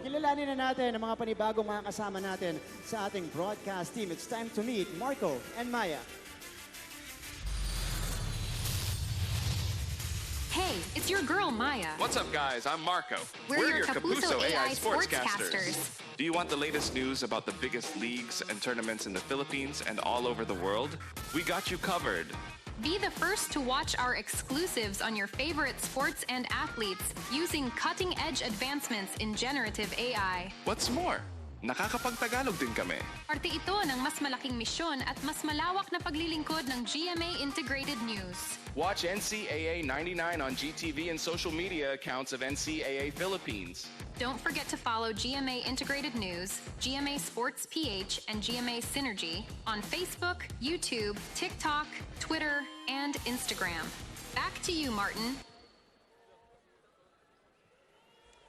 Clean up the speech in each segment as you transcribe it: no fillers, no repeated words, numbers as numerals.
Kilalanin na natin ang mga panibagong mga kasama natin sa ating broadcast team. It's time to meet Marco and Maya. Hey, it's your girl, Maya. What's up, guys? I'm Marco. We're your Kapuso AI sportscasters. Do you want the latest news about the biggest leagues and tournaments in the Philippines and all over the world? We got you covered. Be the first to watch our exclusives on your favorite sports and athletes using cutting-edge advancements in generative AI. What's more, nakakapagtagalog din kami. Parte ito ng mas malaking misyon at mas malawak na paglilingkod ng GMA Integrated News. Watch NCAA 99 on GTV and social media accounts of NCAA Philippines. Don't forget to follow GMA Integrated News, GMA Sports PH, and GMA Synergy on Facebook, YouTube, TikTok, Twitter, and Instagram. Back to you, Martin.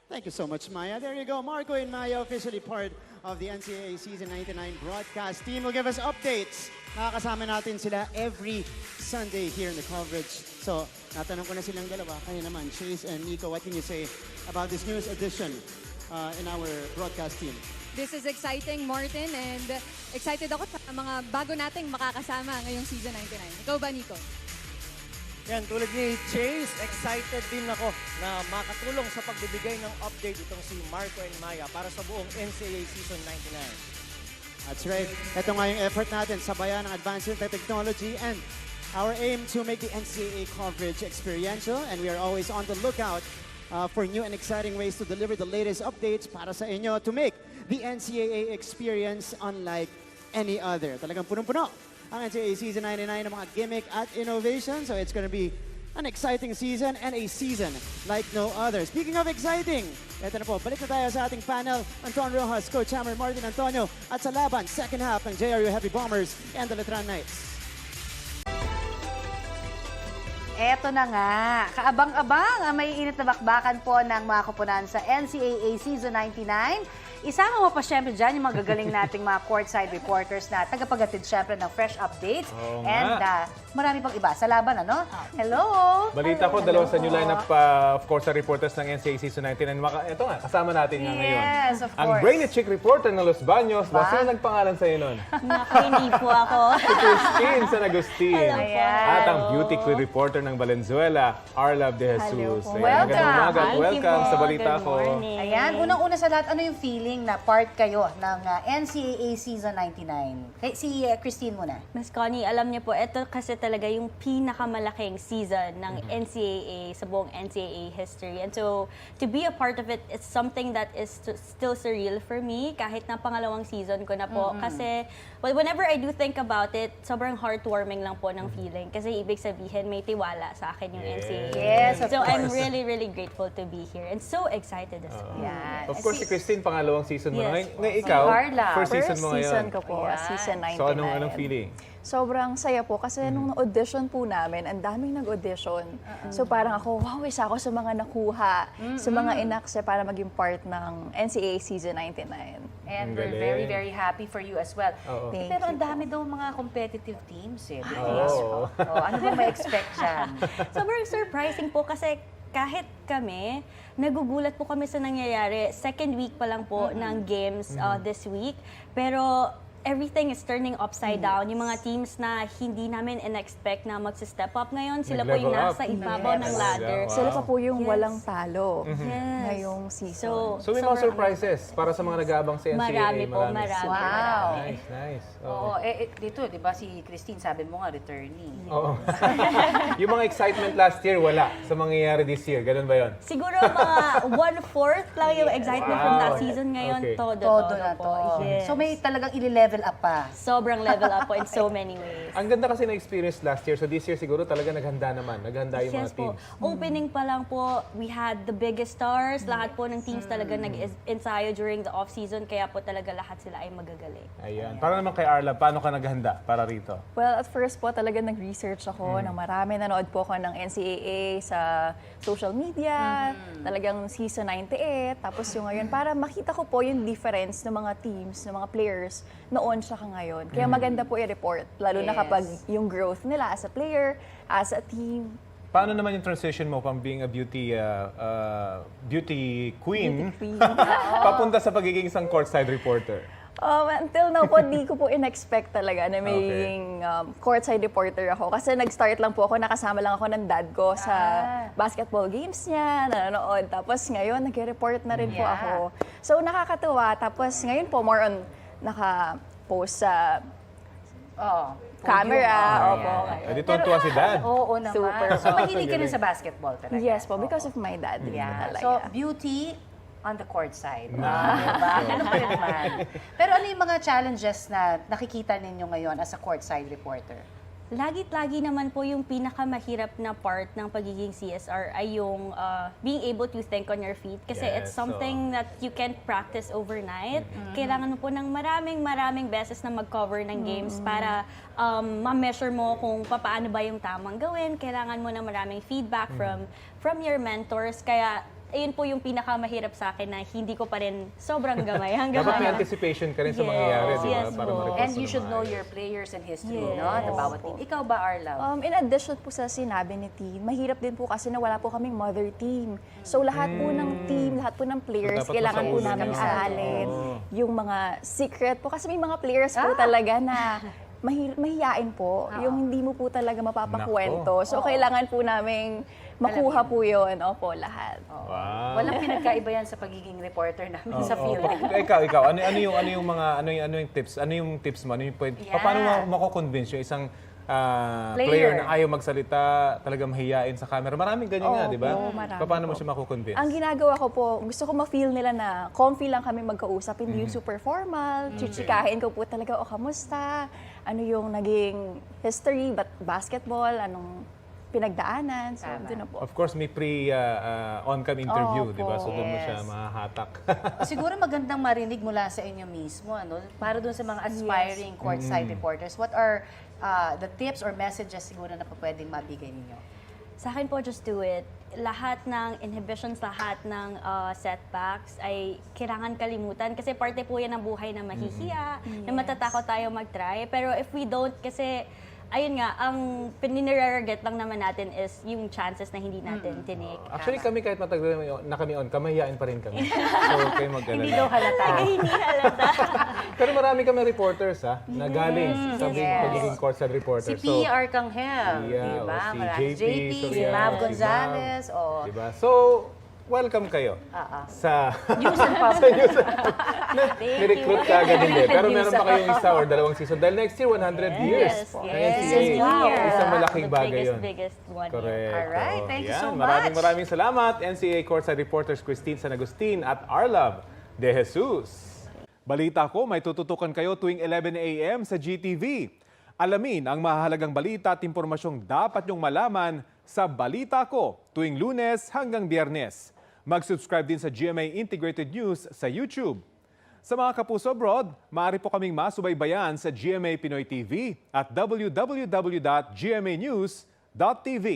Thank you so much, Maya. There you go. Marco and Maya, officially part of the NCAA Season 99 broadcast team, will give us updates. Nakakasama natin sila every Sunday here in the coverage. So, natanong ko na silang dalawa. Kayo naman, Chase and Nico, what can you say about this newest addition in our broadcast team? This is exciting, Martin, and excited ako sa mga bago nating makakasama ngayong Season 99. Ikaw ba, Nico? Yan, tulad ni Chase, excited din ako na makatulong sa pagbibigay ng update itong si Marco and Maya para sa buong NCAA Season 99. That's right. Ito nga yung effort natin, sabayan ng advancement ng technology and our aim to make the NCAA coverage experiential, and we are always on the lookout for new and exciting ways to deliver the latest updates para sa inyo to make the NCAA experience unlike any other. Talagang punong-puno ang NCAA Season 99 ng mga gimmick at innovation, so it's going to be an exciting season and a season like no other. Speaking of exciting, eto na po, balik na tayo sa ating panel. Anton Rojas, Coach Hammer, Martin Antonio, at sa laban, second half ng JRU Heavy Bombers and the Letran Knights. Eto na nga, kaabang-abang ang may init na bakbakan po ng mga koponan sa NCAA Season 99. Isama mo pa syempre dyan yung mga gagaling nating mga courtside reporters na tagapagatid syempre ng fresh updates. And marami pang iba sa laban, ano? Hello! Balita ko, dalawa sa new lineup, of course, sa reporters ng NCAA Season 99. Ito nga, kasama natin nga ngayon. Yes, of course. Ang Brainy Chick reporter ng Los Baños. Ba? Sino nagpangalan sa'yo nun? Naku, hindi po ako. Si Christine San Agustin. Hello po. At ang beauty queen reporter ng Valenzuela, Arlab De Jesus. Hello po. Ayan, magandang umaga. Thank you Welcome po. sa balita Good ko. morning. Ayan, unang-una sa lahat, ano yung feeling na part kayo ng NCAA Season 99? Si Christine muna. Mas Connie, alam niyo po, ito kasi talaga yung pinakamalaking season ng NCAA sa buong NCAA history. And so, to be a part of it, it's something that is still surreal for me, kahit na pangalawang season ko na po. Kasi, whenever I do think about it, sobrang heartwarming lang po ng feeling. Kasi ibig sabihin, may tiwala sa akin yung NCAA. Yes, of so, course. I'm really, really grateful to be here and so excited as well. Yan. Of course, si Christine, pangalawang season mo. Yes. Ngayon, ikaw, Carla. first season mo ngayon. Season ko po, Ayan. season 99. So, anong feeling? Sobrang saya po kasi nung audition po namin, ang daming nag-audition. So parang ako, wow, isa ako sa mga nakuha, sa mga inakse para maging part ng NCAA Season 99. And we're very, very happy for you as well. Thank Pero you ang dami daw mga competitive teams eh. Oo. Ano ba ma-expect dyan? Sobrang surprising po kasi kahit kami, nagugulat po kami sa nangyayari. Second week pa lang po ng games this week. Pero everything is turning upside down. Yung mga teams na hindi namin in-expect na mag-step up ngayon, sila po yung Nag-level nasa up. ibabaw ng ladder. Wow. Sila pa po yung Yes. walang talo Yes. ngayong season. So, may mga surprises para sa mga nag-aabang sa NCAA. Marami po, marami. Wow. Nice, nice. Oo, dito, di ba si Christine, sabi mo nga, returnee. Oo. Yung mga excitement last year, wala sa mangyayari this year. Ganun ba yun? Siguro mga 1/4 lang yung excitement from that season. Ngayon, Okay. todo Todo na po. to. Yes. So may talagang i-level up pa. Sobrang level up po in so many ways. Ang ganda kasi na experience last year. So this year siguro talaga naghanda naman. Naghanda yung mga Yes po. teams. Opening pa lang po, we had the biggest stars. Lahat po ng teams talaga nag-ensayo during the off-season. Kaya po talaga lahat sila ay magagaling. Ayan. Para naman kay Arla, paano ka naghanda para rito? Well, at first po talaga nag-research ako ng marami. Nanood po ako ng NCAA sa social media, talagang season 98. Tapos yung ngayon, para makita ko po yung difference ng mga teams, ng mga players noon siya ngayon. Kaya maganda po i-report, lalo na kapag yung growth nila as a player, as a team. Paano naman yung transition mo from being a beauty queen papunta sa pagiging isang courtside reporter? Until now po, di ko po in-expect talaga na magiging courtside reporter ako. Kasi nag-start lang po ako, nakasama lang ako ng dad ko sa basketball games niya, nanonood. Tapos ngayon, nag-report na rin po ako. So nakakatuwa. Tapos ngayon po, more on naka-post sa camera. Di tuwa si dad. Oo naman. Super. So, mahilig ka rin sa basketball talaga? Yes po, because of my dad. Talaga. So, beauty on the court side. Diba? Ano pa naman? Pero ano yung mga challenges na nakikita ninyo ngayon as a courtside reporter? Lagi naman po yung pinakamahirap na part ng pagiging CSR ay yung being able to think on your feet. Kasi it's something that you can't practice overnight. Kailangan mo po ng maraming beses na mag-cover ng games para ma-measure mo kung paano ba yung tamang gawin. Kailangan mo ng maraming feedback from your mentors. Kaya ayun po yung pinakamahirap sa akin na hindi ko pa rin sobrang gamay hanggang Dapat may ngayon. anticipation ka rin sa mangyayari, di ba? Yes Para po. ma-report And mo you should na know maayos. your players and history, no? The bawat team. Ikaw ba, Arla? In addition po sa sinabi ni Tin, mahirap din po kasi na wala po kaming mother team. So lahat po ng team, lahat po ng players, So, dapat kailangan po masaulo namin nyo. aralin yung mga secret po. Kasi may mga players po talaga na mahiyain po. Yung hindi mo po talaga mapapakwento. So kailangan po namin makuha po yun. Opo, lahat. Wow. Walang pinagkaiba yan sa pagiging reporter namin sa field. Ikaw, ano yung tips? Ano yung tips mo? Ano yung point? Paano mo mako-convince yung isang player na ayaw magsalita, talaga mahiyain sa camera? Maraming ganyan nga, di ba? marami Paano mo po. siya mako-convince? Ang ginagawa ko po, gusto ko ma-feel nila na comfy lang kami magkausap, hindi yung super formal. Chichikahin ko po talaga, kamusta? Ano yung naging history, basketball, anong pinagdaanan. So, doon na po. Of course, may on-cam interview, di ba? So, doon mo siya Yes. mahahatak. Siguro magandang marinig mula sa inyo mismo, ano? Para doon sa mga aspiring courtside reporters, what are the tips or messages siguro na pwedeng mabigay ninyo? Sa akin po, just do it. Lahat ng inhibitions, lahat ng setbacks ay kailangan kalimutan. Kasi parte po yan ng buhay na mahihiya, na matatakot tayo mag-try. Pero if we don't, kasi ayun nga, ang pinire-regret lang naman natin is yung chances na hindi natin tinik. Actually, kami kahit matagal na kami on, kamahiyain pa rin kami. So, kayo mag-alala. Hindi daw halata. Hindi halata. Pero marami kami reporters, na galing sa pagiging courtside reporter. Si PR Kanghel, Yeah, di ba? o si Marami. JP, JP, si Soriano, Mav si Gonzalez, Diba? So, welcome kayo sa News and Public. ni-recruit ka agad hindi. Pero meron pa kayong isa or dalawang season. Dahil next year, 100 years. ng NCAA. Wow. Isang malaking bagay yun. Biggest one. Correct. Alright, thank you so Maraming salamat. NCAA courtside reporters Christine San Agustin at Arlab De Jesus. Balita ko, may tututukan kayo tuwing 11 a.m. sa GTV. Alamin ang mahalagang balita at impormasyong dapat nyong malaman sa Balita Ko tuwing Lunes hanggang Biyernes. Mag-subscribe din sa GMA Integrated News sa YouTube. Sa mga kapuso abroad, maaari po kaming masubaybayan sa GMA Pinoy TV at www.gmanews.tv.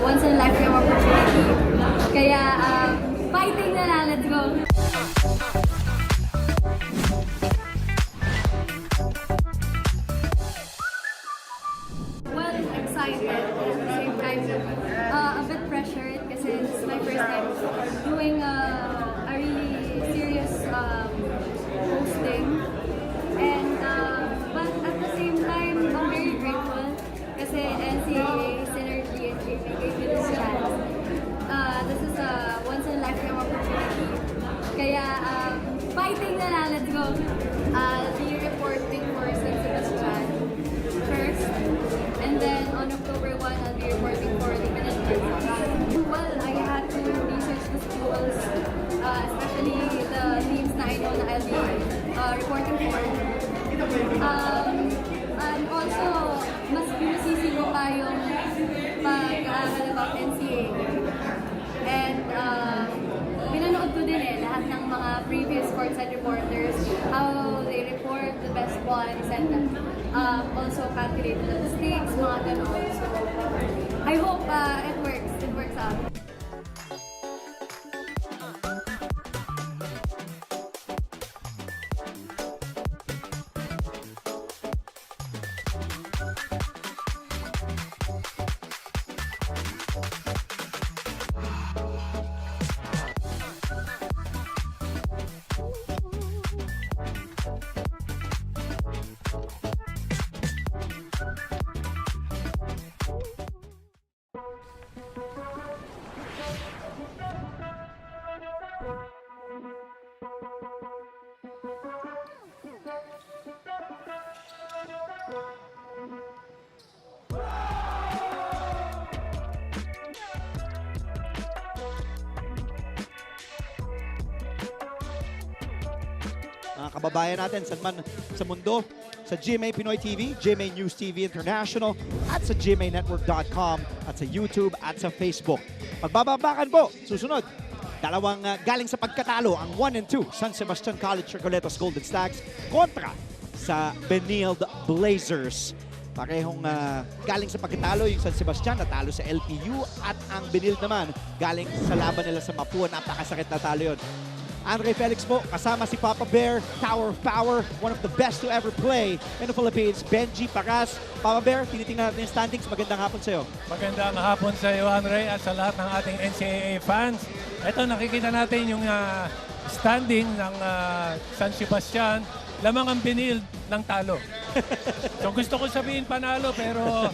Once in a lifetime opportunity. Kaya, fighting na lang. Let's go! Well, excited at the same time, a bit pressured kasi this is my first time doing a really serious hosting. And but at the same time, I'm very grateful kasi NCAA, Synergy, and JP gave me this chance. This is a once in a lifetime opportunity. Kaya fighting na lang, let's go! I'll be reporting for San Sebastian first. And then on October 1, I'll be reporting for the Benilde. mga previous courtside reporters, how they report the best ones and also calculate the mistakes, mga ganon. So, I hope it works out. Mga kababayan natin saan man sa mundo, sa GMA Pinoy TV, GMA News TV International, at sa gmanetwork.com, at sa YouTube, at sa Facebook. Pagbababakan po, susunod, dalawang galing sa pagkatalo, ang 1 and 2, San Sebastian College Recoletos Golden Stags kontra sa Benilde Blazers. Parehong galing sa pagkatalo, yung San Sebastian natalo sa LPU, at ang Benilde naman galing sa laban nila sa Mapua. Napakasakit na talo yun. Andre Felix po, kasama si Papa Bear, Tower of Power, one of the best to ever play in the Philippines, Benji Paras. Papa Bear, tinitingnan natin yung standings. Magandang hapon sa'yo. Magandang hapon sa iyo, Andre, at sa lahat ng ating NCAA fans. Ito, nakikita natin yung standing ng San Sebastian. Lamang ang Benilde ng talo. So gusto ko sabihin panalo, pero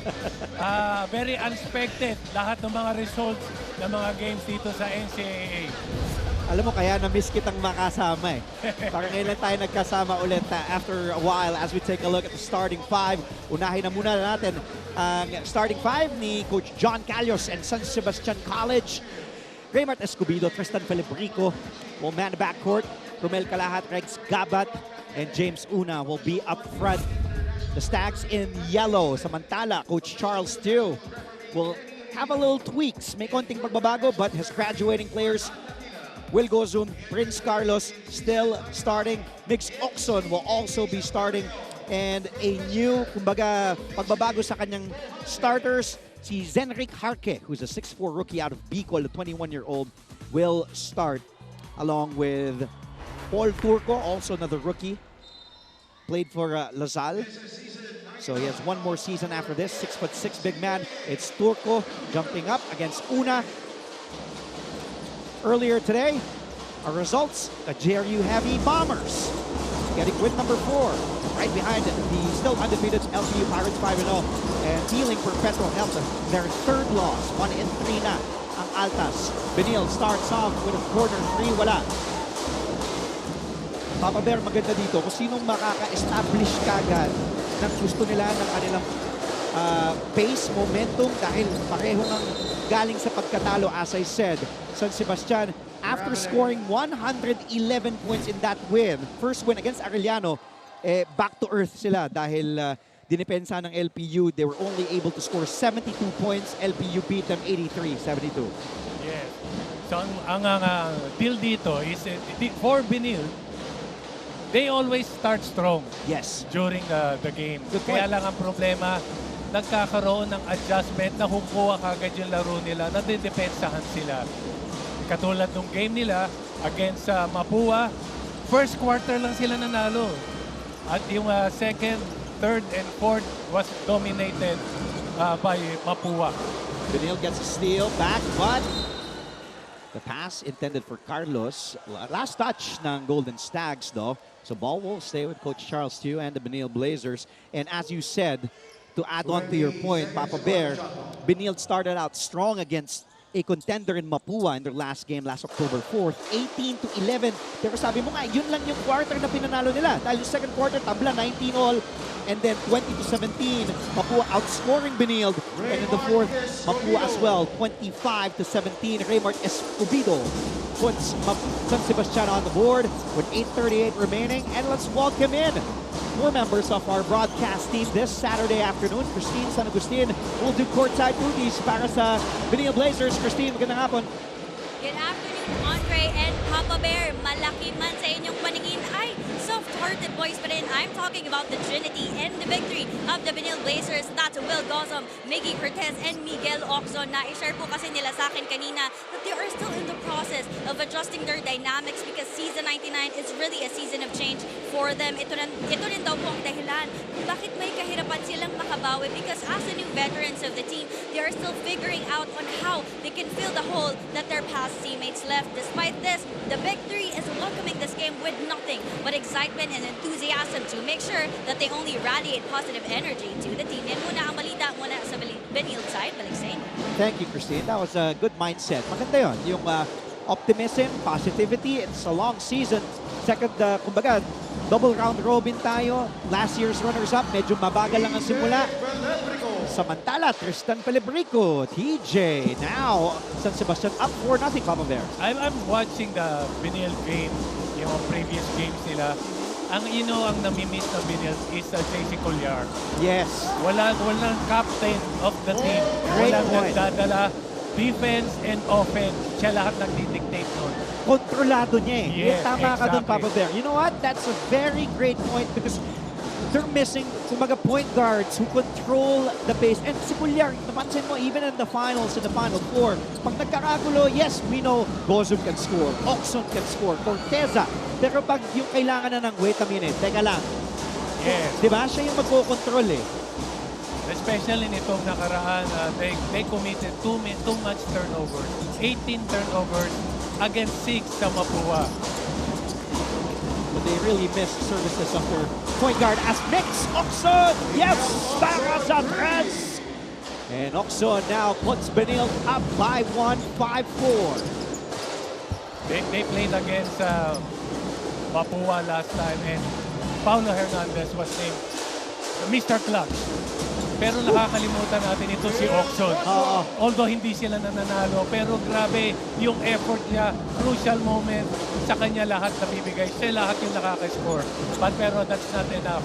very unexpected lahat ng mga results ng mga games dito sa NCAA. Alam mo, kaya na-miss kitang makasama eh. Parang kailan tayo nagkasama ulit after a while as we take a look at the starting five. Unahin na muna natin ang starting five ni Coach John Calios and San Sebastian College. Raymart Escobedo, Tristan Felibrico will man the backcourt. Romel Calahat, Rex Gabat, and James Una will be up front. The Stags in yellow. Samantala, Coach Charles Steele will have a little tweaks. May konting pagbabago, but his graduating players, Will Gozum, Prince Carlos still starting. Mix Oxon will also be starting. And a new, kumbaga, pagbabago sa kanyang starters, si Zenric Harke, who's a 6'4" rookie out of Bicol, the 21-year-old, will start along with Paul Turco, also another rookie, played for Lazal. So he has one more season after this, 6'6" big man. It's Turco jumping up against Una. Earlier today, our results, the JRU Heavy Bombers getting win number 4. Right behind it, the still undefeated LPU Pirates 5-0 and dealing perpetual health their third loss, 1-3 na ang Altas. Benilde starts off with a corner 3, wala. Papa Bear, maganda dito kung sinong makaka-establish kagad ng gusto nila ng kanilang pace, momentum, dahil pareho ng galing sa pagkatalo, as I said. San Sebastian, after scoring 111 points in that win, first win against Arellano, back to earth sila dahil dinipensa ng LPU. They were only able to score 72 points. LPU beat them 83-72. Yes. So ang deal dito is for Benilde, they always start strong. Yes. During the game. Good Kaya point. lang ang problema, nagkakaroon ng adjustment na kukuha kagad yung laro nila, nadidepensahan sila. Katulad ng game nila against Mapua, first quarter lang sila nanalo. At yung second, third, and fourth was dominated by Mapua. Benilde gets a steal back, but the pass intended for Carlos. Last touch ng Golden Stags though. So ball will stay with Coach Charles Tew and the Benilde Blazers. And as you said, to add on to your point, Papa Bear, Benilde started out strong against a contender in Mapua in their last game last October 4th, 18-11. Pero sabi mo nga, yun lang yung quarter na pinanalo nila. Dahil yung second quarter, tabla 19 all, and then 20-17. Mapua outscoring Benilde. And in the fourth, Mapua as well, 25-17. Raymart Escobedo puts San Sebastian on the board with 8:38 remaining. And let's welcome in more members of our broadcast team this Saturday afternoon. Christine San Agustin will do courtside duties para sa Benilde Blazers. Christine, magandang hapon. Good afternoon, Andre and Papa Bear. Malaki masakit man sa inyong paningin ay soft-hearted boys pa rin. I'm talking about the Trinity and the victory of the Benilde Blazers. That's Will Gozom, Miggy Cortez, and Miguel Oxon. Na-share po kasi nila sa akin kanina that they are still in the process of adjusting their dynamics because season 99 is really a season of change for them. Ito rin daw po ang dahilan kung bakit may kahirapan silang makabawi because as the new veterans of the team, they are still figuring out on how they can fill the hole that their past teammates left. Despite this, the Big Three is welcoming this game with nothing but excitement and enthusiasm to make sure that they only radiate positive energy to the team. Yan muna ang balita muna sa Benilde side. Balik sa inyo. Thank you, Christine. That was a good mindset. Maganda yun. Yung optimism, positivity. It's a long season. Second, kumbaga, double round robin tayo. Last year's runners-up, medyo mabagal lang ang simula. Samantala, Tristan Pelebrico, TJ. Now, San Sebastian up 4-0, Papa Bear. I'm watching the Benilde game, yung previous games nila. Ang ang namimiss ng Benilde is JC Colliar. Yes. Walang captain of the team. Great Walang point. nagdadala. Defense and offense. Siya lahat nagdi-dictate nun. Kontrolado niya eh. Yes, Tama ka dun, exactly. Papa Bear. You know what? That's a very great point because they're missing, kumbaga, point guards who control the pace. And si Culyar, napansin mo, even in the finals, in the Final Four, pag nagkakagulo, yes, we know Gozum can score, Oxon can score, Corteza. Pero pag yung kailangan na ng, wait a minute, teka lang. Yes. Diba? Siya yung magkocontrol eh. Especially nitong nakaraan, they committed too much turnovers. 18 turnovers against 6 sa Mapua. But they really missed services of their point guard as Mix Oxon. Yes, para sa tres. And Oxon now puts Benilde up by 1, 5-4. They played against Mapua last time and Paulo Hernandez was named Mr. Clutch. Pero nakakalimutan natin ito si Oxon. Although hindi sila nananalo, pero grabe yung effort niya, crucial moment, sa kanya lahat nabibigay. Siya lahat yung nakaka-score. Pero that's not enough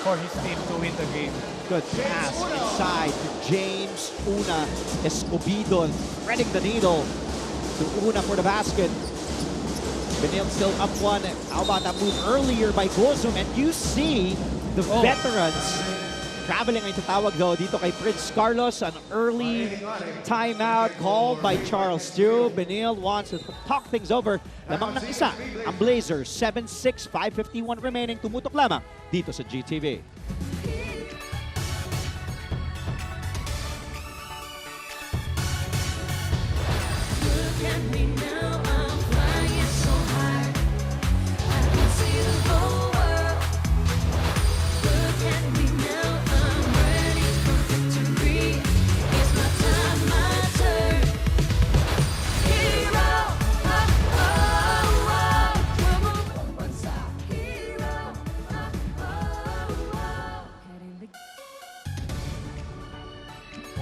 for his team to win the game. Good pass inside to James Una Escobedo, threading the needle to Una for the basket. Benilde still up 1. How about that move earlier by Gozum? And you see the veterans traveling ang itatawag daw dito kay Prince Carlos. An early timeout called by Charles too. Benilde wants to talk things over. Lamang ng isa ang Blazers. 7-6, 5:51 remaining. Tumutok lamang dito sa GTV.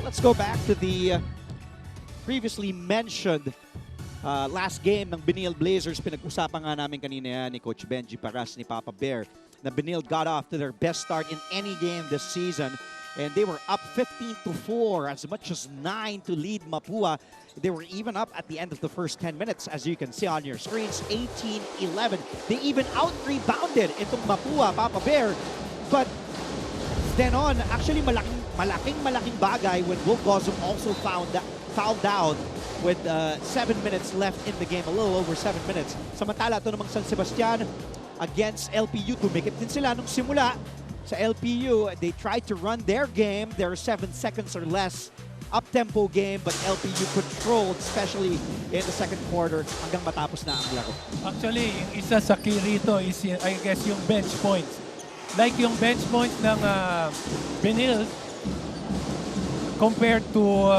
Let's go back to the previously mentioned last game ng Benilde Blazers. Pinag-usapan nga namin kanina yan ni Coach Benji Paras, ni Papa Bear, na Benilde got off to their best start in any game this season. And they were up 15-4, as much as 9 to lead Mapua. They were even up at the end of the first 10 minutes, as you can see on your screens, 18-11. They even out-rebounded itong Mapua, Papa Bear. But then on, actually malaking bagay when Will Gozum also fouled out with 7 minutes left in the game, a little over 7 minutes. Samantala, ito namang San Sebastian against LPU. Tumikit din sila nung simula sa LPU. They tried to run their game. There are 7 seconds or less. Up-tempo game, but LPU controlled, especially in the second quarter, hanggang matapos na ang laro. Actually, yung isa sa key rito is, I guess, yung bench points. Like yung bench points ng Benilde, compared to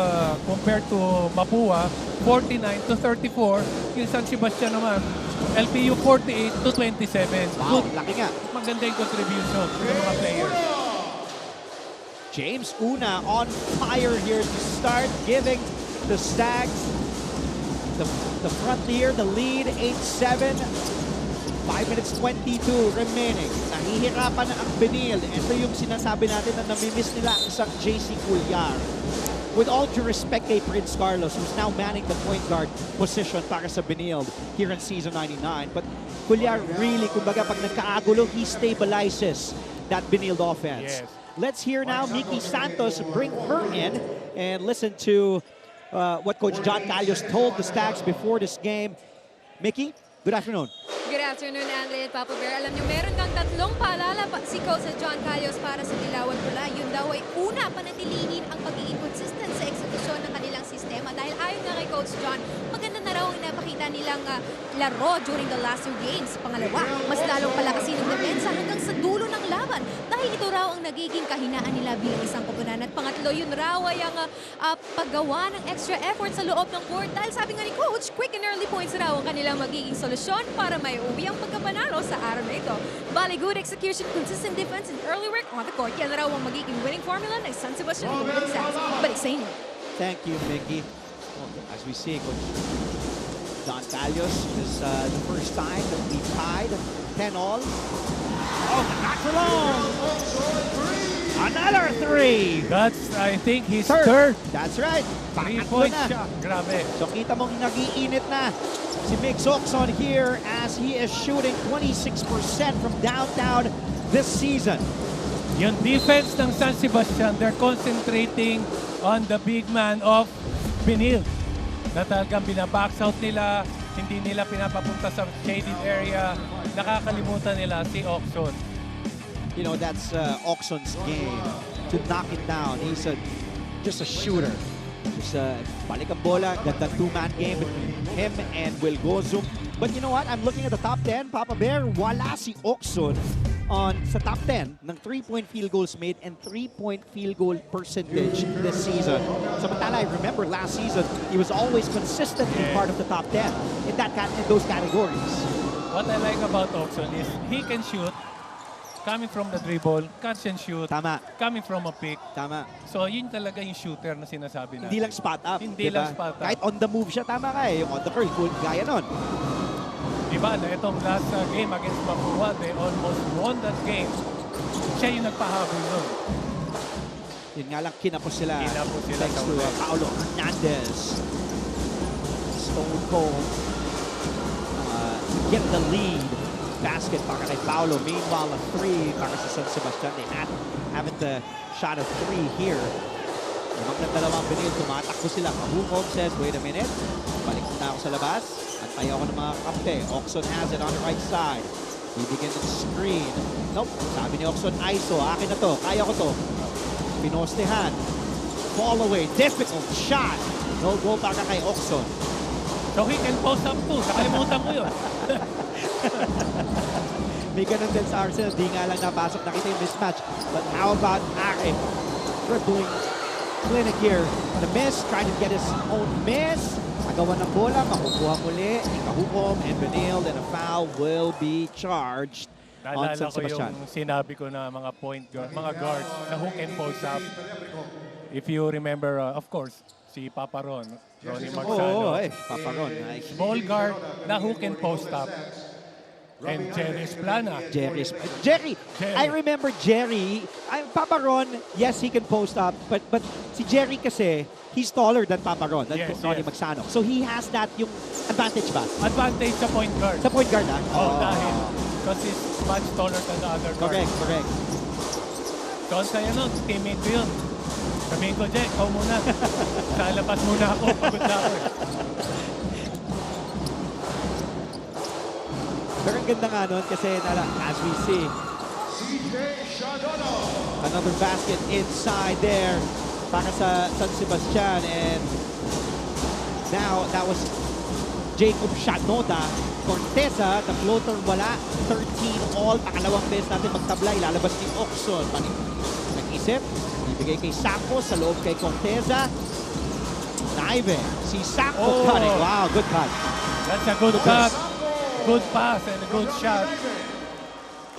Mapua, 49-34. Yung San Sebastian naman, LPU 48-27. Wow, laki nga. Maganda yung contribution ng mga players. James Una on fire here to start, giving the Stags the front here, the lead, 8-7. 5 minutes 22 remaining. Nahihirapan na ang Benilde. Ito yung sinasabi natin na namimiss nila ang isang JC Culyar. with all due respect kay Prince Carlos, who's now manning the point guard position para sa Benilde here in season 99. But Kulyar really, kumbaga pag nagkaagulo, he stabilizes that Benilde offense. Yes. Let's hear now Miki Santos bring her in and listen to what Coach John Callos told the Stags before this game. Miki, good afternoon. Good afternoon, Andre at Papa Bear. Alam niyo, meron kang tatlong paalala si Coach John Callos para sa Dilaw at Pula. Yun daw ay una, panatilihin ang pagiging consistent sa eksekusyon ng kanilang sistema. Dahil ayon nga kay Coach John, maganda na raw ang napakita nilang laro during the last 2 games. Pangalawa, mas lalong palakasin ang depensa hanggang sa dulo ng laban. Dahil ito raw ang nagiging kahinaan nila bilang isang koponan. At pangatlo, yun raw ay ang paggawa ng extra effort sa loob ng court. Dahil sabi nga ni Coach, quick and early points raw ang kanilang magiging solusyon para may uwi ang pagkapanalo sa araw na ito. Bali, good execution, consistent defense, and early work on the court. Yan na raw ang magiging winning formula ng San Sebastian and Benilde. Balik sa inyo. Thank you, Mickey. As we see, Coach John Callos is the first time that we tied 10-all. Oh, not for long. Another 3. That's, I think, his third. That's right. 3-point na. shot. Grabe. So kita mong nag-iinit na si Mick Zoxon here as he is shooting 26% from downtown this season. Yung defense ng San Sebastian, they're concentrating on the big man of Benilde. Na talagang binabox out nila, hindi nila pinapapunta sa shaded area, nakakalimutan nila si Oxon. You know, that's Oxon's game, to knock it down. He's just a shooter. Just balik ang bola, ganda two-man game between him and Will Gozum. But you know what? I'm looking at the top 10. Papa Bear, wala si Oxon sa top 10 ng 3-point field goals made and 3-point field goal percentage this season. Samantala, I remember last season, he was always consistently part of the top 10 in those categories. What I like about Oxon is he can shoot, coming from the dribble, catch and shoot, Tama. coming from a pick. Tama. So yun talaga yung shooter na sinasabi natin. Hindi lang spot up. Hindi lang spot up. Kahit on the move siya, tama ka eh. Yung on the curl, gaya nun. Diba, na itong last game against Mapua, they almost won that game. Siya yung nagpahabol nun. Yun nga lang, kinapos sila. Thanks sa to Paolo Hernandez. Stone Cold. Get the lead. Basket para kay Paolo. Meanwhile, a 3 para sa San Sebastian. They haven't shot a 3 here. Namang ng dalawang Benilde, tumatakbo sila. Kahukom says, wait a minute. Balik na ako sa labas. Antay ako ng mga kampe. Oxon has it on the right side. Bibigyan ng screen. Nope. Sabi ni Oxon, ISO. Akin na to. Kaya ko to. Pinostehan. Fall away. Difficult shot. No goal para kay Oxon. So he can post up too. Nakalimutan ko yun. May ganun din sa Arsenal. Di nga lang napasok. Nakita yung mismatch. But how about Are? Dribbling clinic here. The miss. Trying to get his own miss. Agawan ng bola. Makukuha muli. Ikahukom and Benilde. And a foul will be charged on Naalala San ko Sebastian. yung sinabi ko na mga point guard, mga guards na who can post up. If you remember, of course, si Papa Ron, Ronnie Magsano. Papa Ron. Small guard na who can post up. And Jerry Esplana. Jerry. I remember Jerry. Papa Ron, yes, he can post up. But si Jerry kasi, he's taller than Papa Ron, than Ronnie Magsano. So he has that yung advantage ba? Advantage sa point guard. Sa point guard, dahil because he's much taller than the other guard. Correct. So ang saya nun, teammate ko yun. Sabihin ko, Jack, ikaw muna. Sa labas muna ako, pagod na ako. Pero ang ganda nga nun kasi as we see, another basket inside there para sa San Sebastian. And now, that was Jacob Shanoda. Corteza, the floater wala. 13-all. Pakalawang beses natin magtabla. Ilalabas ni Oxon. Nag-isip. Ibigay kay Sacco sa loob kay Corteza. Naive. Si Sacco cutting. Wow, good cut. That's a good cut. Good pass and a good shot.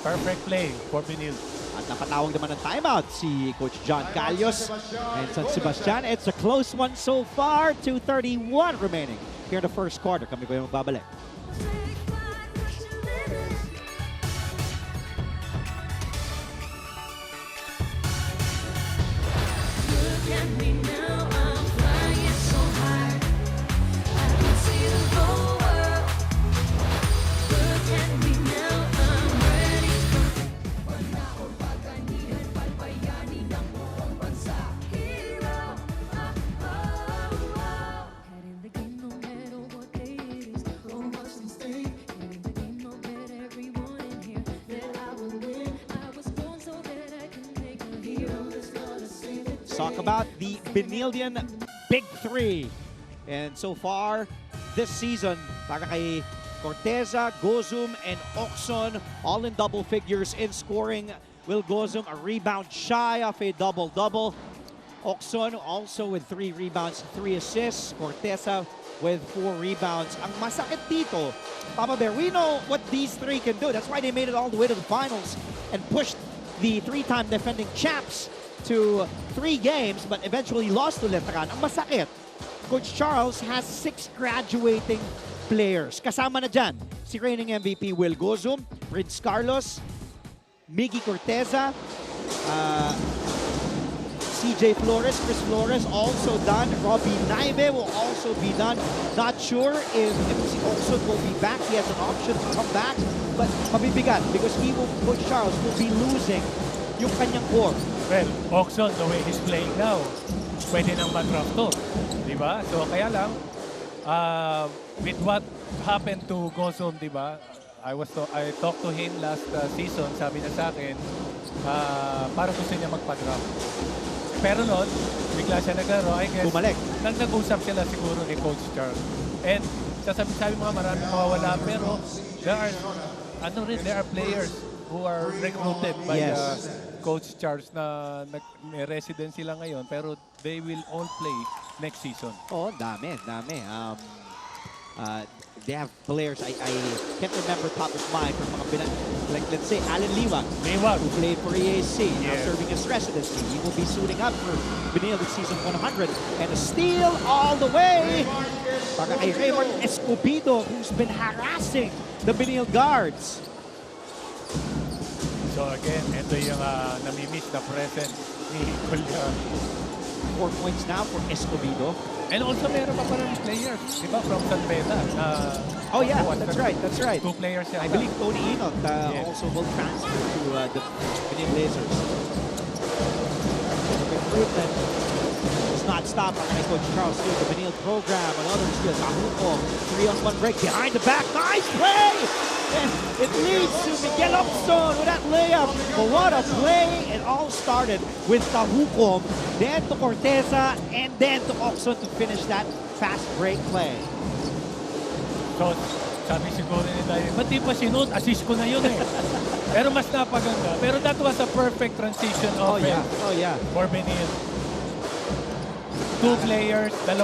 Perfect play for Benilde. At napatawag naman ng timeout si Coach John Callos and San Sebastian. It's a close one so far. 2:31 remaining here in the first quarter. Kami po yung magbabalik. Look at me now. Let's talk about the Benildean Big Three. And so far, this season, para kay Corteza, Gozum, and Oxon, all in double figures in scoring. Will Gozum a rebound shy of a double-double. Oxon also with 3 rebounds, 3 assists. Corteza with 4 rebounds. Ang masakit dito, Papa Bear, we know what these 3 can do. That's why they made it all the way to the finals and pushed the 3-time defending champs to 3 games, but eventually lost to Letran. Ang masakit, Coach Charles has 6 graduating players. Kasama na dyan si reigning MVP Will Gozum, Prince Carlos, Miggy Corteza, CJ Flores, Chris Flores also done. Robbie Naive will also be done. Not sure if si Oxon will be back. He has an option to come back, but mabibigat because Coach Charles will be losing yung kanyang core. Well, Oxon, the way he's playing now, pwede nang madraft to. Diba? So kaya lang, with what happened to Gozum, diba? I talked to him last season, sabi niya sa akin, para gusto niya magpa-draft. Pero noon, bigla siya naglaro, I guess, bumalik. Nag-usap sila siguro ni Coach Charles. And sabi mga maraming mawawala, pero there are players who are recruited by Coach Charles na resident sila ngayon, pero they will all play next season. Oh, dami. They have players, I can't remember top of mind, from mga like let's say Alan Liwag, who played for EAC, now serving as residency. He will be suiting up for Benilde season 100. And a steal all the way para kay Raymond Escobedo, who's been harassing the Benilde guards. So again, ito yung namimiss na present ni Kulya. 4 points now for Escobedo. And also meron pa parang players, di ba, from San Beda. Oh yeah, that's right. 2 players yan. I believe Tony Enoch also will transfer to the Benilde Blazers. The recruitment does not stop on Coach Charles Steele, the Benilde program. Another steal, Tahuko, 3-on-1 break behind the back. Nice play! And it leads to Miguel Oxon with that layup. But what a play! It all started with Tahukom, then to Corteza, and then to Oxon to finish that fast break play. So, sabi siguro ni Dai, ba't di pa sinut? Assist ko na yun eh. Pero mas napaganda. Pero that was a perfect transition offense for Benilde. 2 players, 2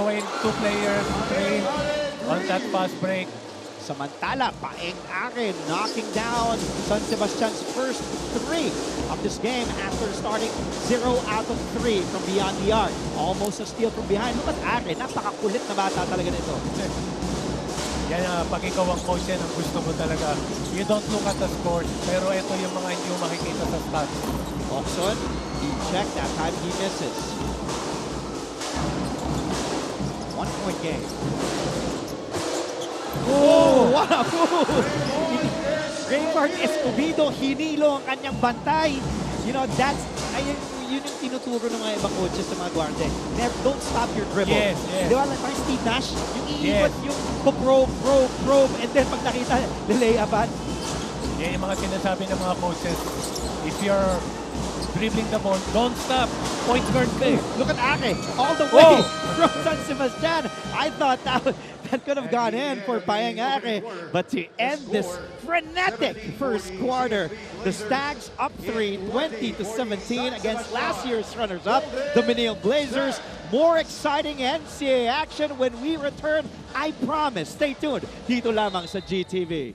players trained on that fast break. Samantala, Paeng Akin knocking down San Sebastian's first 3 of this game after starting 0 out of 3 from beyond the arc. Almost a steal from behind. Look at Akin, napakakulit na bata talaga nito. Yan, pag ikaw ang coach yan, ang gusto mo talaga. You don't look at the scores, pero ito yung mga hindi mo makikita sa stats. Oxon, he checked, that time he misses. 1-point game. Oh, what a move! Raymond Escobedo, hinilo ang kanyang bantay. You know, yun yung tinuturo ng mga ibang coaches sa mga guarde. Don't stop your dribble. Yes. Di ba, like Steve Nash, yung iiwan, yung probe, and then pag nakita, lalayaban. Yan yung mga sinasabi ng mga coaches. If you're dribbling the ball, don't stop. Point guard play. Look at Ake, all the way from San Sebastian. I thought that could have gone in for Paeng Ake. But to end this frenetic first quarter, the Stags up 3, 20-17 against last year's runners-up, the Benilde Blazers. More exciting NCAA action when we return. I promise. Stay tuned. Dito lamang sa GTV.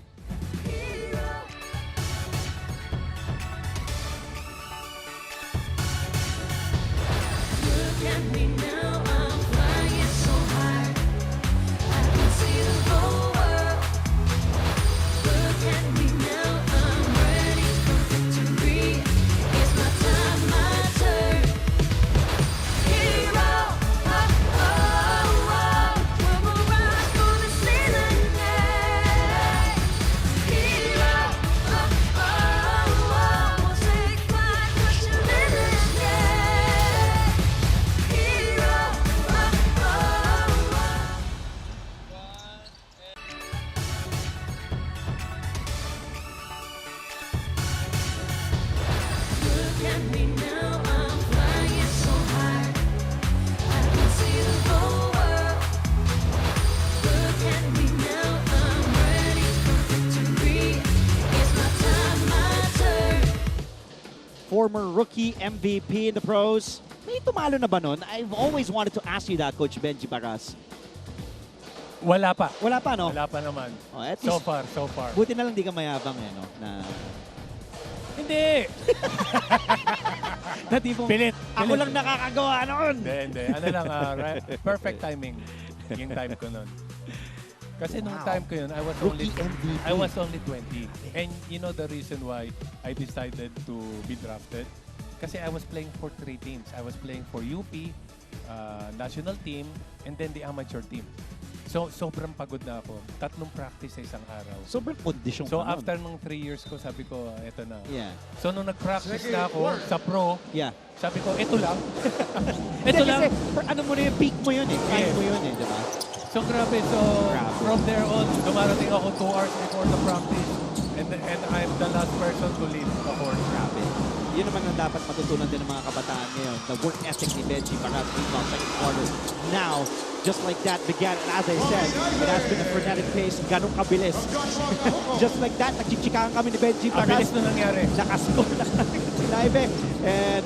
former rookie MVP in the pros. May tumalo na ba nun? I've always wanted to ask you that, Coach Benji Barras. Wala pa. Wala pa, no? Wala pa naman. Oh, at So least, far. buti na lang di ka mayabang, no? Na, Hindi! na tipong, Pilit. ako lang nakakagawa noon. Hindi. Ano lang, perfect timing. Yung time ko nun. Kasi nung time ko yun, I was only 20. And you know the reason why I decided to be drafted? Kasi I was playing for 3 teams. I was playing for UP, national team, and then the amateur team. So, sobrang pagod na ako. 3 practice sa isang araw. Sobrang kondisyon So, ka nun. after nung 3 years ko, sabi ko, eto na. Yeah. So, nung nag-practice na ako sa pro, Yeah. sabi ko, eto lang. Hindi, Ito lang. kasi, ano mo na yung peak mo yun eh. Prime mo yun eh, di ba? So grabe. So from there on, dumarating ako 2 hours before the practice and I'm the last person to leave the court. Grabe. Yun naman ang dapat matutunan din ng mga kabataan ngayon. The work ethic ni Benji Barras rebound second quarter. Now, just like that began, and as I said, it has been a frenetic pace. Ganong kabilis. Just like that, nagchichikahan kami ni Benji Barras. Kabilis na nangyari. Nakascore na si Live. And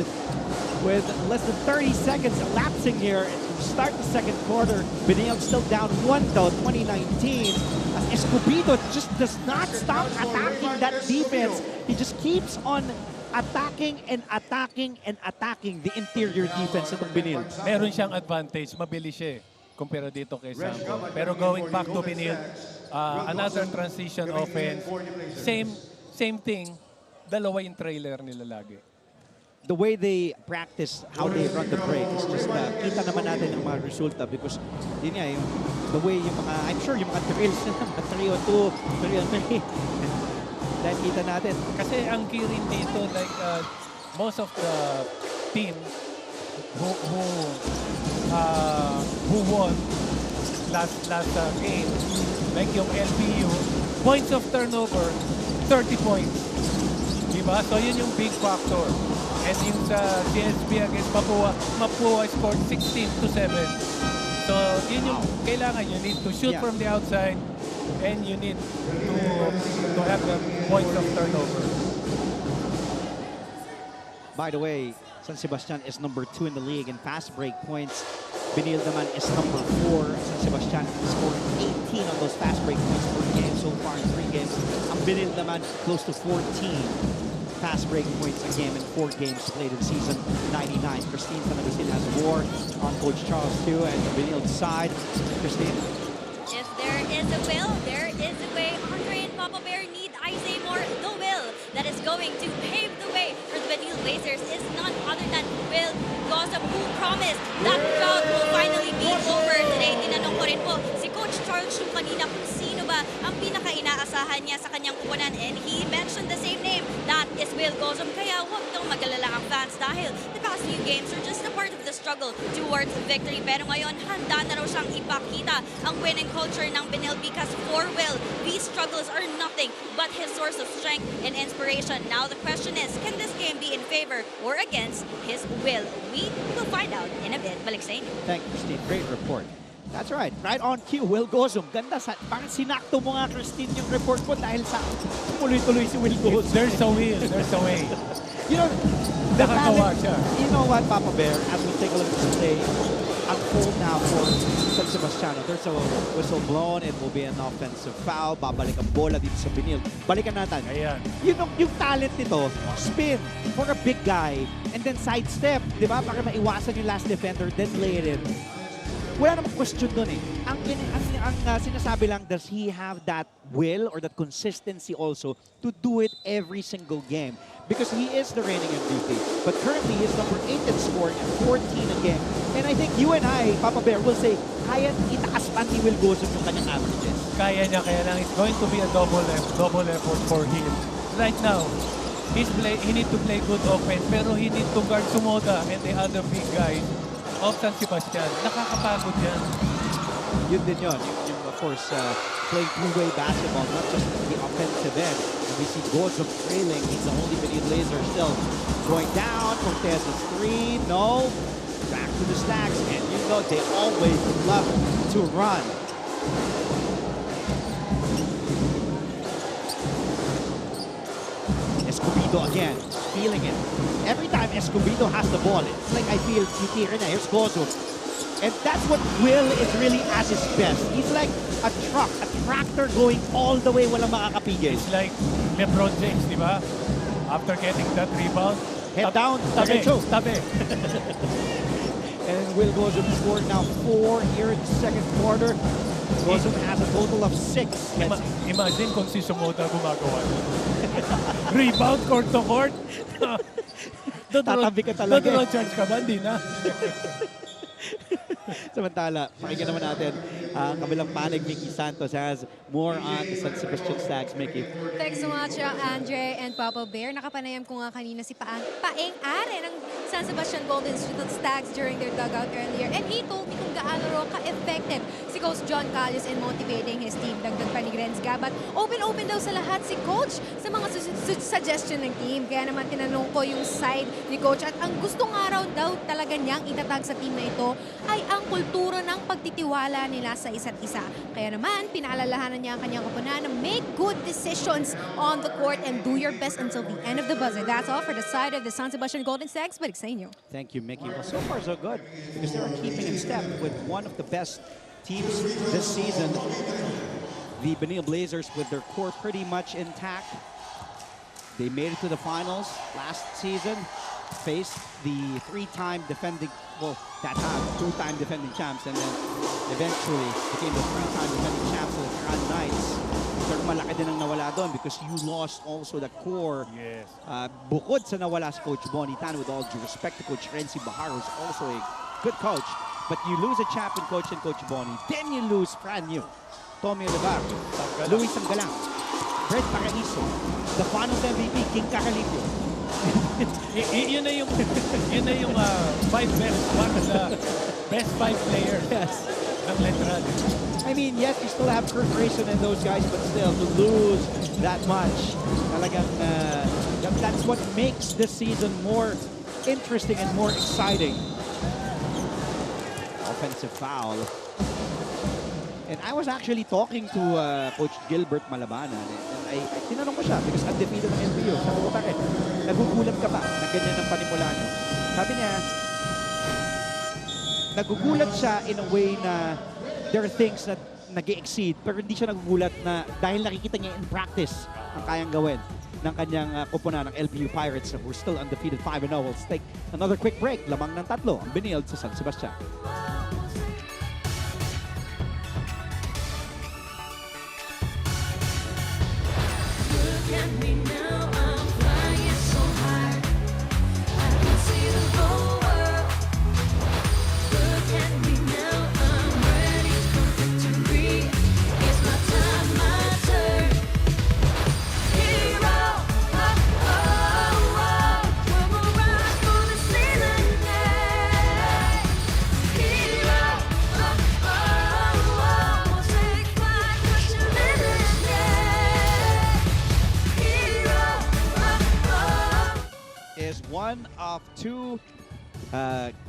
with less than 30 seconds elapsing here to start the second quarter, Benilde still down 1 though, 2019. As Escobedo just does not stop attacking that defense. He just keeps on attacking and attacking and attacking the interior defense ng Benilde. Meron siyang advantage, mabilis siya kumpara dito kay Sampo. Pero going back to Benilde, another transition offense, same thing, dalawa yung trailer nila lagi. The way they practice, how they run the break is just kita naman natin ang mga resulta because yun nga, the way yung mga, I'm sure yung mga drills na mga 3-on-2, 3-on-3, dahil kita natin. Kasi ang key rin dito, like most of the team who won last game, like yung LPU, points of turnover, 30 points. Diba? So yun yung big factor. And yung sa CSB against Mapua scored 16-7. So yun yung kailangan. You need to shoot from the outside and you need to have the points of turnover. By the way, San Sebastian is number 2 in the league in fast break points. Benilde naman is number 4. San Sebastian scored 18 on those fast break points per game so far in 3 games. Ang Benilde naman close to 14 fast break points a game in 4 games played in season 99. Christine San Sebastian has war on Coach Charles too and the Benilde side. Christine? If there is a will, there is a way. Andre and Papa Bear need Isaiah Moore. The will that is going to pave the way for the Benilde Blazers is none other than Will Gossip, who promised that crowd will finally be over today. Tinanong ko rin po si Coach Charles yung kanina kung sino ba ang pinaka-inaasahan niya sa kanyang kupunan, and he mentioned the same name. That is Will Gossip. Kaya huwag daw mag-alala ang fans dahil the past few games are just a part of the struggle towards victory. Pero ngayon, handa na raw siyang ipakita ang winning culture ng Benilde because for Will, these struggles are nothing but his source of strength and inspiration. Now the question is, can this game be in favor or against his will? We will find out in a bit. Balik sa inyo. Thank you, Christine. Great report. That's right. Right on cue, Will Gozum. Ganda. Parang sinakto mo nga, Christine, yung report mo dahil sa tuloy-tuloy si Will Gozum. There's a will. There's a way. You know, the Nakakawa talent, siya. you know what, Papa Bear, as we take a look at this play, unfold now for San Sebastian. There's a whistle blown. It will be an offensive foul. Babalik ang bola dito sa Benilde. Balikan natin. Ayan. Yung talent nito, spin for a big guy and then sidestep, di ba? Para maiwasan yung last defender, then lay it in. Wala namang question doon eh. Ang sinasabi lang, does he have that will or that consistency also to do it every single game? Because he is the reigning MVP. But currently, he's number 8 in scoring and 14 a game. And I think you and I, Papa Bear, will say, kaya itaas pa ni Will Gozum yung kanyang averages. Kaya niya, kaya lang it's going to be a double effort for him. Right now, he need to play good offense, pero he need to guard Sumoda and the other big guys of San Sebastian. Nakakapagod yan. Yun din yun. Yung of course, playing two-way basketball, not just the offensive end. And we see Gozum trailing. He's the only Benilde Blazer still going down. Cortez's 3. No. Back to the stacks. And you know, they always love to run. Escobedo Escobedo again, feeling it. Every time Escobedo has the ball, it's like I feel titira na. Here's Gozo. And that's what Will is really at his best. He's like a tractor going all the way, walang makakapigil. It's like LeBron James, di ba? After getting that rebound, Head down, tabi. And Will Gozum scored now 4 here in the second quarter. Gozum has a total of 6. Imagine kung si Sumoda gumagawa. Rebound, court to court. Tatabi ka talaga. Doon charge ka ba? Hindi na. Samantala, pakinggan naman natin ang kabilang panig. Mickey Santos has more on the San Sebastian Stags. Mickey. Thanks so much, Andre and Papa Bear. Nakapanayam ko nga kanina si Paeng Are ng San Sebastian Golden Stags during their dugout earlier. And he told me kung gaano raw ka-effective si Coach John Calles in motivating his team. Dagdag pa ni Renz Gabat. Open daw sa lahat si Coach sa mga suggestion ng team. Kaya naman tinanong ko yung side ni Coach. At ang gustong araw daw talaga niyang itatag sa team na ito ay ang kultura ng pagtitiwala nila sa isa't isa. Kaya naman, pinaalalahanan niya ang kanyang kapunan na make good decisions on the court and do your best until the end of the buzzer. That's all for the side of the San Sebastian Golden Stags. Balik sa inyo. Thank you, Mickey. Well, so far so good because they are keeping in step with one of the best teams this season. The Benilde Blazers with their core pretty much intact. They made it to the finals last season, faced the three-time defending, well, that time, two-time defending champs, and then eventually became the three-time defending champs of the Grand Knights. Pero malaki din ang nawala doon because you lost also the core. Yes. Bukod sa nawala si Coach Bonnie Tan, with all due respect to Coach Renzi Bahar, who's also a good coach, but you lose a champion coach in Coach Bonnie, then you lose brand new Tommy Olivar, Luis Sangalang, Brett Paraiso, the Finals MVP, King Caralipio. Yun na yung best five players ng Letran. I mean, yes, you still have Kurt Grayson and those guys, but still, to lose that much, talagang, that's what makes this season more interesting and more exciting. Offensive foul. And I was actually talking to Coach Gilbert Malabanan, and I tinanong ko siya because undefeated ng NBU. Sabi ko, bakit? Nagugulat ka ba na ganyan ang panimula niyo? Sabi niya, nagugulat siya in a way na there are things that nag-exceed, pero hindi siya nagugulat na dahil nakikita niya in practice ang kayang gawin ng kanyang koponan ng LBU Pirates, who are still undefeated 5-0. We'll take another quick break. Lamang ng 3 ang Benilde sa San Sebastian. Is one of 2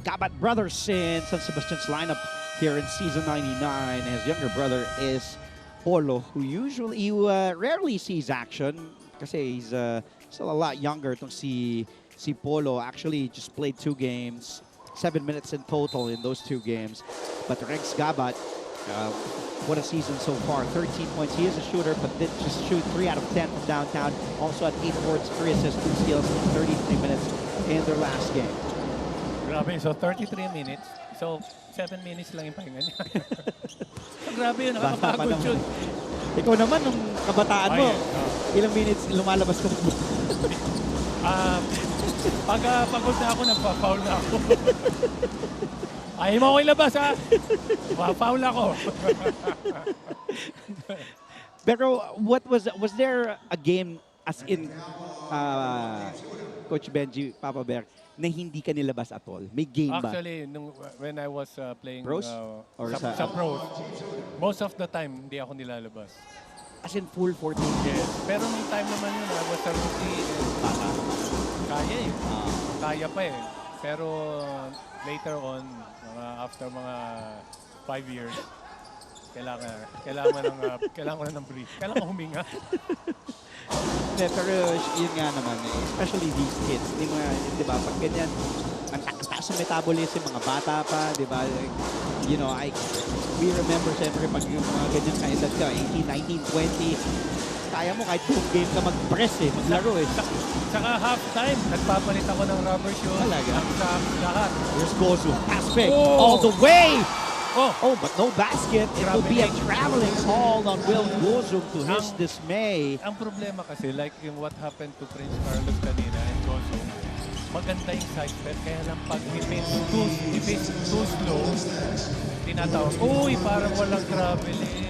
Gabat brothers in San Sebastian's lineup here in season 99. His younger brother is Polo, who rarely sees action kasi he's still a lot younger. Itong si Polo actually just played 2 games, 7 minutes in total in those 2 games. But Rex Gabat, what a season so far. 13 points. He is a shooter, but did just shoot 3 out of 10 from downtown. Also had 8 boards, 3 assists, 2 steals in 33 minutes in their last game. Grabe, so 33 minutes. So 7 minutes lang yung pahinga niya. Grabe yun, nakakapagod yun. Ikaw naman, nung kabataan mo, ilang minutes lumalabas ka mo? Pag pagod na ako, nagpa-foul na ako. Ayaw mo ko ilabas, ha? Foul ako. Pero what was there a game as in Coach Benji, Papa Bear, na hindi ka nilabas at all? May game ba? Actually, when I was playing Pros? Or sa pros, most of the time, hindi ako nilalabas. As in full 14 Yes. games? Pero nung time naman yun, I was a rookie. Kaya eh. Kaya pa eh. Pero later on, after mga 5 years, kailangan ko na ng break. Kailangan ko huminga. pero yun nga naman, especially these kids, di ba, pag ganyan, ang taas ng metabolism, mga bata pa, di ba? Like, you know, we remember siyempre pag yung mga ganyan kaedad ka, 18, 19, 20, kaya mo kahit buong game ka mag-press maglaro Saka half-time, nagpapalit ako ng rubber shoes. Talaga? Sa lahat. Here's Gozu, pass pick, all the way! Oh, but no basket. It will be a traveling call on Will Gozu to his dismay. Ang problema kasi, like yung what happened to Prince Carlos kanina and Gozu, maganda yung side step, kaya lang pag if it's too slow, tinatawag, uy, parang walang traveling.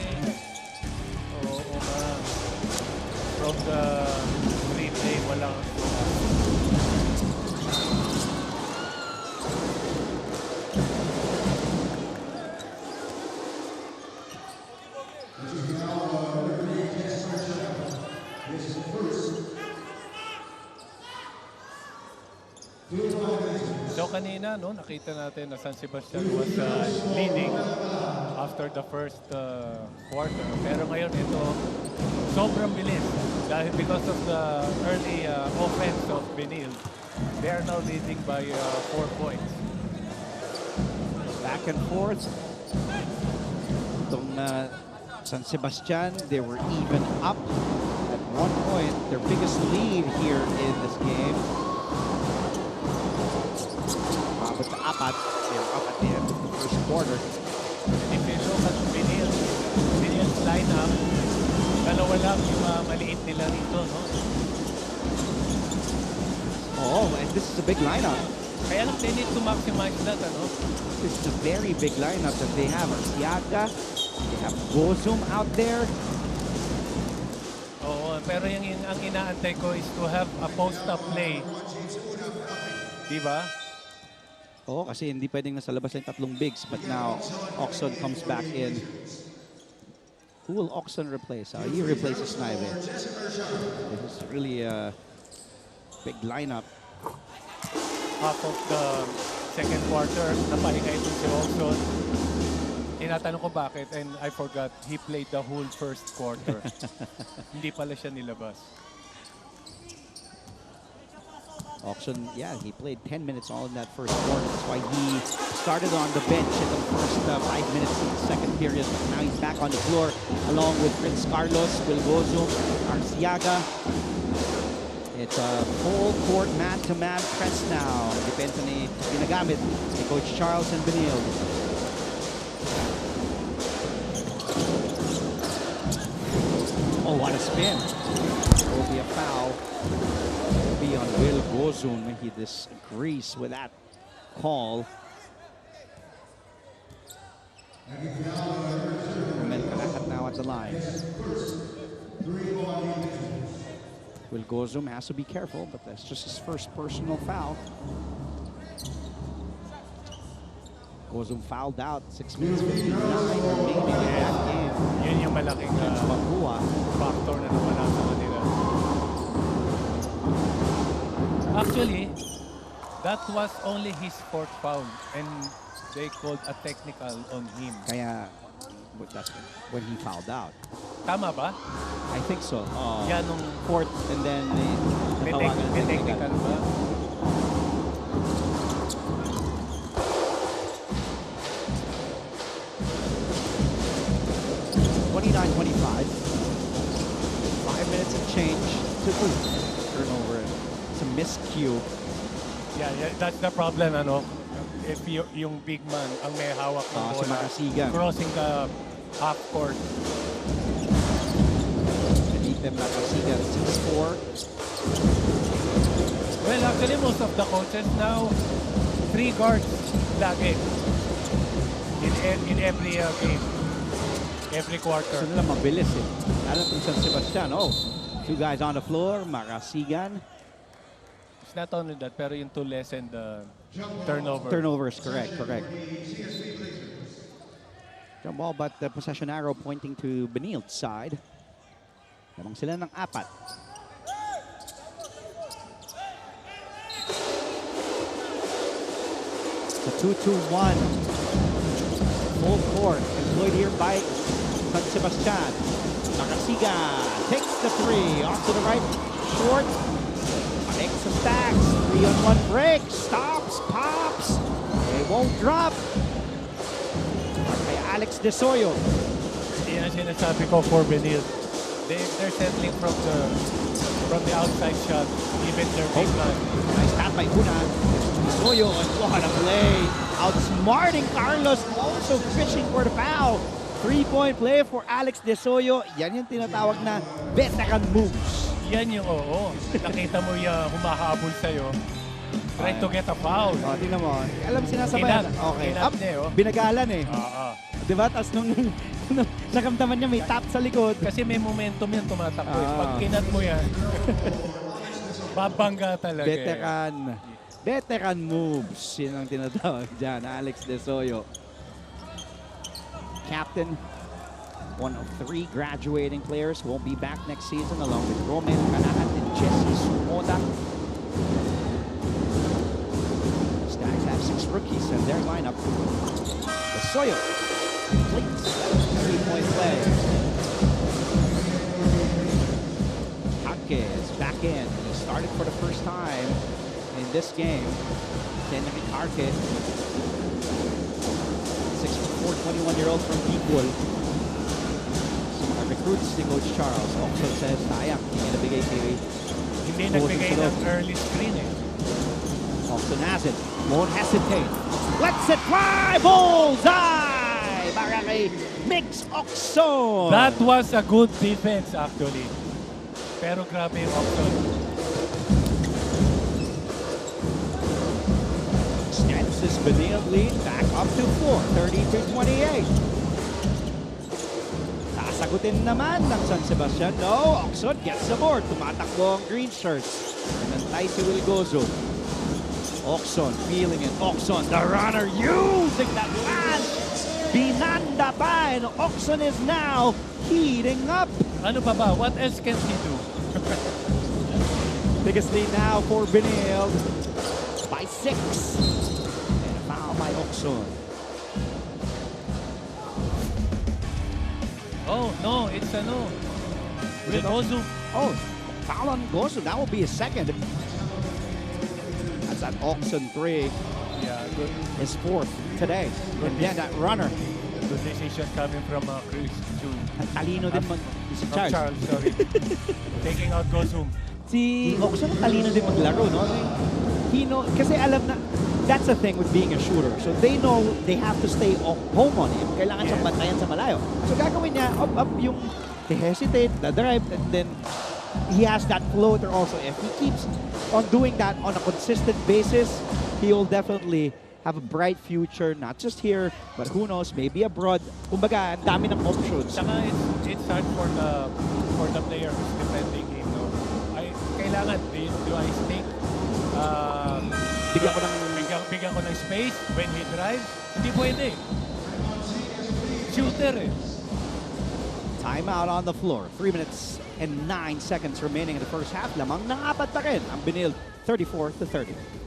Oo nga. From the replay, walang So kanina, no, nakita natin na San Sebastian was leading after the first quarter. Pero ngayon ito, sobrang bilis. Dahil because of the early offense of Benilde, they are now leading by 4 points. Back and forth. Itong San Sebastian, they were even up at one point. Their biggest lead here in this game. But the apat, they were up at the end of the first quarter. If you look at Benilde's lineup, dalawa lang yung maliit nila rito, no? Oh, and this is a big lineup. Kaya lang, they need to maximize that, ano? This is a very big lineup that they have. Arciaga, they have Gozum out there. Oo, pero ang inaantay ko is to have a post-up play. Diba? Oo, kasi hindi pwedeng nasa labas yung tatlong bigs. But now, Oxon comes back in. Who will Oxon replace? He replaces Naive. This is really a big lineup. Half of the second quarter, napahinga ito si Oxon. Tinatanong ko bakit, and I forgot, he played the whole first quarter. Hindi pala siya nilabas. Oxon, yeah, he played 10 minutes all in that first quarter. That's why he started on the bench in the first 5 minutes of the second period. But now he's back on the floor along with Prince Carlos, Will Gozum, Arciaga. It's a full court man-to-man press now. Depends on the ginagamit ni Coach Charles and Benilde. Oh, what a spin. There will be a foul. Be on Will Gozum. He disagrees with that call. Romel Calacat now at the line. Will Gozum has to be careful, but that's just his first personal foul. Gozum fouled out. 6 minutes 59 remaining in that game. Yun yung malaking factor na nawala sa kanila. Actually, that was only his fourth foul, and they called a technical on him. Kaya, that's when he fouled out. Tama ba? I think so. Yan nung fourth, and then may technical ba? 29-25. 5 minutes of change to turnover. It's a miscue. Yeah, that's the problem, ano? If yung big man ang may hawak ng bola, si Macasigan. crossing the half court. Beneath them, Macasigan, 6'4". Well, actually, most of the coaches now, 3 guards lagi in every game, every quarter. Gusto nila mabilis eh. Lalo kung San Sebastian, 2 guys on the floor, Macasigan. It's not only that, pero yung to lessen the turnover. Turnovers, correct. Jump ball, but the possession arrow pointing to Benilde's side. Lamang sila ng 4. It's a 2-2-1. Full court employed here by San Sebastian. Macasigan takes the 3 off to the right. short. Makes some stacks. 3-on-1 break. Stops, pops. They won't drop. Kay Alex Desoyo. Yan ang sinasabi ko for Benilde. They're settling from the outside shot, even their big man. Nice tap by Una. Desoyo, and what a play. Outsmarting Carlos, also fishing for the foul. 3-point play for Alex Desoyo. Yan yung tinatawag na veteran moves. Yan yung oo. Nakita mo yung humahabol sa'yo. Try to get a foul. O, tingnan mo. Alam sinasabayan. Okay. Kinap niya, oh. Binagalan eh. Oo. Diba? Tapos nung nakamdaman niya may tap sa likod. Kasi may momentum yan tumatakbo. Pag kinat mo yan, babangga talaga. Veteran moves. Yun ang tinatawag dyan. Alex Desoyo. Captain, one of 3 graduating players, won't be back next season along with Romel Canahat and Jesse Sumoda. Stags have 6 rookies in their lineup. Desoyo completes that 3-point play. Hanke is back in. He started for the first time in this game. Henry Hanke, 6'4", 21-year-old from Bicol. Recruits ni Coach Charles. Also says, sayang, hindi nabigay kay... Hindi nagbigay ng early screen eh. Also has it. Won't hesitate. Let's it fly! Bullseye! Para kay Mix Oxon. That was a good defense actually. Pero grabe yung Oxon. Stances Benilde lead back up to 4, 30-28. Sasagutin naman ng San Sebastian. No, Oxon gets the board. Tumatakbo ang green shirts. Nantay si Wilgozo. Oxon feeling it. Oxon, the runner, using that land. Binanda pa, and Oxon is now heating up. Ano pa ba? What else can he do? Biggest lead now for Benilde by 6. And a foul by Oxon. Oh, no, it's a no. Will Gozu. Oh, foul on Gozu. That will be a second. That's an Oxon 3. Yeah, good. His 4th today. And then that runner. Good decision coming from Chris to... Ang talino din si Charles. Charles, sorry. Taking out Gozu. Si Oxon ang talino din maglaro, no? He know, kasi alam na, that's the thing with being a shooter. So they know they have to stay home on him. Kailangan siyang bantayan sa malayo. So gagawin niya, up yung, they hesitate, the drive, and then he has that floater also. If he keeps on doing that on a consistent basis, he will definitely have a bright future, not just here, but who knows, maybe abroad. Kumbaga, ang dami ng options. Saka it's hard for the player who's defending him, no? Kailangan, do I stick? Bigyan ko ng space when he drives. Hindi pwede. Shooter eh. Timeout on the floor. 3 minutes and 9 seconds remaining in the first half. Lamang nangapat pa rin ang Benilde 34-30.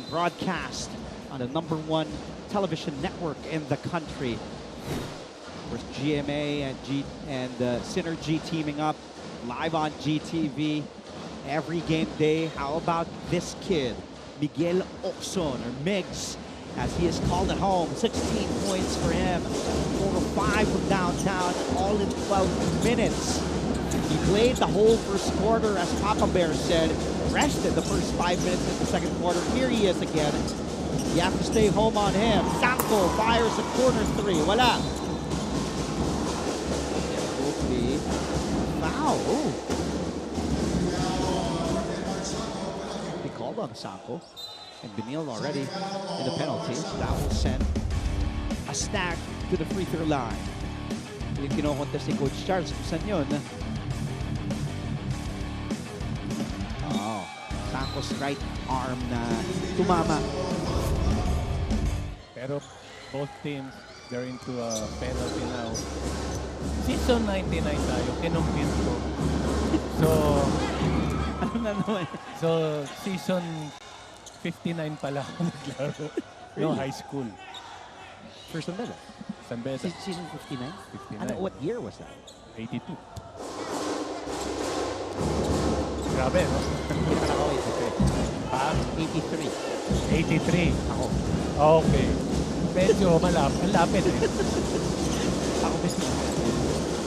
Broadcast on the #1 television network in the country. Of course, GMA and Synergy teaming up live on GTV every game day. How about this kid, Miguel Oxon, or Migs, as he is called at home. 16 points for him. 4 of 5 from downtown. all in 12 minutes. He played the whole first quarter, as Papa Bear said, rested the first 5 minutes in the second quarter. Here he is again. You have to stay home on him. Sample fires a corner three. Wala. Hopefully, foul. Ooh. He called on Sample. And Benilde already in the penalty. So that will send a stack to the free throw line. Yung kinokontest ni Coach Charles, kung saan yun? Oh, Sanko's right arm na tumama. Pero both teams, they're into a penalty now. Season 99 tayo, kinumpit ko. So, ano na naman? So, season 59 pala ako naglaro. No, high school. For San Beda? San Beda. Season 59? 59. Ano, what year was that? 82. Grabe, no? Hindi naman ako 83. Ha? 83. 83. Ako. Okay. Medyo malapit eh. Ako mismo.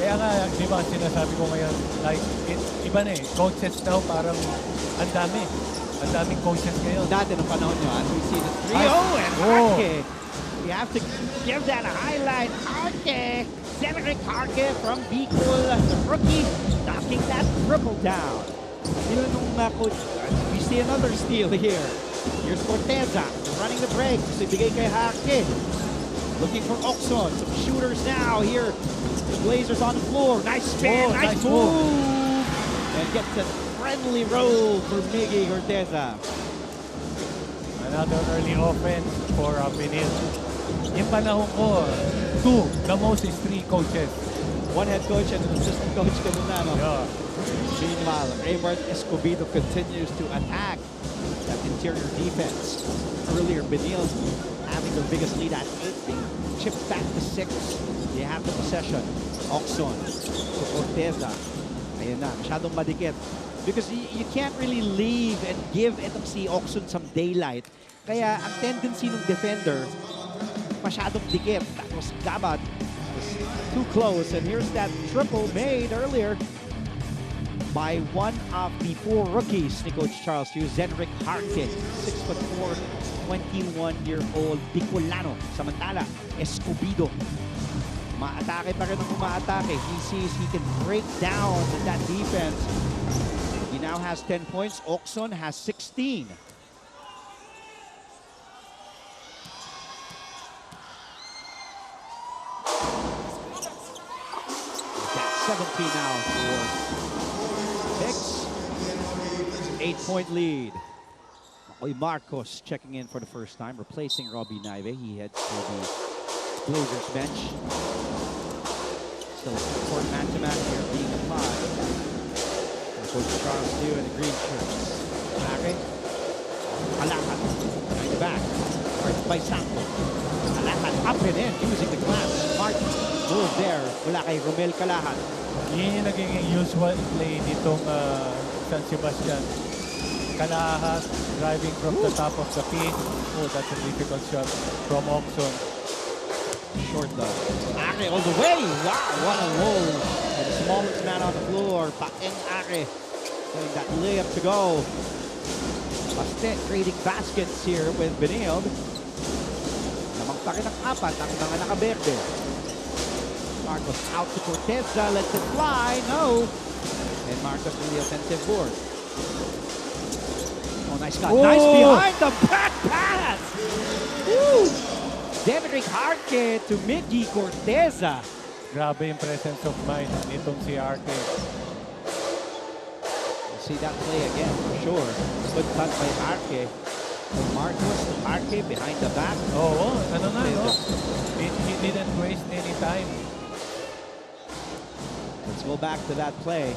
Kaya nga, di ba, sinasabi ko ngayon, like, iba na eh. Coaches now parang ang dami. Ang daming coaches ngayon. Dati nung panahon nyo, we see the 3-0 and Arke. You have to give that a highlight. Arke, Cedric Arke from Bicol, the rookie, knocking that triple down. Yun nung coach, we see another steal here. Here's Corteza running the break. So ibigay kay Arke. Looking for Oxon. Some shooters now here. The Blazers on the floor. Nice spin, nice move. And gets a friendly roll for Miggy Corteza. Another early offense for Benilde. Yung panahon ko, the most is 3 coaches. One head coach and an assistant coach. Yeah. Meanwhile, Raymond Escobedo continues to attack that interior defense. Earlier, Benilde having the biggest lead at 8, being chipped back to 6. They have the possession. Oxon to Corteza. Ayan na, masyadong madikit. Because you can't really leave and give itong si Oxon some daylight. Kaya ang tendency ng defender, masyadong dikit. That was Gabat. Was too close. And here's that triple made earlier by one of the 4 rookies ni Coach Charles Hughes, Zenric Harke, 6'4", 21-year-old Bicolano. Samantala, Escobedo. Maatake pa rin ang umaatake. He sees he can break down that defense. He now has 10 points. Oxon has 16. That's 17 now for Hicks. 8-point lead. Makoy Marcos checking in for the first time, replacing Robbie Naive. He heads for the Blazers bench. Still a support man-to-man here being applied. Coach Charles Liu in the green shirts. Mare. Alahat. Behind the back. Marked by Sampo. Alahat up and in using the glass. Smart move there. Wala kay Romel Kalahat. Yun yung naging usual play nitong San Sebastian. Kalahat driving from the top of the key. Oh, that's a difficult shot from Oxon. Short though. Ake all the way. Wow, what a roll. And the smallest man on the floor. Paeng Ake. Getting that layup to go. Baste trading baskets here with Benilde. Namang pa rin ang 4 ang mga nakaberde. Marcos out to Corteza. Lets it fly. No. And Marcos in the offensive board. Oh, nice cut. Oh! Nice behind the back pass. Woo! Zenric Harke to Miggy Corteza. Grabe yung presence of mind nitong si Arke. We'll see that play again for sure. Good cut by Harke. From Marcos to Harke behind the back. Oo, ano na, no? He didn't waste any time. Let's go back to that play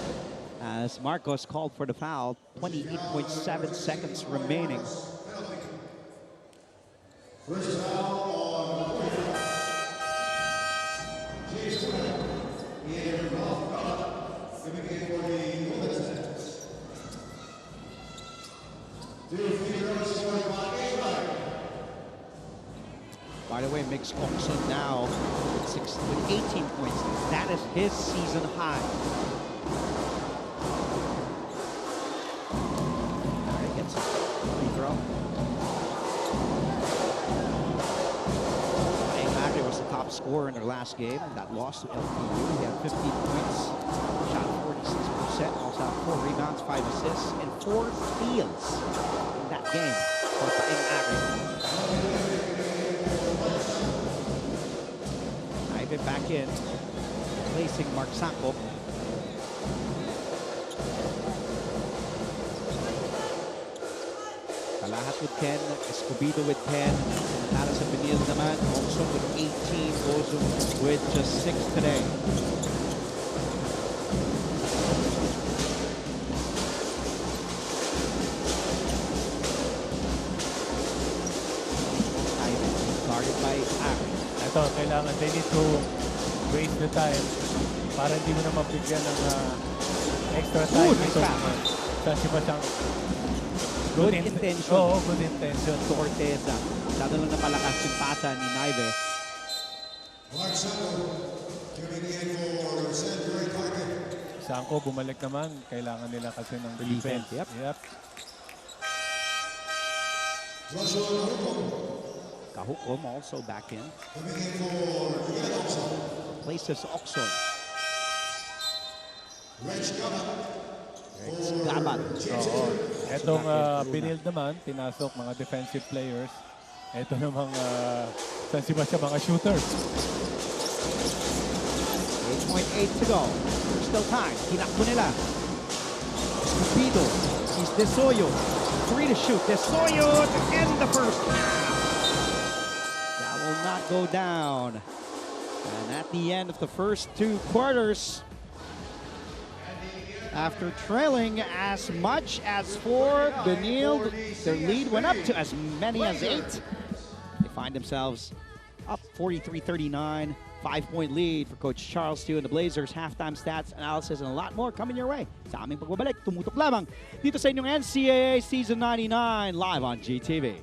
as Marcos called for the foul. 28.7 seconds remaining. By the way, Mix Oxon now with 18 points. That is his season high. He gets a free throw. Magri was the top scorer in their last game and that loss to LPU. He had 15 points, shot 46%, also had 4 rebounds, 5 assists, and 4 steals in that game for Magri. Ivan back in, placing Mark Sanko. Kalahat with 10, Escobedo with 10, San Sebastian and Benilde naman, Olson with 18, Ozum with just 6 today. Ivan, guarded by Ari. Ito, kailangan they need to waste the time para hindi mo na mabigyan ng extra time. Nice pass. San Sebastian. Good intention. Oo, good intention. Corteza. Masyado lang napalakas yung pasa ni Naive. Sanko bumalik naman. Kailangan nila kasi ng defense. Yep. Kahukom also back in. Places Oxon. Gabat. Oo. Etong Benilde naman, pinasok mga defensive players. Ito namang San Sebastian, mga shooters. 8.8 to go. There's still time. Tinakbo nila. Escobedo. He's Desoyo. 3 to shoot. Desoyo to end the first half. That will not go down. And at the end of the first 2 quarters, after trailing as much as 4, Benilde, their lead went up to as many as 8. They find themselves up 43-39, 5-point lead for Coach Charles Tew and the Blazers. Halftime stats, analysis, and a lot more coming your way. Sa aming pagbabalik, tumutok lamang dito sa inyong NCAA Season 99 live on GTV.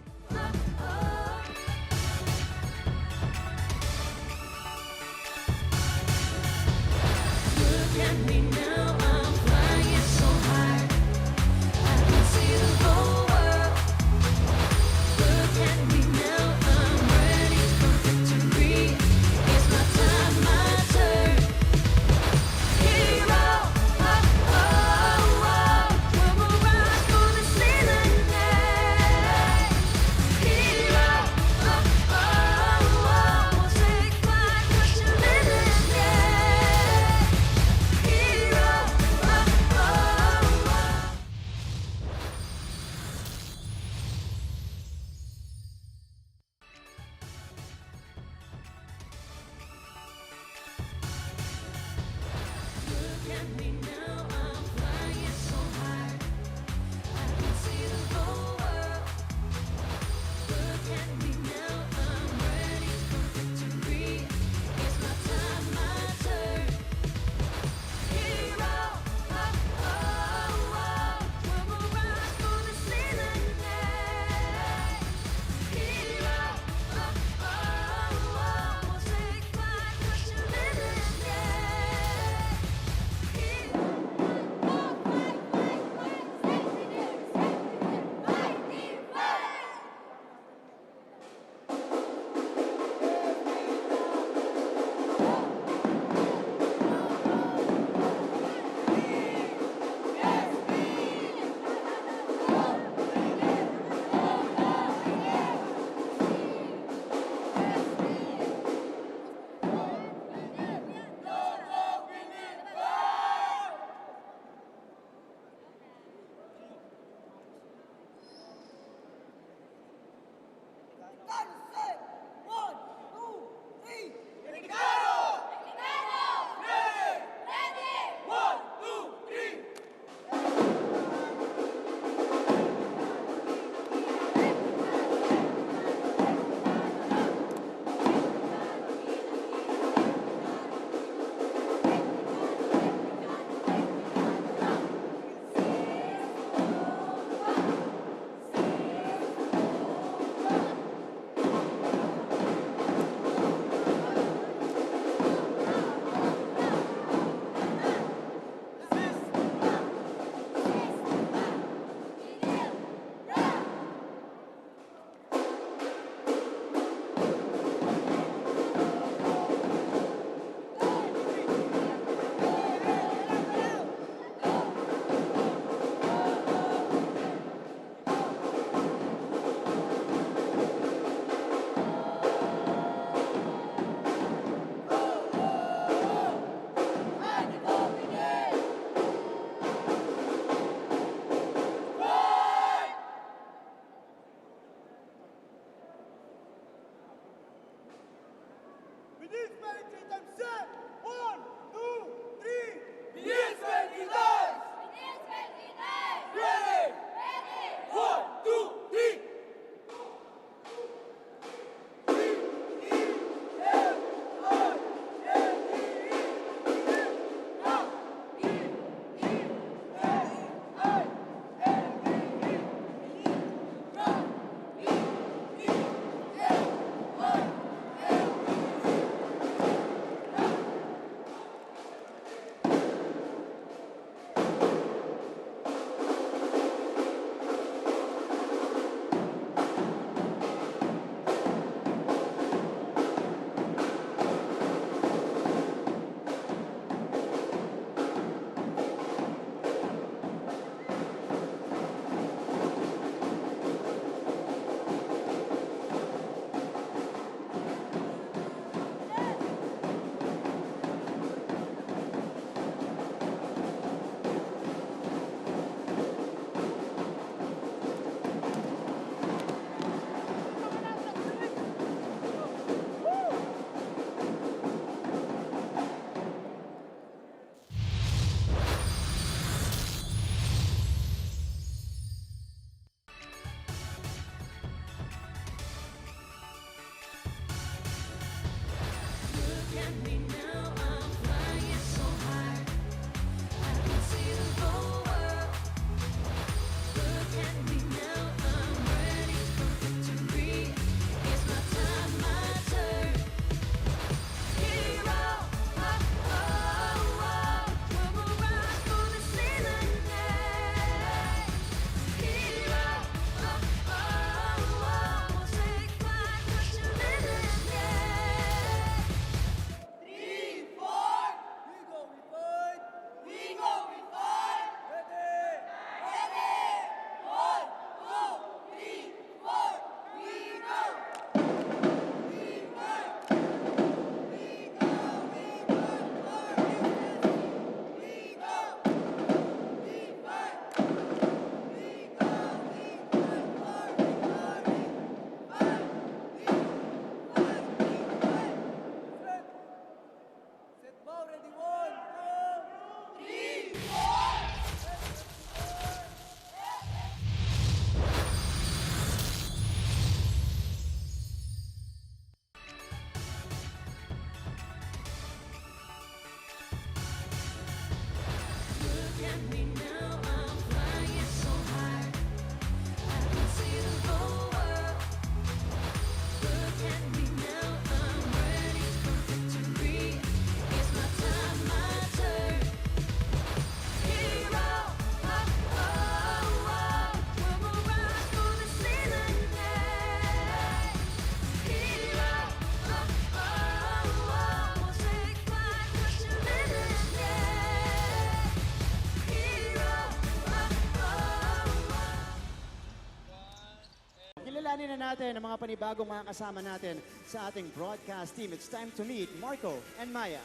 rin natin ang mga panibagong mga kasama natin sa ating broadcast team. It's time to meet Marco and Maya.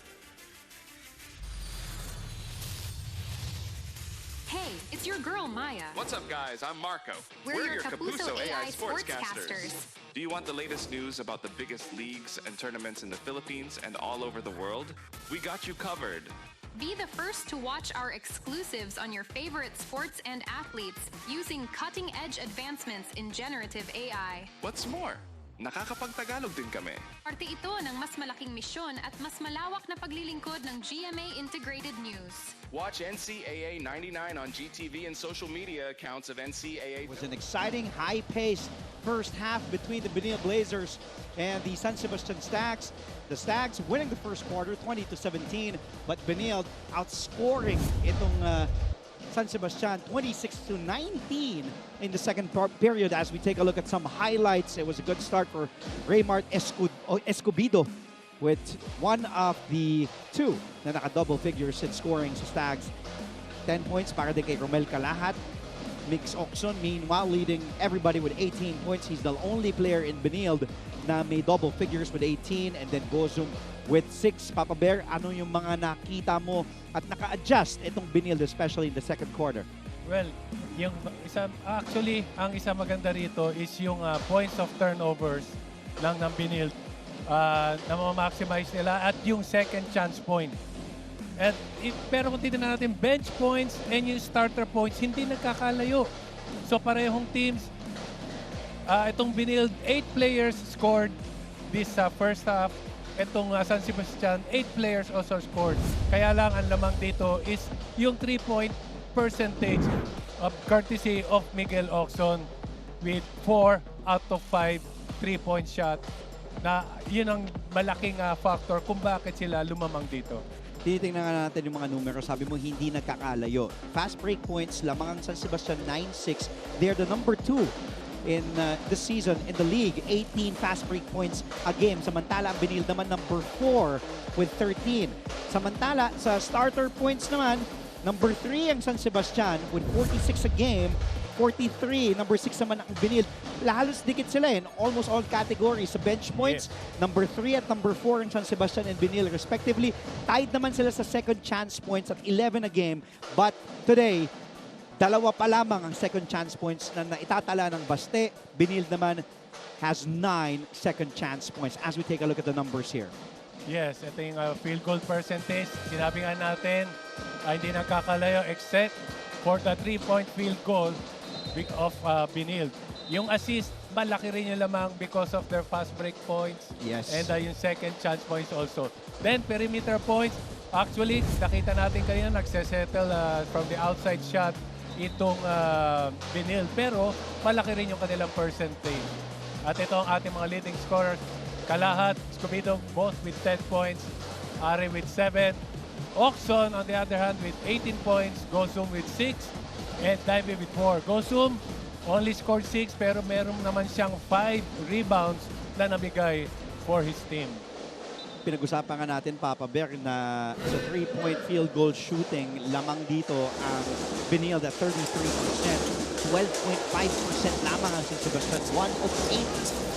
Hey, it's your girl, Maya. What's up, guys? I'm Marco. We're your Kapuso AI sportscasters. Do you want the latest news about the biggest leagues and tournaments in the Philippines and all over the world? We got you covered. Be the first to watch our exclusives on your favorite sports and athletes using cutting-edge advancements in generative AI. What's more, nakakapagtagalog din kami. Parte ito ng mas malaking misyon at mas malawak na paglilingkod ng GMA Integrated News. Watch NCAA 99 on GTV and social media accounts of NCAA. It was an exciting, high-paced first half between the Benilde Blazers and the San Sebastian Stags. The Stags winning the first quarter, 20-17, but Benilde outscoring itong San Sebastian 26-19 in the second period. As we take a look at some highlights, it was a good start for Raymart Escobedo with one of the two na naka-double figures in scoring sa Stags. 10 points para din kay Romel Calahat. Mix Oxon, meanwhile, leading everybody with 18 points. He's the only player in Benilde na may double figures with 18, and then Gozum with 6. Papa Bear, ano yung mga nakita mo at naka-adjust itong Benilde, especially in the second quarter? Well, yung ang isa maganda rito is yung points of turnovers ng Benilde na ma-maximize nila at yung second chance point. Pero kung titignan natin bench points and yung starter points, hindi nagkakalayo. So parehong teams, itong Benilde, 8 players scored this first half. Itong San Sebastian, 8 players also scored. Kaya lang ang lamang dito is yung 3-point percentage of courtesy of Miguel Oxon with 4 out of 5 3-point shot. Na yun ang malaking factor kung bakit sila lumamang dito. Tinitingnan nga natin yung mga numero. Sabi mo, hindi nagkakalayo. Fast break points, lamang ang San Sebastian 9-6. They're the number 2 in this season in the league. 18 fast break points a game. Samantala, ang Benilde naman number 4 with 13. Samantala, sa starter points naman, number 3 ang San Sebastian with 46 a game. 43, number 6 naman ang Benilde. Halos dikit sila in almost all categories. Sa bench points, number 3 at number 4 ang San Sebastian and Benilde respectively. Tied naman sila sa second chance points at 11 a game. But today, dalawa pa lamang ang second chance points na naitatala ng Baste. Benilde naman has 9 second chance points as we take a look at the numbers here. Yes, ito yung field goal percentage. Sinabi nga natin, hindi nagkakalayo except for the 3-point field goal of Benilde. Yung assist, malaki rin yung lamang because of their fast break points. Yes. And yung second chance points also. Then perimeter points, actually, nakita natin kanina nagsesettle from the outside shot itong Benilde. Pero malaki rin yung kanilang percentage. At ito ang ating mga leading scorers. Calahat, Escobedo, both with 10 points. Ari with 7. Oxon, on the other hand, with 18 points. Gozum with 6. And Daime with 4. Gozum only scored 6 pero meron naman siyang 5 rebounds na nabigay for his team. Pinag-usapan nga natin, Papa Bear, na sa 3-point field goal shooting, lamang dito ang Benilde at 33%. 12.5% lamang ang San Sebastian. 1 of 8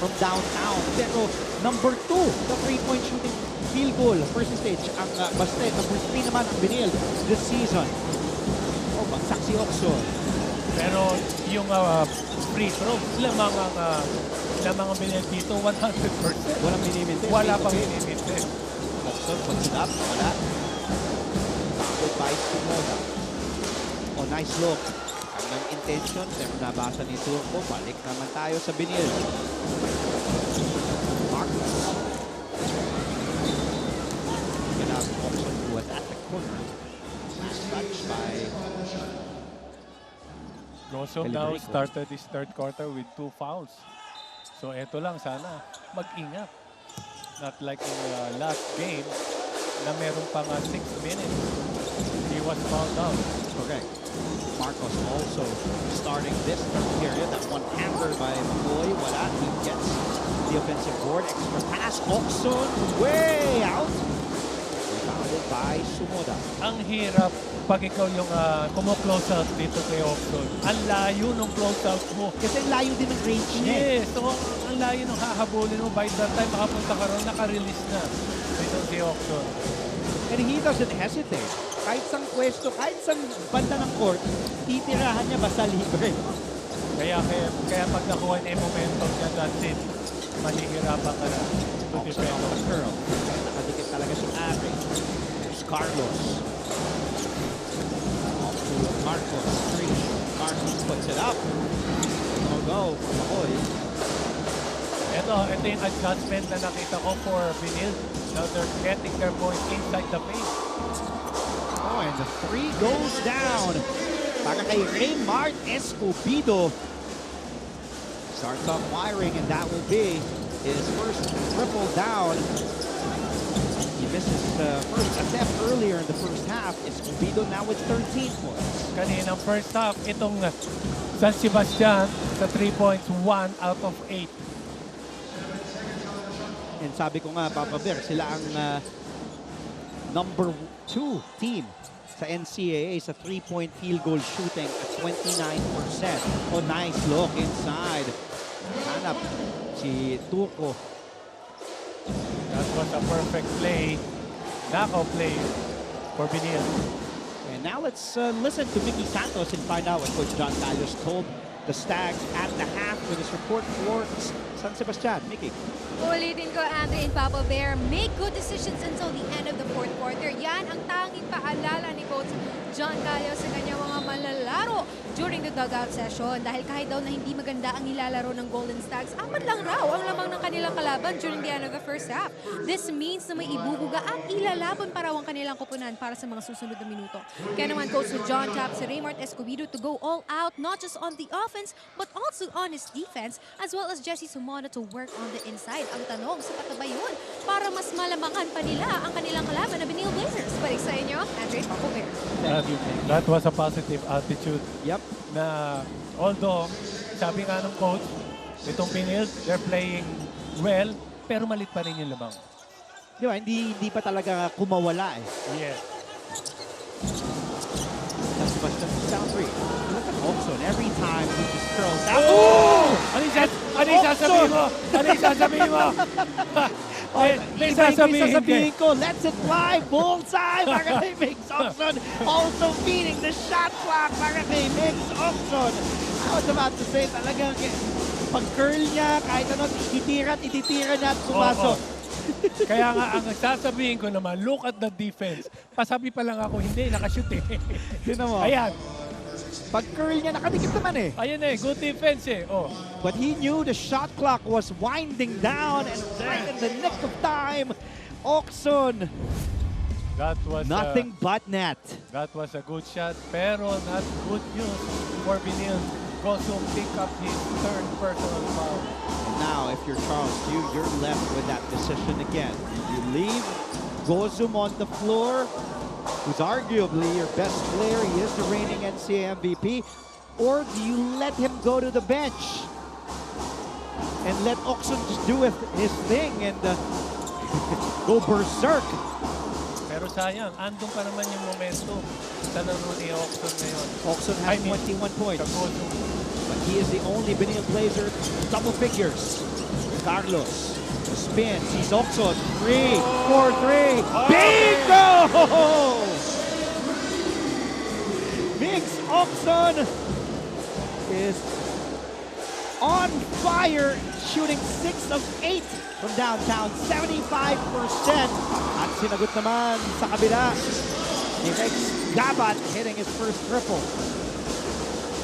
from downtown. Pero number 2, the 3-point shooting field goal percentage ang Baste. Number 3 naman ang Benilde this season. Bagsak si Oxon. Pero yung free throw, lamang ang Benilde dito, 100%. Walang miniminte. Wala pang miniminte. Oxon, what's it up? Wala. Good by Spinoza. Oh, nice look. Ang intention, pero nabasa ni Turco. Balik naman tayo sa Benilde. Marcos. Ganap Oxon who was at the corner. Touch by Gozum now started this third quarter with 2 fouls. So eto lang, sana mag-ingat. Not like in the last game na meron pang 6 minutes. He was fouled out. Okay. Marcos also starting this third period. That one-hander by Magoy. Wala. He gets the offensive board. Extra pass. Oxon way out. Rebounded by Sumoda. Ang hirap pag ikaw yung kumo-close out dito kay Oxon. Ang layo ng close out mo. Kasi layo din ng range niya. Yes, so ang layo ng hahabulin mo. By that time, makapunta ka ron, naka-release na. Ito si Oxon. And he doesn't hesitate. Kahit sang pwesto, kahit sang banda ng court, titirahan niya basta libre. Kaya pag nakuha niya yung momentum niya, that's it. Mahihirapan ka na. Oxon on the curl. Nakadikit talaga si Ari. There's Carlos. Off to Marcos. Marcos puts it up. No go. Makoy. Ito yung adjustment na nakita ko for Benilde. Now they're getting their points inside the paint. Oh, and the three goes down. Para kay Raymart Escobedo. Starts off firing, and that will be his first triple down. He missed his first attempt earlier in the first half. Escobedo now with 13 points. Kaninang first half, itong San Sebastian sa 3 points, 1 out of 8. And sabi ko nga, Papa Bear, sila ang number 2 team sa NCAA sa 3-point field goal shooting at 29%. Oh, nice look inside. Hanap si Turco. That was a perfect play. Knockout play for Benilde. And now let's listen to Mickey Santos and find out what Coach John Callos told the Stags at the half with his report for San Sebastian. Mickey. Ulitin ko, Andre and Papa Bear, make good decisions until the end of the fourth quarter. Yan ang tanging paalala ni Coach John Callos sa kanyang mga manlalaro during the dugout session. Dahil kahit daw na hindi maganda ang nilalaro ng Golden Stags, 4 lang raw ang lamang ng kanilang kalaban during the end of the first half. This means na may ibubuga at ilalaban pa raw ang kanilang kupunan para sa mga susunod na minuto. Kaya naman Coach John tapped si Raymart Escobedo to go all out, not just on the offense, but also on his defense, as well as Jesse Sumona to work on the inside. Ang tanong, sapat na ba yun para mas malamangan pa nila ang kanilang kalaban na Benilde Blazers? Balik sa inyo, Andre Paco Bear. That was a positive attitude. Yep. Na although, sabi nga ng coach, itong Benilde, they're playing well, pero malit pa rin yung lamang. Di ba, hindi pa talaga kumawala eh. Yes. San Sebastian down 3. Look at Oxon. Every time he just curls out. Oh! Ano yung sasabihin mo? Ano yung sasabihin mo? May sasabihin ko. Let's it fly. Bullseye. Para kay Mix Oxon. Also feeding the shot clock. Para kay Mix Oxon. I was about to say talagang pag-curl niya, kahit ano, ititira niya at pumasok. Kaya nga, ang sasabihin ko naman, look at the defense. Pasabi pa lang ako, hindi, nakashoot eh. Tignan mo. Ayan. Pag-curl niya, nakadikit naman eh. Ayan eh, good defense eh. Oh. But he knew the shot clock was winding down and right in the nick of time, Oxon. That was nothing but net. That was a good shot, pero not good news for Benilde. Gosum pick up his third personal foul. Now, if you're Charles Yu, you're left with that decision again. You leave Gosum on the floor, who's arguably your best player. He is the reigning NCAA MVP. Or do you let him go to the bench and let Oxon just do his thing and go berserk? Pero sayang, andun pa naman yung momentum sa laro ni Oxon ngayon. Oxon has 21 points. But he is the only Benilde Blazer double figures. Carlos spins. He's Oxon. 3, 4, 3. Bingo! Mix Oxon is on fire, shooting 6 of 8 from downtown, 75%. At sinagot naman sa kabila ni Rex Gabat, hitting his first triple.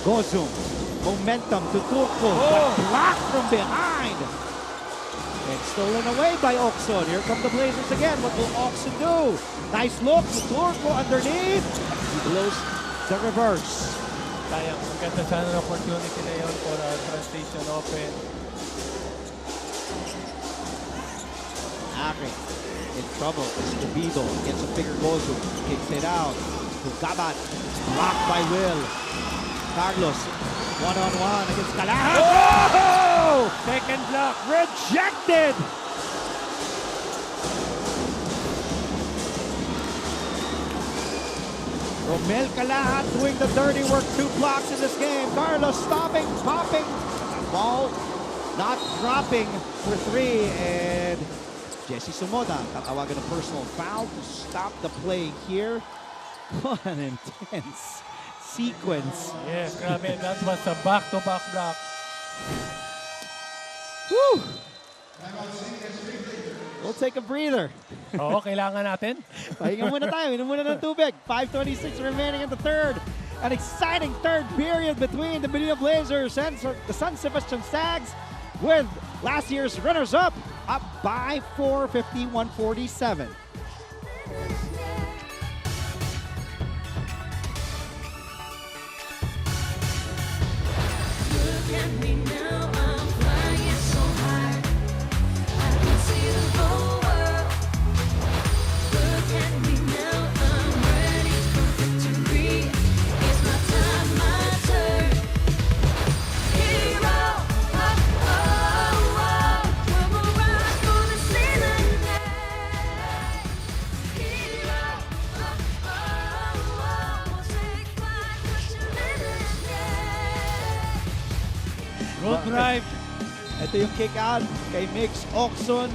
Gosum, momentum to Turco, but blocked from behind. And stolen away by Oxon. Here come the Blazers again. What will Oxon do? Nice look to Turco underneath. He blows the reverse. Sayang, ang ganda sana ng opportunity na yun for a transition open. Ari in trouble. Escobedo gets a bigger Gosum. Kicks it out to Gabat. Blocked by Will. Carlos, one-on-one against Calahan. Oh! Second block. Rejected! Romel Calahat doing the dirty work. 2 blocks in this game. Carlos stopping, popping. Ball not dropping for 3. And Jesse Sumoda tatawagan ng personal foul to stop the play here. What an intense sequence. Yes, grabe. That was a back-to-back block. Woo! We'll take a breather. Oo, kailangan natin. Pahinga muna tayo. Inom muna ng tubig. 5:26 remaining in the third. An exciting third period between the Benilde Blazers and the San Sebastian Stags, with last year's runners-up up by 4, 51-47. Good drive. Ito yung kick out kay Mix Oxon.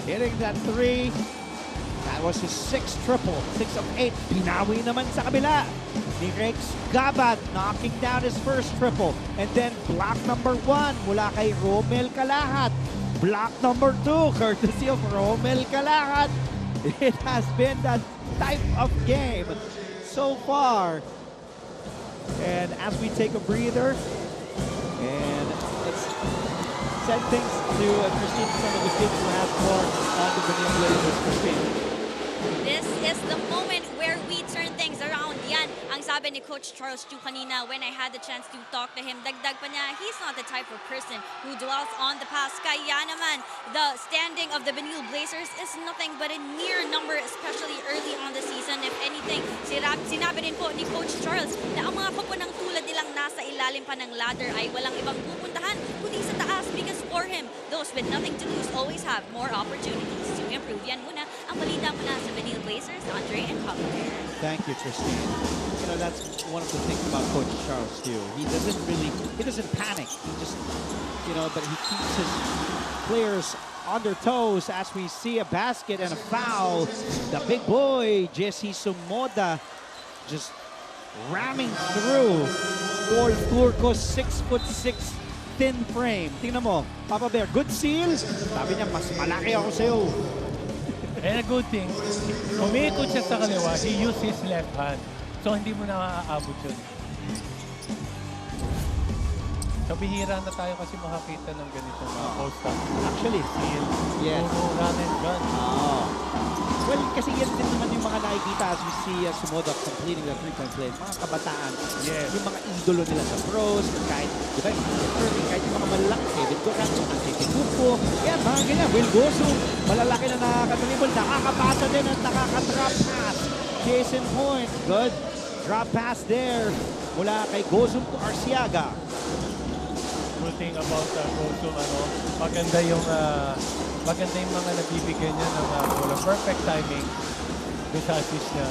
Hitting that 3. That was his 6th triple. 6 of 8. Pinawi naman sa kabila ni Rex Gabat, knocking down his first triple. And then block number 1 mula kay Romel Calahat. Block number 2 courtesy of Romel Calahat. It has been that type of game so far. And as we take a breather, and let's send things to Christine San Sebastian who has more on the Benilde Blazers. Christine. This is the moment where we turn things around. Yan ang sabi ni Coach Charles Chu kanina when I had the chance to talk to him. Dagdag pa niya, he's not the type of person who dwells on the past. Kaya naman, the standing of the Benilde Blazers is nothing but a near number, especially early on the season. If anything, sinabi din po ni Coach Charles na ang mga koponang tulad nilang nasa ilalim pa ng ladder ay walang ibang pupuntahan kundi sa taas, because for him, those with nothing to lose always have more opportunities to improve. Yan muna ang balita mula sa Benilde Blazers, Andre and Papa. Thank you, Christine. You know, that's one of the things about Coach Charles too. He doesn't panic. He just, you know, but he keeps his players on their toes as we see a basket and a foul. The big boy, Jesse Sumoda, just ramming through Paul Turco's 6'6" thin frame. Tingnan mo, Papa Bear, good seal. Sabi niya, mas malaki ako sa'yo. And a good thing, umikot siya sa kaliwa, he used his left hand. So hindi mo na maaabot yun. So bihira na tayo kasi makakita ng ganito mga post-up. Actually, seal, yes. puro run and gun. Well, kasi yan din naman yung mga nakikita as we see Sumoda completing the three-point play. Mga kabataan, yes. Yung mga idolo nila sa pros, kahit, di ba, kahit yung mga malalaki, David Durant, Antetokounmpo, yan, mga ganyan. Will Gosu, malalaki na nakakatulibol, nakakapasa din at nakaka-drop pass. Jason Point, good drop pass there mula kay Gozum to Arciaga. Good thing about Gosu, maganda yung mga nabibigyan niya ng perfect timing doon sa assist niya.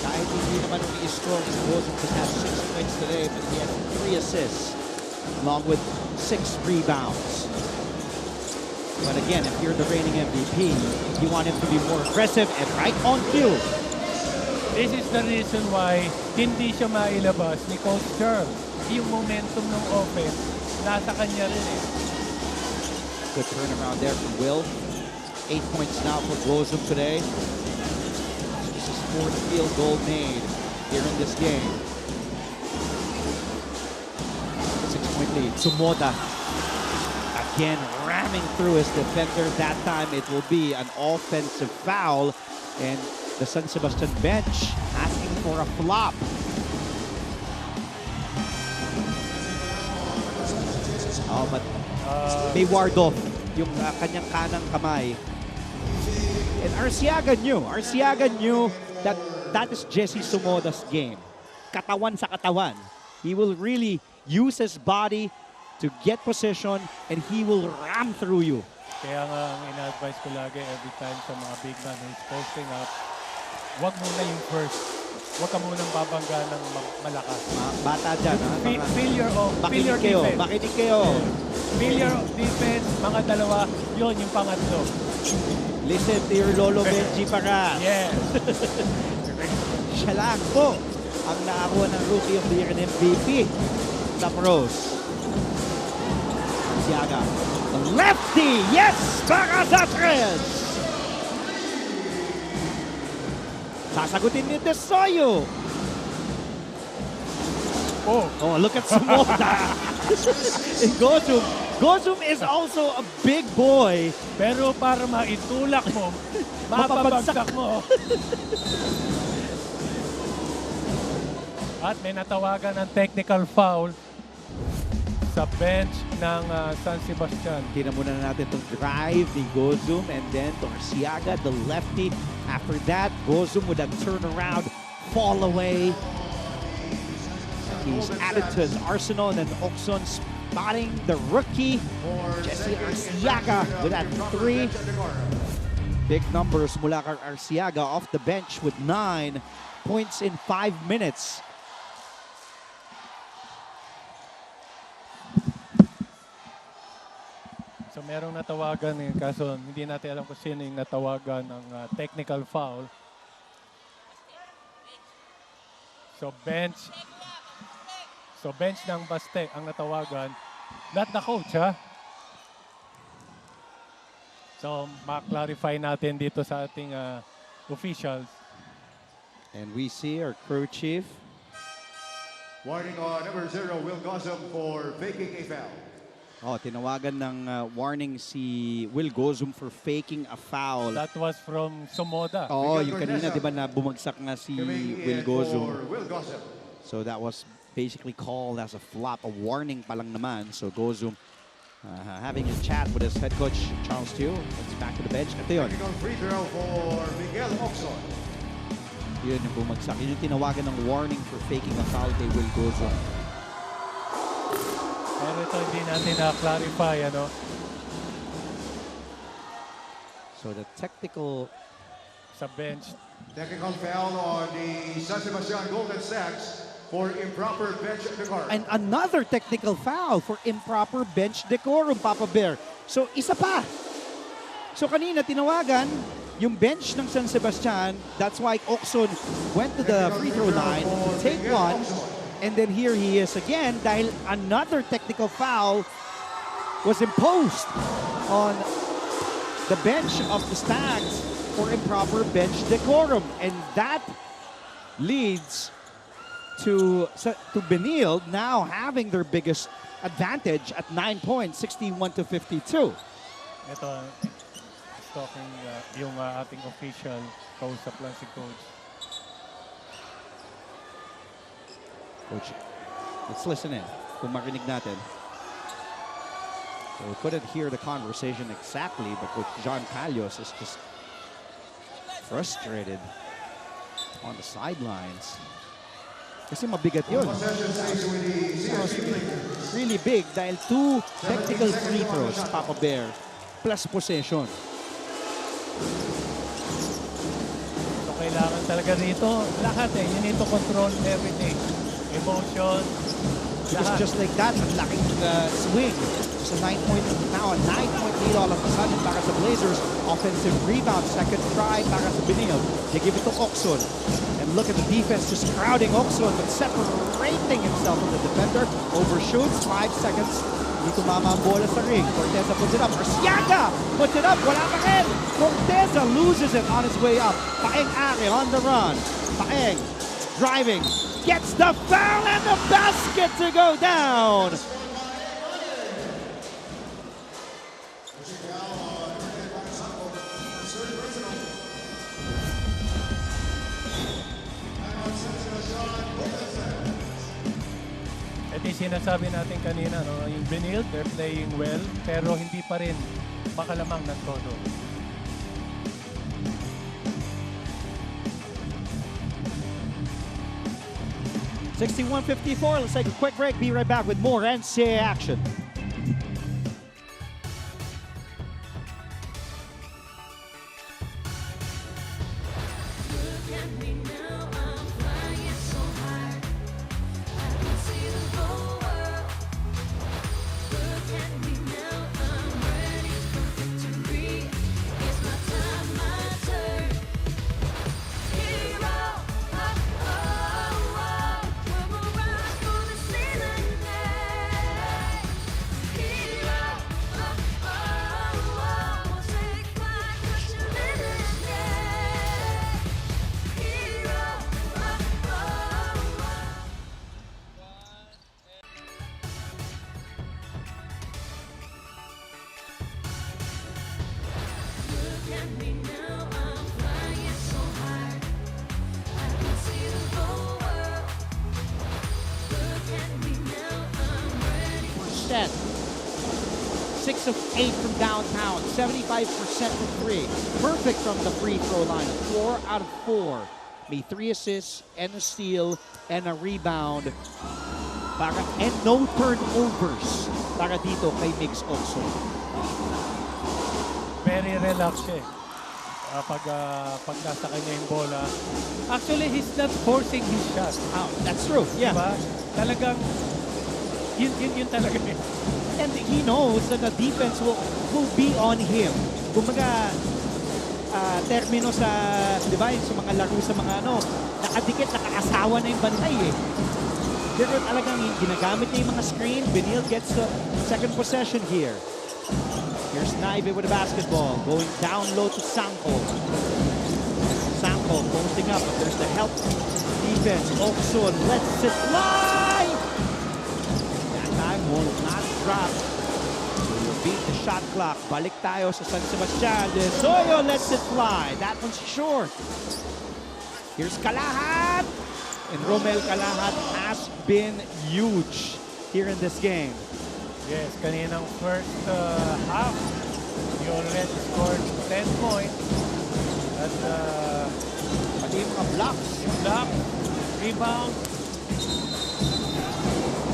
Kahit hindi naman i-score si Gozum to have 6 points today, but he had 3 assists along with 6 rebounds. But again, if you're the reigning MVP, you want him to be more aggressive and right on cue. This is the reason why hindi siya mailabas ni Coach Charles. Yung momentum ng offense, nasa kanya rin eh. Good turnaround there from Will. 8 points now for Gozum today. This is 4th field goal made here in this game. 6-point lead. Sumoda again ramming through his defender. That time it will be an offensive foul, and the San Sebastian bench asking for a flop. Oh, but may ward off yung kanyang kanang kamay. And Arciaga knew that that is Jesse Sumoda's game. Katawan sa katawan. He will really use his body to get position, and he will ram through you. Kaya nga ang ina-advise ko lagi every time sa mga big man who's posting up, wag muna yung first. Huwag ka munang babangga ng malakas. Bata dyan, ha? Feel your Makinig kayo, defense. makinig kayo. Feel your defense, mga dalawa, yun yung pangatlo. Listen to your Lolo Benji Paras. Yes. Siya lang po ang nakakuha ng Rookie of the Year and MVP sa pros. Siaga. The lefty! Yes! Para sa tres! Sasagutin ni Desoyo. Oh, look at Sumoda. Gozum is also a big boy. Pero para maitulak mo, mapabagsak mo. At may natawagan ng technical foul sa bench ng San Sebastian. Tingnan muna natin itong drive ni Gozum and then to Arciaga, the lefty. After that, Gozum with a turnaround, fall away. He's added to his arsenal and then Oxon spotting the rookie, Jesse Arciaga with that 3. Big numbers mula kay Arciaga off the bench with 9 points in 5 minutes. So merong natawagan kaso hindi natin alam kung sino yung natawagan ng technical foul. So bench ng Baste ang natawagan. Not the coach, ha? So ma-clarify natin dito sa ating officials. And we see our crew chief. Warning on number 0, Will Gossam for faking a foul. Tinawagan ng warning si Will Gozum for faking a foul. That was from Sumoda. Yung kanina, di ba, na bumagsak nga si Will Gozum. So that was basically called as a flop, a warning pa lang naman. So Gozum having a chat with his head coach, Charles Teo. It's back to the bench. Ito yun. Free throw for Miguel Oxon. Yun yung bumagsak. Yun yung tinawagan ng warning for faking a foul kay Will Gozum. Pero ito hindi natin na-clarify, ano? So the technical sa bench. Technical foul on the San Sebastian Golden Sacks for improper bench decorum. And another technical foul for improper bench decorum, Papa Bear. So isa pa. So kanina tinawagan yung bench ng San Sebastian. That's why Oxon went to the free throw line to take one. And then here he is again dahil another technical foul was imposed on the bench of the Stags for improper bench decorum. And that leads to Benilde now having their biggest advantage at 9 points, 61-52. Ito, talking yung ating official, kausap lang si Coach. Coach, let's listen in kung marinig natin. So we couldn't hear the conversation exactly, but Coach John Calios is just frustrated on the sidelines. Kasi mabigat yun. Really big dahil 2 technical free throws, Papa Bear, plus possession. So kailangan talaga rito lahat You need to control everything. Emotion, Because just like that, ang laking swing. Just a 9-point, now a 9-point lead all of a sudden para sa Blazers. Offensive rebound, second try para sa Benilde. They give it to Oxon. And look at the defense just crowding Oxon, but separating himself from the defender. Overshoots, 5 seconds. Hindi tumama ang bola sa ring. Corteza puts it up. Arciaga puts it up. Wala pa rin. Corteza loses it on his way up. Paeng Are on the run. Paeng driving. Gets the foul and the basket to go down. Ito yung sinasabi natin kanina, no? Yung Benilde, they're playing well, pero hindi pa rin makalamang ng todo. .61-54. Let's take a quick break. Be right back with more NCAA action. Set. 6 of 8 from downtown, 75% from 3. Perfect from the free throw line. 4 out of 4. May 3 assists and a steal and a rebound. And no turnovers para dito kay Mix Oxon. Very relaxed siya. Pag nasa kanya yung bola. Actually, he's not forcing his shot. That's true, yeah. Diba? Talagang, yun talaga eh. And he knows that the defense will be on him. Kumbaga, termino sa, di ba, sa mga laro sa mga nakadikit, nakaasawa na yung bantay eh. Pero talagang ginagamit niya yung mga screen. Benilde gets the second possession here. Here's Naive with the basketball. Going down low to Sanko. Sanko posting up, but there's the help defense. Oxon lets it fly! That time will not drop. Will beat the shot clock. Balik tayo sa San Sebastian. Soyo lets it fly. That one's short. Here's Kalahat. And Romel Kalahat has been huge here in this game. Yes, kaninang first half, he already scored 10 points. At pati yung mga blocks. Yung block, rebound.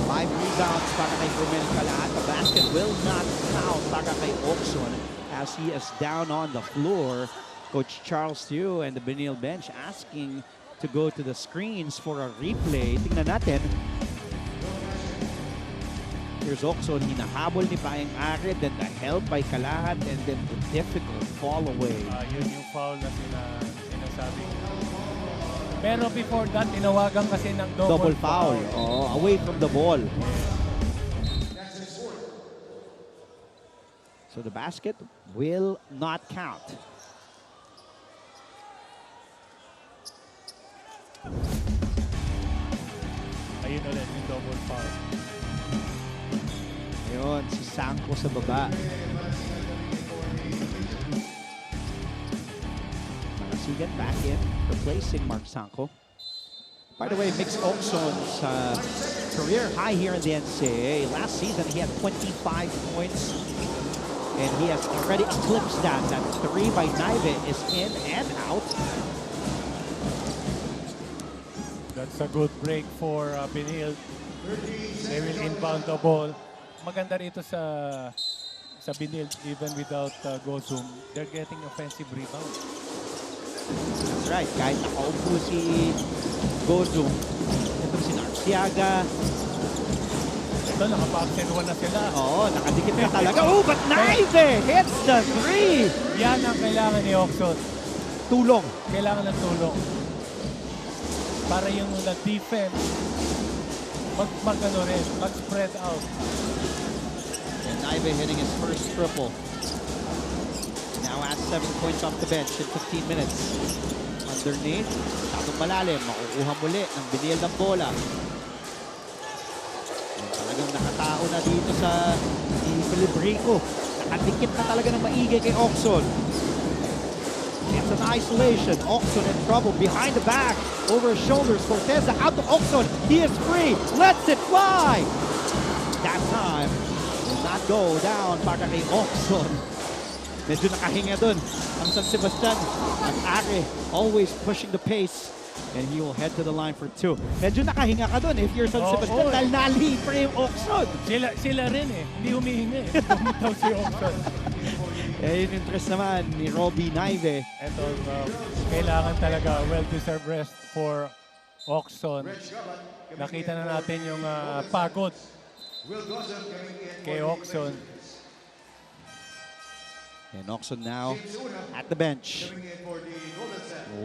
5 rebounds para kay Romel Kalahat. The basket will not count para kay Oxon as he is down on the floor. Coach Charles Tiu and the Benilde bench asking to go to the screens for a replay. Tingnan natin. Here's Oxon, hinahabol ni Paeng Arid, then the help by Kalahat, and then the difficult fall away. Yun yung foul na sinasabi. Pero before that, tinawagan kasi ng double foul. Oh, away from the ball. So the basket will not count. Ayun ulit yung double foul. Ayun, si Sanko sa baba. Marasigan back in, replacing Mark Sanko. By the way, Mix Oxon's career high here in the NCAA. Last season, he had 25 points. And he has already eclipsed that. That 3 by Naive is in and out. That's a good break for Benilde. They will inbound the ball. Maganda rito sa Benilde, even without Gozum, they're getting offensive rebound. That's right. Kahit nakaupo si Gozum, ito si Narciaga. Ito, naka-box and 1 na sila. Oo, nakadikit na talaga. Oh, but Naive hits the 3! Yan ang kailangan ni Oxon. Tulong. Kailangan ng tulong. Para yung defense, mag-spread out. And Naive hitting his first triple. Now at 7 points off the bench in 15 minutes. Underneath, tapos malalim, makukuha muli ng Benilde ang bola. And talagang nakatao na dito sa Filibrico. Nakadikit na talaga ng maigi kay Oxon. It's an isolation. Oxon in trouble behind the back. Over his shoulders. Cortez out to Oxon. He is free. Lets it fly. That time will not go down para kay Oxon. Medyo nakahinga dun ang San Sebastian. At Are always pushing the pace. And he will head to the line for 2. Medyo nakahinga ka dun if you're San Sebastian dahil nalipre yung Oxon. Sila rin eh. Hindi humihinga eh. Bumitaw si Oxon. Yun yung tres naman ni Robbie Naive. Ito, kailangan talaga well-deserved rest for Oxon. Nakita na natin yung pagod kay Oxon. And Oxon now at the bench.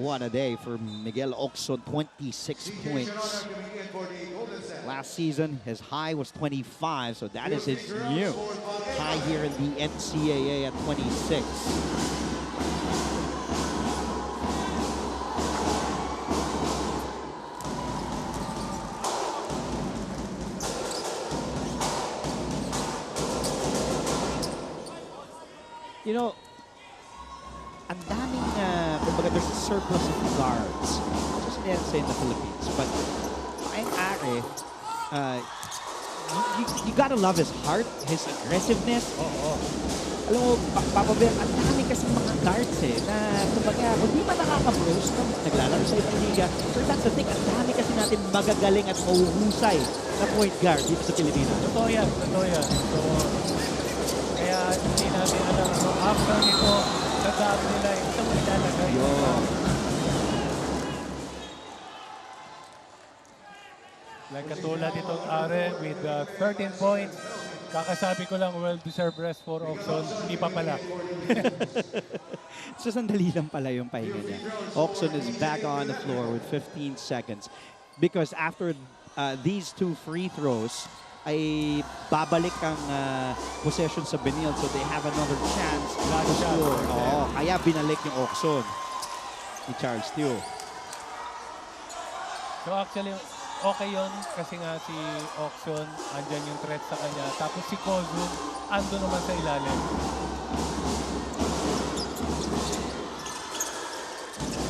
What a day for Miguel Oxon, 26 points. Last season, his high was 25, so that is his new high here in the NCAA at 26. You know, ang daming, kumbaga, there's a surplus of guards. Just in the Philippines. But, ang Are, you gotta love his heart, his aggressiveness. Alam mo, Papa Bear, ang dami kasi mga guards na, kumbaga, hindi pa nakaka-bros na naglalaro sa ibang liga. But that's the thing, ang dami kasi natin magagaling at mahuhusay na point guard dito sa Pilipinas. Totoo yan, totoo yan. So, kaya hindi natin alam kung after nito, sa dami nila, ito mo ilalagay. Like katulad itong Are with 13 points. Kakasabi ko lang, well-deserved rest for Oxon. Hindi pa pala. So sandali lang pala yung pahinga niya. Oxon is back on the floor with 15 seconds. Because after these two free throws, ay babalik ang possession sa Benilde, so they have another chance to score. Kaya binalik yung Oxon ni Charles Teo. So actually, okay yun kasi nga si Oxon, andyan yung threat sa kanya. Tapos si Kozu, ando naman sa ilalim.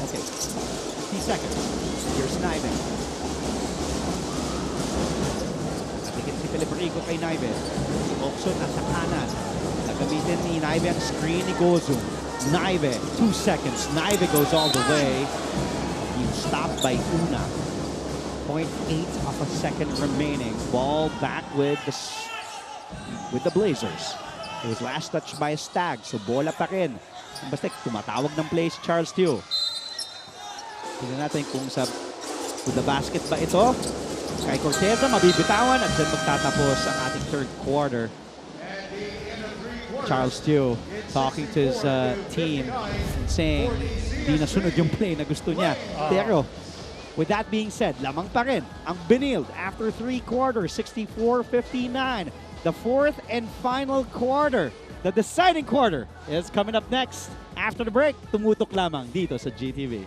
Okay, 50 seconds. Here's Naive. Pelibrigo kay Naive. Si Oxon nasa kanan. Nagamitin ni Naive ang screen ni Gozu. Naive, 2 seconds. Naive goes all the way. You stopped by Una. 0.8 of a second remaining. Ball back with the Blazers. It was last touched by Stag, so bola pa rin. Basta tumatawag ng play si Charles Teo. Tingnan natin kung the basket ba ito. Kay Corteza, mabibitawan at dyan magtatapos ang ating third quarter. Charles Teo talking to his team saying di nasunod yung play na gusto niya. Pero with that being said, lamang pa rin ang Benilde after 3 quarters, 64-59. The fourth and final quarter, the deciding quarter, is coming up next. After the break, tumutok lamang dito sa GTV.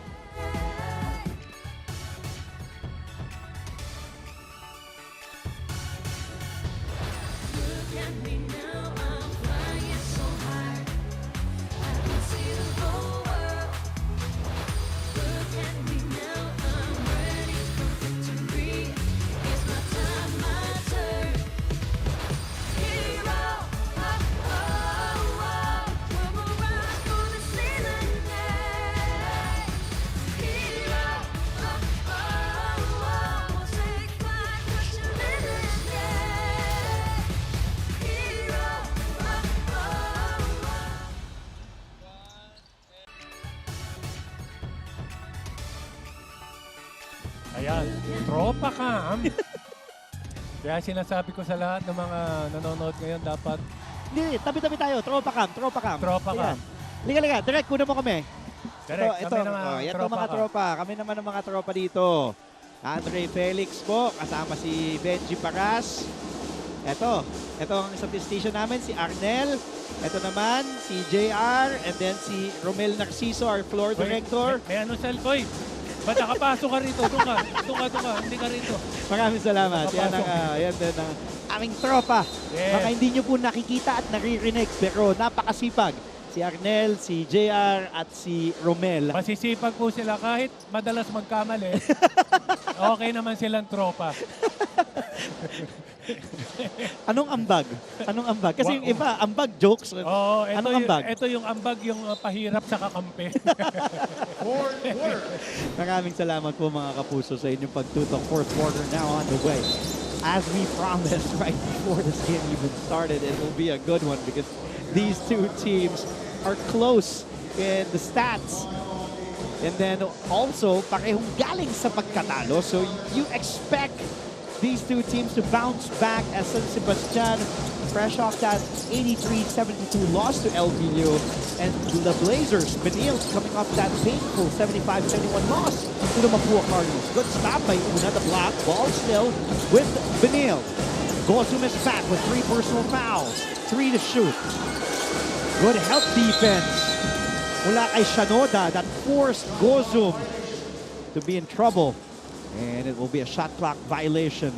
Ayan, tropa cam. Kaya sinasabi ko sa lahat ng mga nanonood ngayon, dapat... Hindi, tabi-tabi tayo. Tropa cam, tropa cam. Tropa cam. Liga, direct, kunin mo kami. Direct, ito, kami naman, ito mga tropa. Kami naman ang mga tropa dito. Andre Felix po, kasama si Benji Paras. Ito ang statistician namin, si Arnel. Ito naman, si JR. And then si Romel Narciso, our floor director. May ano sa Oy, ba't nakapasok ka rito? Doon ka. Hindi ka rito. Maraming salamat. Yan din ang aming tropa. Yes. Baka hindi nyo po nakikita at naririnig, pero napakasipag. Si Arnel, si JR, at si Romel. Masisipag po sila kahit madalas magkamali. Okay naman silang tropa. Anong ambag? Kasi yung iba, ambag jokes. Anong ambag? Ito yung ambag, yung pahirap sa kakampi. Maraming salamat po mga kapuso sa inyong pagtutok. Fourth quarter now on the way. As we promised right before this game even started, it will be a good one because these two teams are close in the stats. And then also, parehong galing sa pagkatalo. So you expect these two teams to bounce back as San Sebastian, fresh off that 83-72 loss to LBU. And the Blazers, Benilde, coming off that painful 75-71 loss to the Mapua Cardinals. Good stop by Una, the block. Ball still with Benilde. Gozum is back with 3 personal fouls. 3 to shoot. Good help defense. Mula kay Shanoda that forced Gozum to be in trouble. And it will be a shot clock violation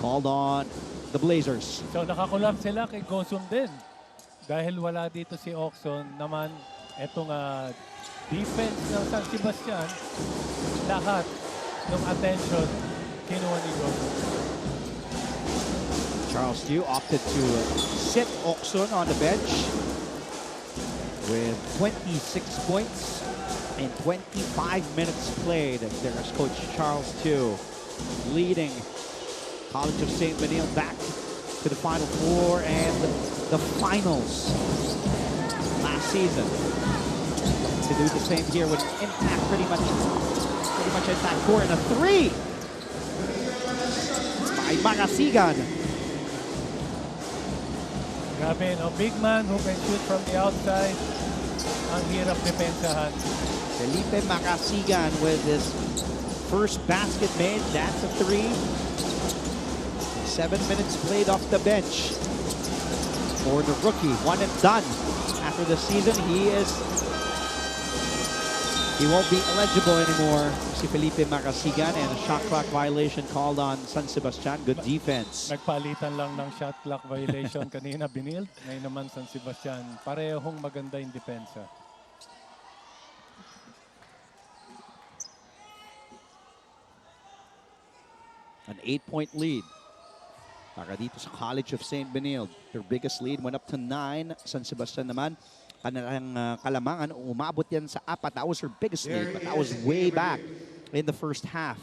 called on the Blazers. So nakakulap sila kay Gozum din. Dahil wala dito si Oxon naman, etong defense ng San Sebastian, lahat ng attention kinuha ni Gozum. Charles Yu opted to sit Oxon on the bench with 26 points and 25 minutes played. There's Coach Charles Yu leading College of St. Benilde back to the Final Four and the finals last season. To do the same here with impact pretty much impact 4 and a 3 by Magasigan. Grabe, no? Big man who can shoot from the outside. Ang hirap depensahan. Felipe Magasigan with his first basket made. That's a 3. 7 minutes played off the bench for the rookie. 1 and done. After the season, he won't be eligible anymore. Si Felipe Magasigan, and a shot clock violation called on San Sebastian. Good defense. Nagpalitan lang ng shot clock violation kanina Benilde. Ngayon naman San Sebastian. Parehong maganda yung depensa. An 8-point lead para dito sa College of St. Benilde. Their biggest lead went up to 9. San Sebastian naman, kanilang kalamangan, umabot yan sa 4. That was their biggest lead, but that was way back in the first half.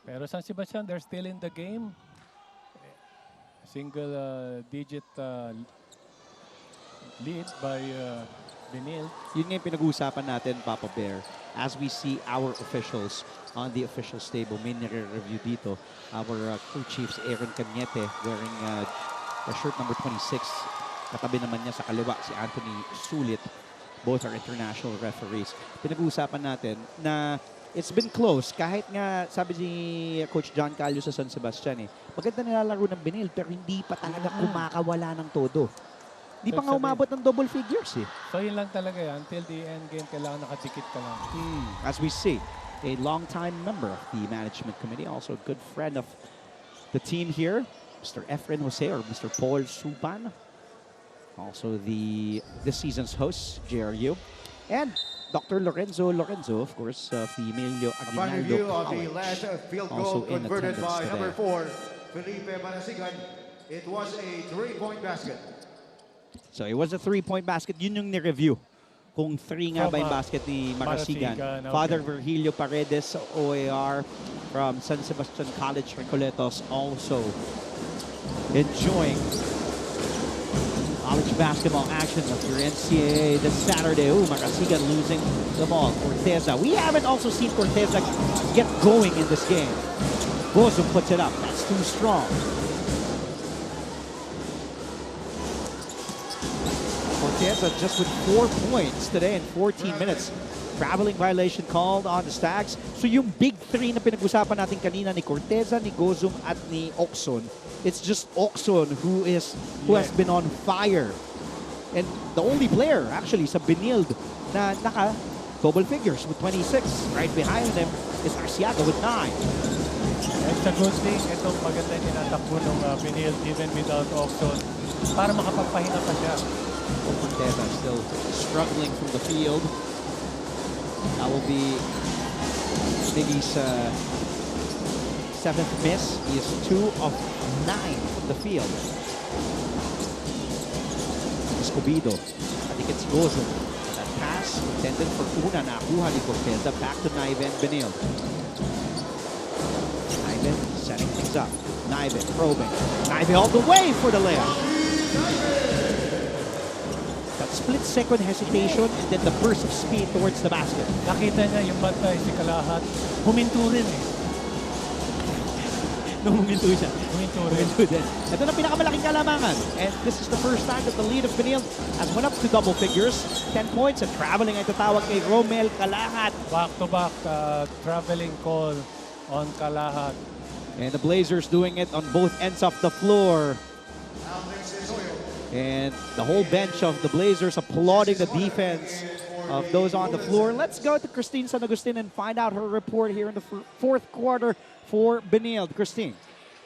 Pero San Sebastian, they're still in the game. Single digit lead by Benilde. Yun nga yung pinag-uusapan natin, Papa Bear. As we see our officials on the official stable, may nire-review dito. Our crew chiefs, Aaron Cañete, wearing the shirt number 26. Katabi naman niya sa kaliwa, si Anthony Sulit. Both are international referees. Pinag-uusapan natin na it's been close. Kahit nga, sabi ni Coach John Calio sa San Sebastian, maganda nilalaro ng Benilde, pero hindi pa talaga kumakawala ng todo. Hindi pa nga umabot ng double figures So yun lang talaga yan. Until the end game, kailangan nakadikit ka lang. As we see, a longtime member of the management committee, also a good friend of the team here, Mr. Efren Jose or Mr. Paul Supan. Also this season's host, JRU. And Dr. Lorenzo, of course, of the Emilio Upon Aguinaldo review of the College. last field Also goal in converted attendance by number today. 4, Felipe Manasigan, it was a 3-point basket. So it was a 3-point basket. Yun yung ni-review. Kung 3 nga ba yung basket ni Marasigan. Okay. Father Virgilio Paredes, OAR from San Sebastian College, Recoletos, also enjoying college basketball action of your NCAA this Saturday. Ooh, Marasigan losing the ball. Corteza. We haven't also seen Corteza get going in this game. Gozum puts it up. That's too strong. Corteza just with 4 points today in 14 minutes. Traveling violation called on the Stags. So yung big 3 na pinag-usapan natin kanina ni Corteza, ni Gozum, at ni Oxon, it's just Oxon who has been on fire. And the only player actually sa Benilde na naka double figures with 26. Right behind them is Arciaga with 9. It's a good thing. Itong maganda yung tinatakbo ng Benilde even without Oxon para makapagpahinga pa siya. Corteza still struggling from the field. That will be Miggy's 7th miss. He is 2 of 9 from the field. Escobedo. I think it's Gozum. That pass intended for Una. Nakuha ni Corteza. Back to Naiven Benilde. Naiven setting things up. Naiven probing. Naiven all the way for the layup. split-second hesitation and then the burst of speed towards the basket. Nakita niya yung bantay si Kalahat. Huminto rin eh. Nung huminto siya. Huminto rin. Ito na pinakamalaking kalamangan. And this is the first time that the lead of Benilde has went up to double figures. 10 points and traveling ay tatawag kay Romel Kalahat. Back-to-back traveling call on Kalahat. And the Blazers doing it on both ends of the floor. And the whole bench of the Blazers applauding the defense of those on the floor. Let's go to Christine San Agustin and find out her report here in the fourth quarter for Benilde. Christine.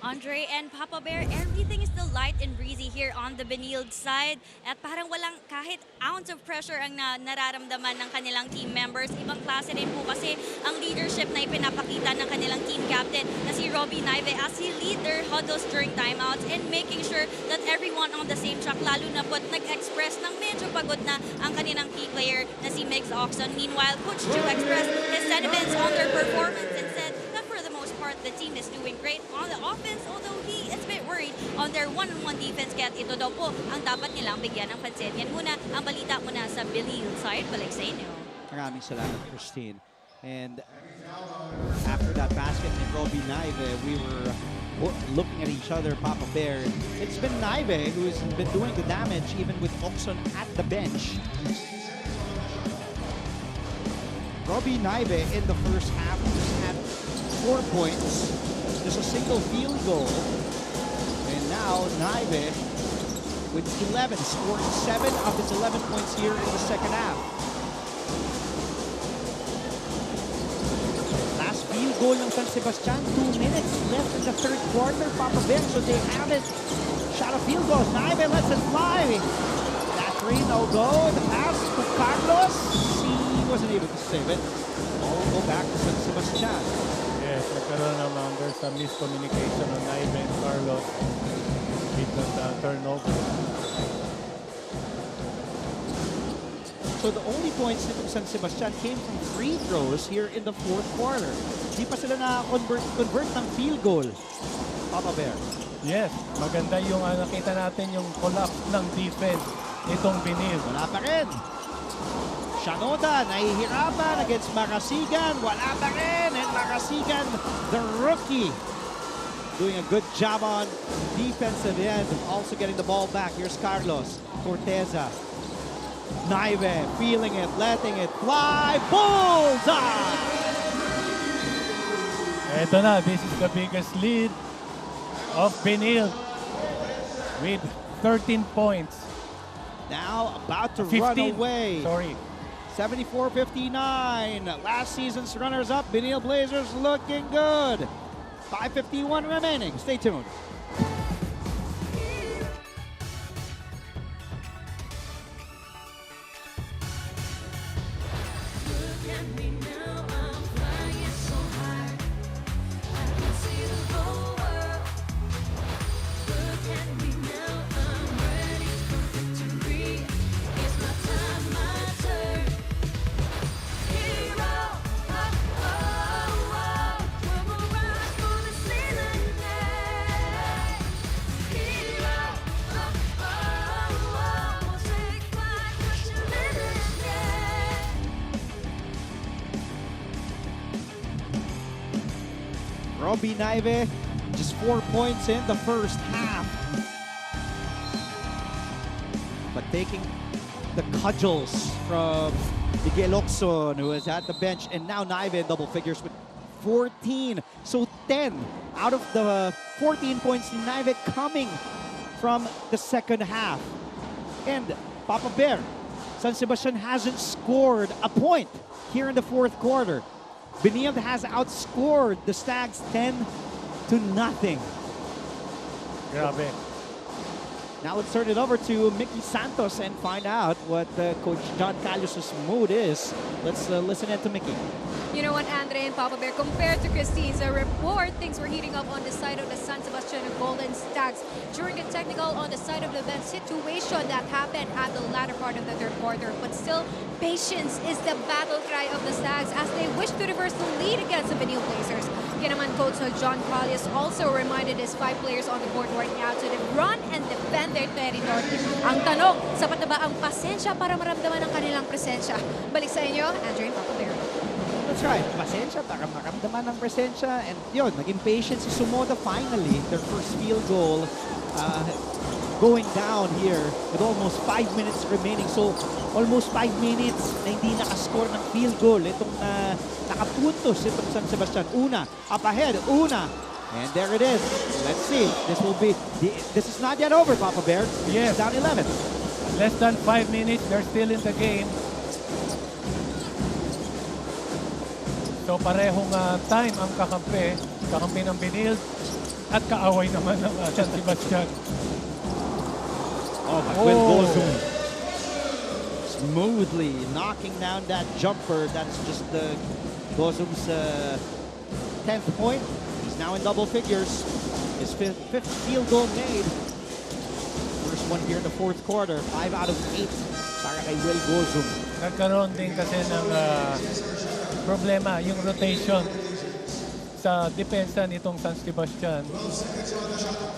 Andre and Papa Bear, everything is still light and breezy here on the Benilde side at parang walang kahit ounce of pressure ang nararamdaman ng kanilang team members. Ibang klase rin po kasi ang leadership na ipinapakita ng kanilang team captain na si Robbie Naive as he lead their huddles during timeouts and making sure that everyone on the same track, lalo na po't nag-express ng medyo pagod na ang kanilang key player na si Migs Oxon. Meanwhile, Coach Chu expressed his sentiments on their performance and said that for the most part, the team is doing great on the offense, although he is a bit worried on their one-on-one defense. Kaya ito daw po ang dapat nilang bigyan ng pansin. Yan muna ang balita muna sa Benilde side. Balik sa inyo. Maraming salamat, Christine. And after that basket and Robbie Naive, we were looking at each other, Papa Bear. It's been Naive who's been doing the damage even with Oxon at the bench. Robbie Naive in the first half just had 4 points, just a single field goal. And now Naive with 11, scoring 7 of his 11 points here in the second half. Last field goal ng San Sebastian, 2 minutes left in the third quarter, Papa Bear, so they haven't shot a field goal. Naive lets it fly. That three, no go. The pass to Carlos. He wasn't able to save it. Ball will go back to San Sebastian. Yes, nagkaroon naman there's a miscommunication on Naive and Carlos with the turnover. So the only points nitong San Sebastian came from free throws here in the fourth quarter. Di pa sila na-convert ng field goal, Papa Bear. Yes, maganda yung nakita natin yung collapse ng defense itong Benilde. Wala pa rin. Shanoda, nahihirapan against Marasigan. Wala pa rin. And Marasigan, the rookie, doing a good job on defensive end. Also getting the ball back. Here's Carlos. Corteza. Naive, feeling it, letting it fly. Bullseye! Ito na, this is the biggest lead of Benilde with 13 points. Now about to 15. run away. Sorry. 74-59. Last season's runners-up, Benilde Blazers looking good. 5:51 remaining. Stay tuned. Robbie Naive, just 4 points in the first half. But taking the cudgels from Miguel Oxon, who is at the bench, and now Naive in double figures with 14. So 10 out of the 14 points in Naive coming from the second half. And Papa Bear, San Sebastian hasn't scored a point here in the fourth quarter. Benilde has outscored the Stags 10-0. Grabe. Now let's turn it over to Mickey Santos and find out what Coach John Callos' mood is. Let's listen in to Mickey. You know what, Andre and Papa Bear, compared to Christine's report, things were heating up on the side of the San Sebastian and Golden Stags during a technical on the side of the bench situation that happened at the latter part of the third quarter. But still, patience is the battle cry of the Stags as they wish to reverse the lead against the Benilde Blazers. Kaya naman Coach John Callius also reminded his 5 players on the court right now to run and defend their territory. Ang tanong, sapat na ba ang pasensya para maramdaman ang kanilang presensya? Balik sa inyo, Andrew and Papa Bear. That's right. Pasensya para maramdaman ng presensya. And yun, naging patient si Sumoda finally. Their first field goal going down here with almost 5 minutes remaining. So, almost 5 minutes na hindi nakascore ng field goal. Itong nakapuntos itong San Sebastian. Una, up ahead. Una. And there it is. Let's see. This is not yet over, Papa Bear. Yes. It's down 11. Less than 5 minutes. They're still in the game. So parehong time ang kakampi ng Benilde at kaaway naman ng San Sebastian. Oh, Will Gozum smoothly knocking down that jumper. That's just Gozum's 10th point. He's now in double figures. His fifth field goal made. First one here in the fourth quarter. 5 out of 8 para kay Will Gozum. Nagkaroon din kasi ng problema yung rotation sa depensa nitong San Sebastian.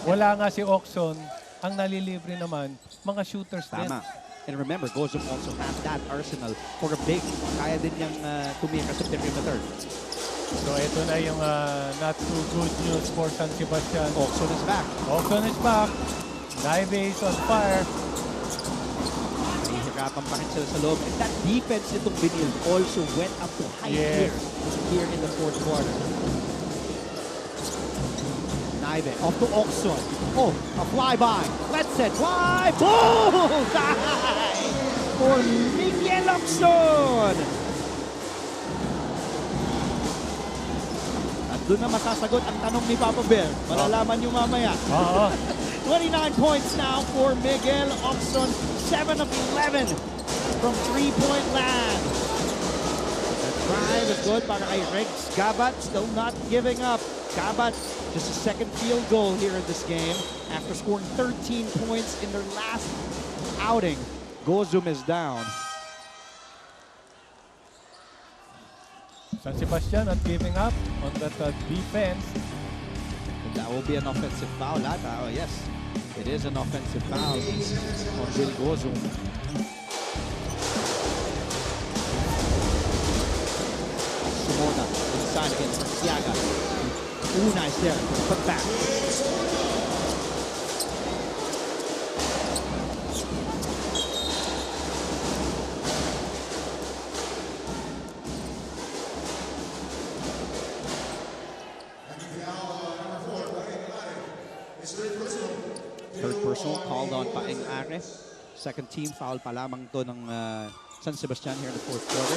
Wala nga si Oxon, ang nalilibre naman, mga shooters din. Tama. And remember, Gozum also has that arsenal for a big. Kaya din niyang tumira sa perimeter. So ito na yung not too good news for San Sebastian. Oxon is back. Oxon is back. Live is on fire. Nahihirapan pa rin sila sa loob. And that defense nitong Benilde also went up to high gear here in the fourth quarter. Naive off to Oxon. Oh, a flyby. Let's set. Fly. Boom! Die! For Miguel Oxon! At doon na masasagot ang tanong ni Papa Bear. Malalaman nyo mamaya. 29 points now for Miguel Oxon. 7 of 11 from 3-point land. The drive is good para kay Rex Gabat. Still not giving up. Gabat, just a second field goal here in this game after scoring 13 points in their last outing. Gozum is down. San Sebastian not giving up on that defense. And that will be an offensive foul. Oh, yes. It is an offensive foul on Will Gozum. Sumoda inside against Siaga. Una is there. Put back. Third personal called on Paeng Are. Second team foul pa lamang to ng San Sebastian here in the fourth quarter.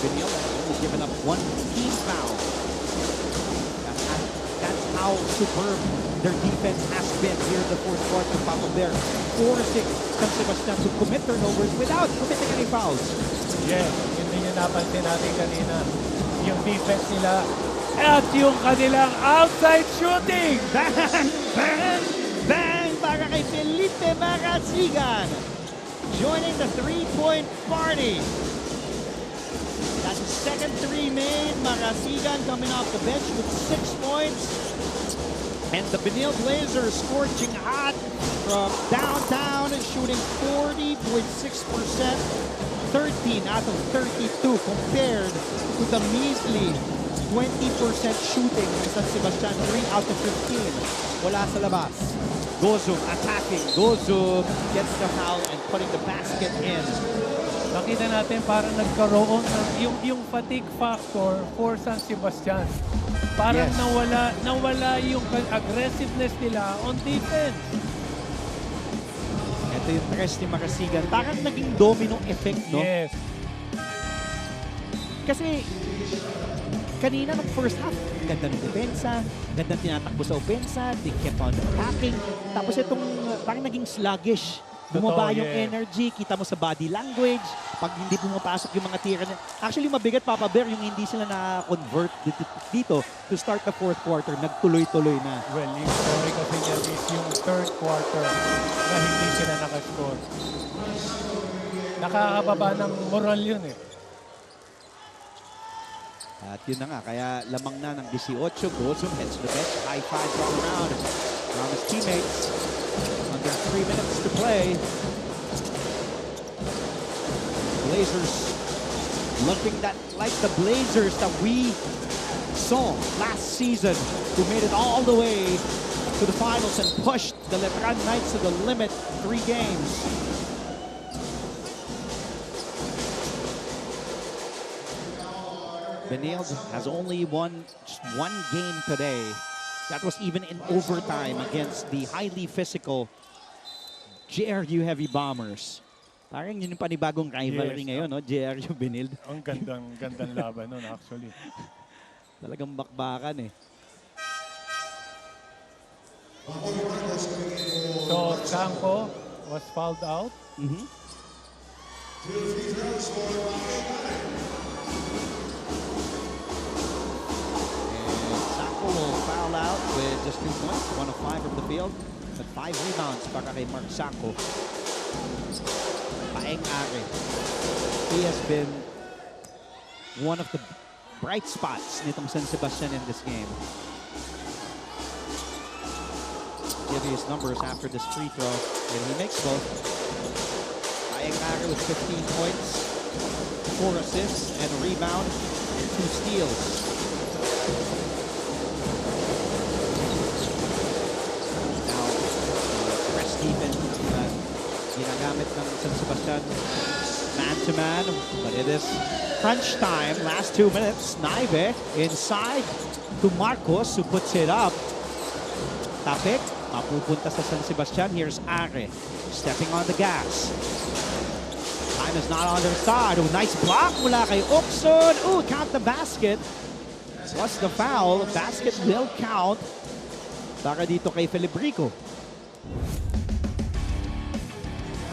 Benilde has only given up 1 team foul. That's how superb their defense has been here in the fourth quarter. Papa Bear forcing San Sebastian to commit turnovers without committing any fouls. Yes, hindi nyo napansin natin kanina. Yung defense nila at yung kanilang outside shooting. Bang! Bang! Bang! Para kay Felipe Marasigan. Joining the three-point party. That's the second three made. Marasigan coming off the bench with 6 points. And the Benilde Blazers scorching hot from downtown and shooting 40.6%. 13 out of 32 compared to the measly 20% shooting ng San Sebastian, 3 out of 15. Wala sa labas. Gozum attacking. Gozum gets the foul and putting the basket in. Nakita natin parang nagkaroon ng yung fatigue factor for San Sebastian. Parang nawala yung aggressiveness nila on defense. Ito yung press ni Marasigan. Parang naging domino effect, no? Yes. Kasi kanina ng first half, ganda ng depensa, ganda tinatakbo sa opensa, they kept on attacking. Tapos itong parang naging sluggish. Bumaba yung energy, kita mo sa body language. Pag hindi pumapasok yung mga tira. Actually, mabigat, Papa Bear, yung hindi sila na-convert dito to start the fourth quarter. Nagtuloy-tuloy na. Well, yung story kasi niya is yung third quarter na hindi sila nakascore. Nakakababa ng moral yun eh. At yun na nga, kaya lamang na ng 18. Gozum heads to the bench. High fives all around from his teammates. Under 3 minutes to play. Blazers looking like the Blazers that we saw last season, who made it all the way to the finals and pushed the Letran Knights to the limit 3 games. Benilde has only won just 1 game today. That was even in overtime against the highly physical JRU Heavy Bombers. Parang yun yung panibagong rivalry ngayon, no? JRU Benilde. Ang gandang laban nun, actually. Talagang bakbakan eh. So, Campo was fouled out. Sacco will foul out with just 2 points, 1 of 5 from the field, and 5 rebounds para kay Mark Sacco. Paeng Are. He has been one of the bright spots nitong San Sebastian in this game. Give you his numbers after this free throw, and he makes both. Paeng Are with 15 points, 4 assists, and a rebound, and 2 steals. Now, press defense ginagamit ng San Sebastian, man-to-man, but it is crunch time, last 2 minutes. Naive inside to Marcos, who puts it up. Tapik, mapupunta sa San Sebastian. Here's Are, stepping on the gas. Time is not on their side. Oh, nice block mula kay Oxon. Oh, count the basket. What's the foul? Basket will count. Para dito kay Felibrico.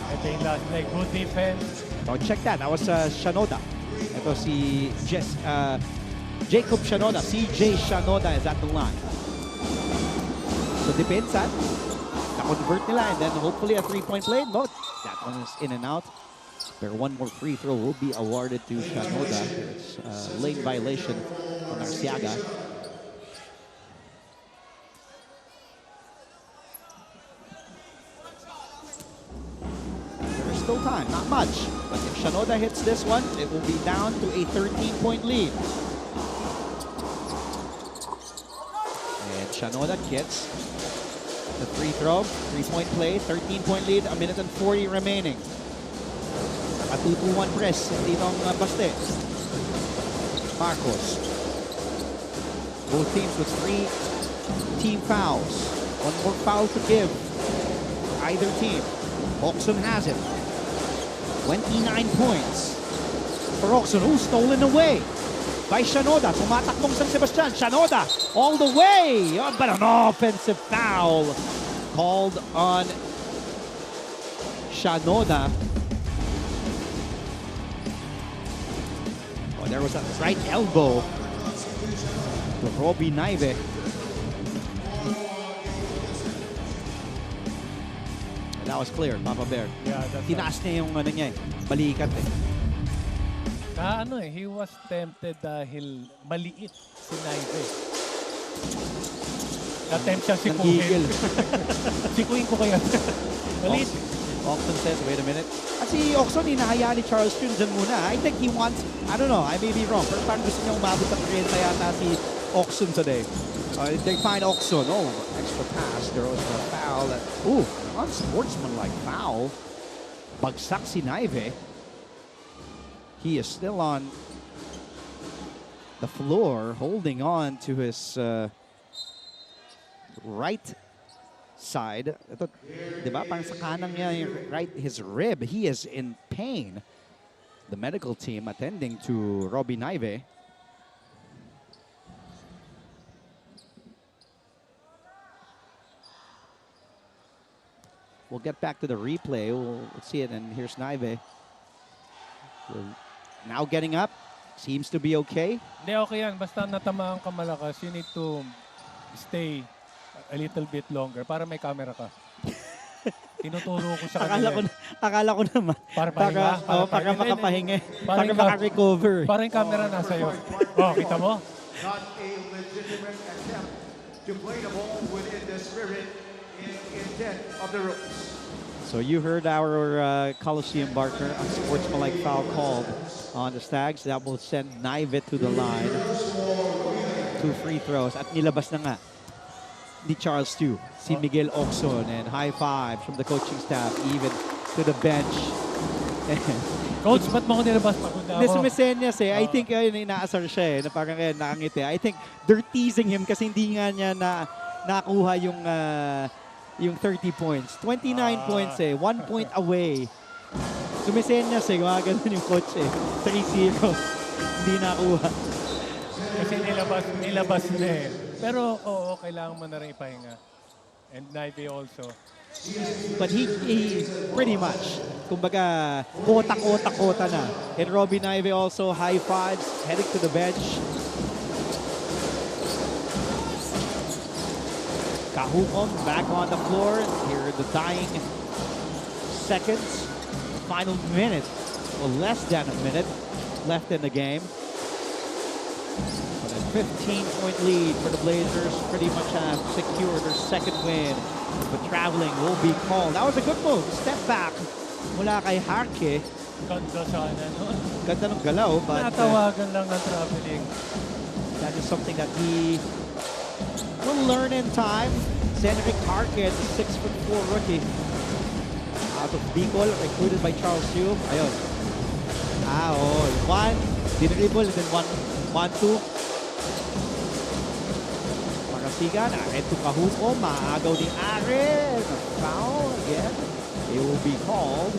Ito yung last night. Good defense. Oh, check that. That was Shanoda. Ito si Jacob Shanoda. CJ Shanoda is at the line. So depensa. Na-convert nila and then hopefully a 3-point play. No, that one is in and out. But 1 more free throw will be awarded to Shanoda. It's lane violation on Arciaga. Still time, not much. But if Shanoda hits this one, it will be down to a 13-point lead. And Shanoda gets the free throw, 3-point play, 13-point lead, 1:40 remaining. A 2-2-1 press ditong Baste. Marcos. Both teams with 3 team fouls. 1 more foul to give. Either team. Oxon has it. 29 points for Oxon. Ooh, stolen away by Shanoda. Tumatakbong San Sebastian. Shanoda all the way. Oh, but an offensive foul called on Shanoda. Oh, there was a right elbow to Robbie Naive. That was clear, Papa Bear. Yeah, that's Tinaas niya yung ano niya balikat eh. He was tempted dahil maliit si Naive. Na-tempt siya si Kuhin. Si Kuhin ko kaya. Maliit. Oxon says, wait a minute. At si Oxon, hinahaya ni Charles Jun dyan muna. I think he wants, I don't know, I may be wrong. Pero parang gusto niya umabot sa 30 yata si Oxon today. They find Oxon. Oh, extra pass. There was a foul. Ooh, unsportsmanlike foul. Bagsak si Naive. He is still on the floor, holding on to his right side. Ito, di ba? Parang sa kanang niya, his rib. He is in pain. The medical team attending to Robbie Naive. We'll get back to the replay. We'll see it, and here's Naive. Now getting up. Seems to be okay. Hindi, okay yan. Basta natamaan ka malakas, you need to stay a little bit longer para may camera ka. tinuturo ko sa Akala kanila. akala ko naman. Para pahinga? Para makapahinga. Para Parang makarecover. Parang yung camera nasa iyo. Oh, kita mo? Not a legitimate attempt to play the ball within the spirit and intent of the rules. So you heard our Coliseum partner, a sportsmanlike foul called on the Stags. That will send Naive to the line. 2 free throws. At nilabas na nga ni Charles Stu, si Miguel Oxon, and high five from the coaching staff, even to the bench. Coach, ba't mo ko nilabas? Pagod na Hindi, ako. sumisenyas eh. I think inaasar siya na parang nakangiti. I think they're teasing him kasi hindi nga niya nakuha yung 30 points. 29 points eh. 1 point away. Sumisenyas eh. Ganun yung coach eh. 3-0. Hindi nakuha. Kasi nilabas na eh. Pero oo, kailangan mo na rin ipahinga. And Naive also. But he pretty much, kumbaga, kota na. And Robbie Naive also high fives, heading to the bench. Kahumon back on the floor. Here are the dying seconds. Final minute, or less than a minute left in the game. 15-point lead for the Blazers. Pretty much have secured their second win. But traveling will be called. That was a good move. Step back mula kay Harke. Ganda sana nun. Ganda ng galaw. But natawagan lang ng traveling. that is something that he will learn in time. Cedric Harke, 6'4" rookie. Out of Bicol, recruited by Charles Yu. Ayun. One. Dinribble, and then 1-2. Sigan, Are to Kahuko, maagaw ni Are. Foul again. It will be called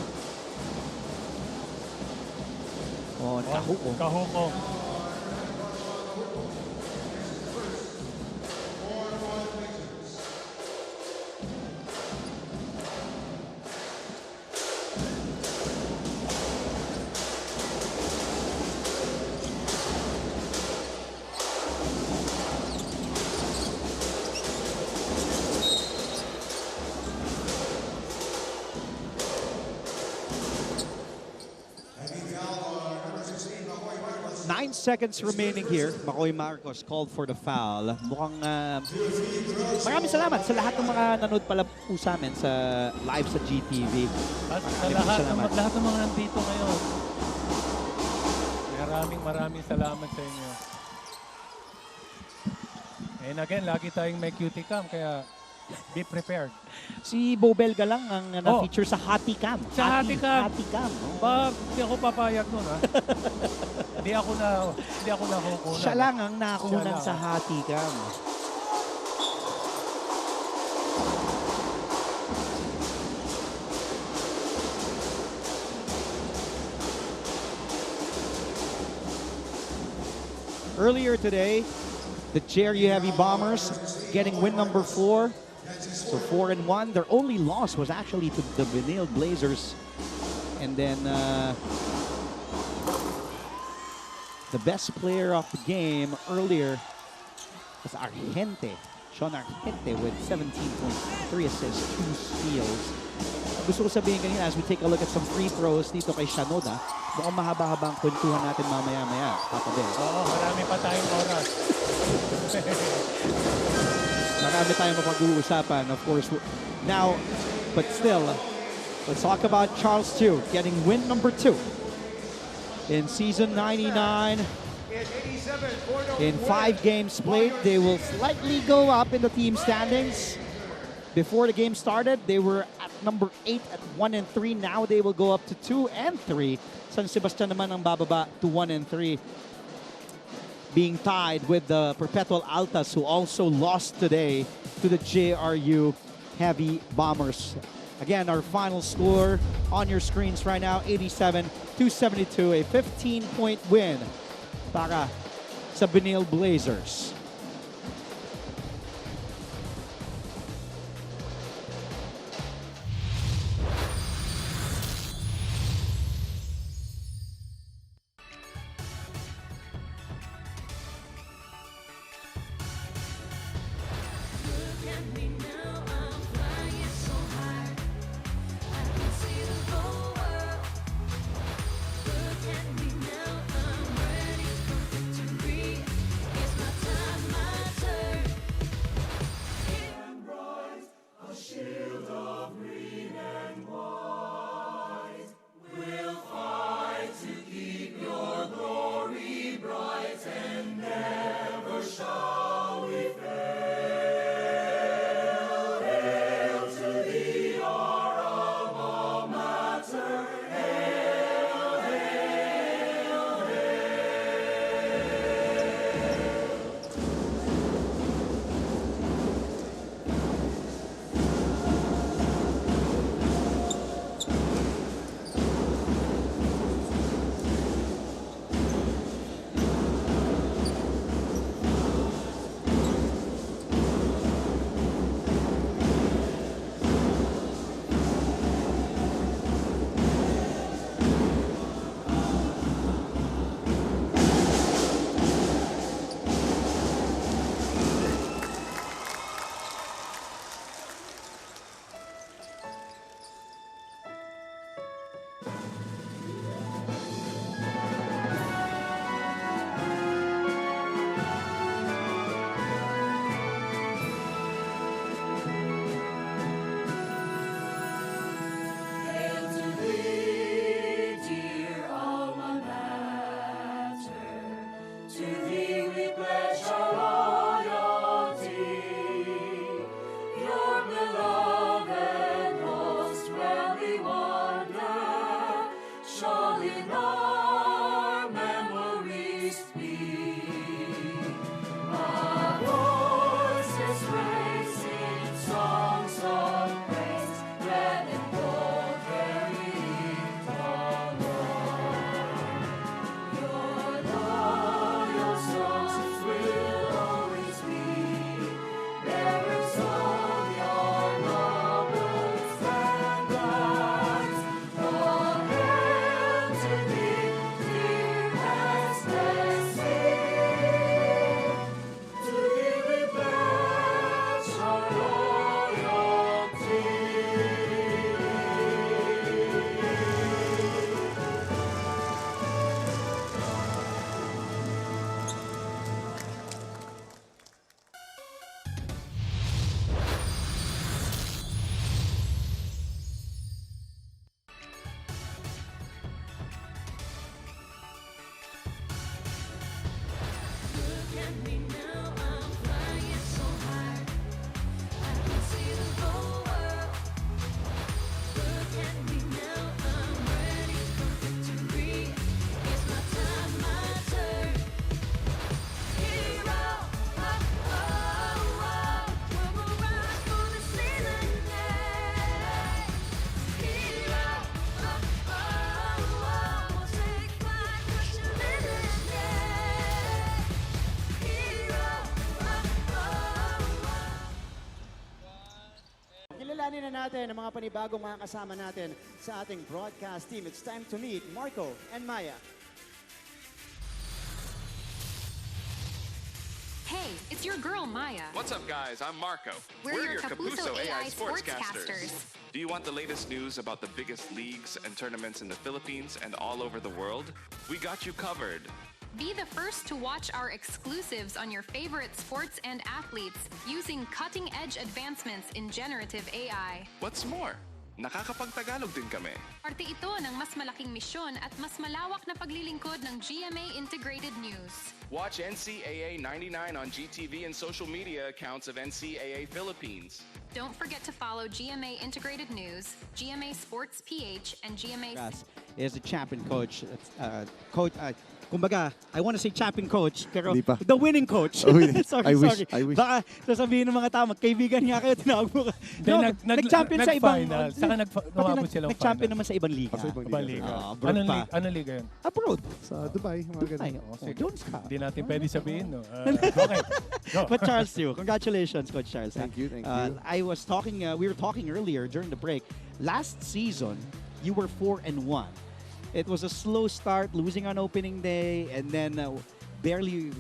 on Kahuko. Kahuko. 9 seconds remaining here. Makoy Marcos called for the foul. Mukhang maraming salamat sa lahat ng mga nanood pala po sa amin sa live sa GTV. At sa lahat ng mga nandito ngayon. Maraming salamat sa inyo. And again, lagi tayong may cutie cam, kaya be prepared. Si Bobel Galang ang na-feature sa Hati Cam. Sa Hati Cam. Hindi ako papayag nun, ha? Hindi ako nakukunan. Siya lang ang nakunan sa Hati Cam. Earlier today, the Cherry Heavy Bombers getting win number 4. So 4-1. Their only loss was actually to the Benilde Blazers. And then the best player of the game earlier was Argente. Sean Argente with 17.3 assists, 2 steals. Gusto ko sabihin kanina as we take a look at some free throws dito kay Shanoda, mukhang mahaba-haba ang kwentuhan natin mamaya-maya, Papa Ben. Oo, marami pa tayong oras. Marami tayong mapag-uusapan, of course. Now, but still, let's talk about Charles Stu getting win number 2 in season 99. In 5 games played, they will slightly go up in the team standings. Before the game started, they were at number 8 at 1-3. Now they will go up to 2 and 3. San Sebastian naman ang bababa to 1 and 3. Being tied with the Perpetual Altas, who also lost today to the JRU Heavy Bombers. Again, our final score on your screens right now, 87-72, a 15-point win para sa Benilde Blazers. Kilalanin na natin ang mga panibagong mga kasama natin sa ating broadcast team. It's time to meet Marco and Maya. Hey, it's your girl Maya. What's up, guys? I'm Marco. We're your Kapuso AI sportscasters. Do you want the latest news about the biggest leagues and tournaments in the Philippines and all over the world? We got you covered. Be the first to watch our exclusives on your favorite sports and athletes using cutting-edge advancements in generative AI. What's more, nakakapagtagalog din kami. Parte ito ng mas malaking misyon at mas malawak na paglilingkod ng GMA Integrated News. Watch NCAA 99 on GTV and social media accounts of NCAA Philippines. Don't forget to follow GMA Integrated News, GMA Sports PH, and GMA... Is the champion coach. Kumbaga, I want to say champion coach, pero Di pa. the winning coach. Oh, really? sorry. I wish. Baka sasabihin ng mga tao, magkaibigan niya kayo, tinawag mo ka. No, nag-champion sa ibang... Saka umabot silang nag-champion naman sa ibang liga. Sa ibang liga. Abroad pa. Anong liga yun? Abroad. Sa Dubai, mga Dubai. ganun. Jones ka. Hindi natin pwede sabihin, no? Okay. Go. But Charles, you. Congratulations, Coach Charles. Thank you. We were talking earlier during the break. Last season, you were 4-1. It was a slow start, losing on opening day, and then barely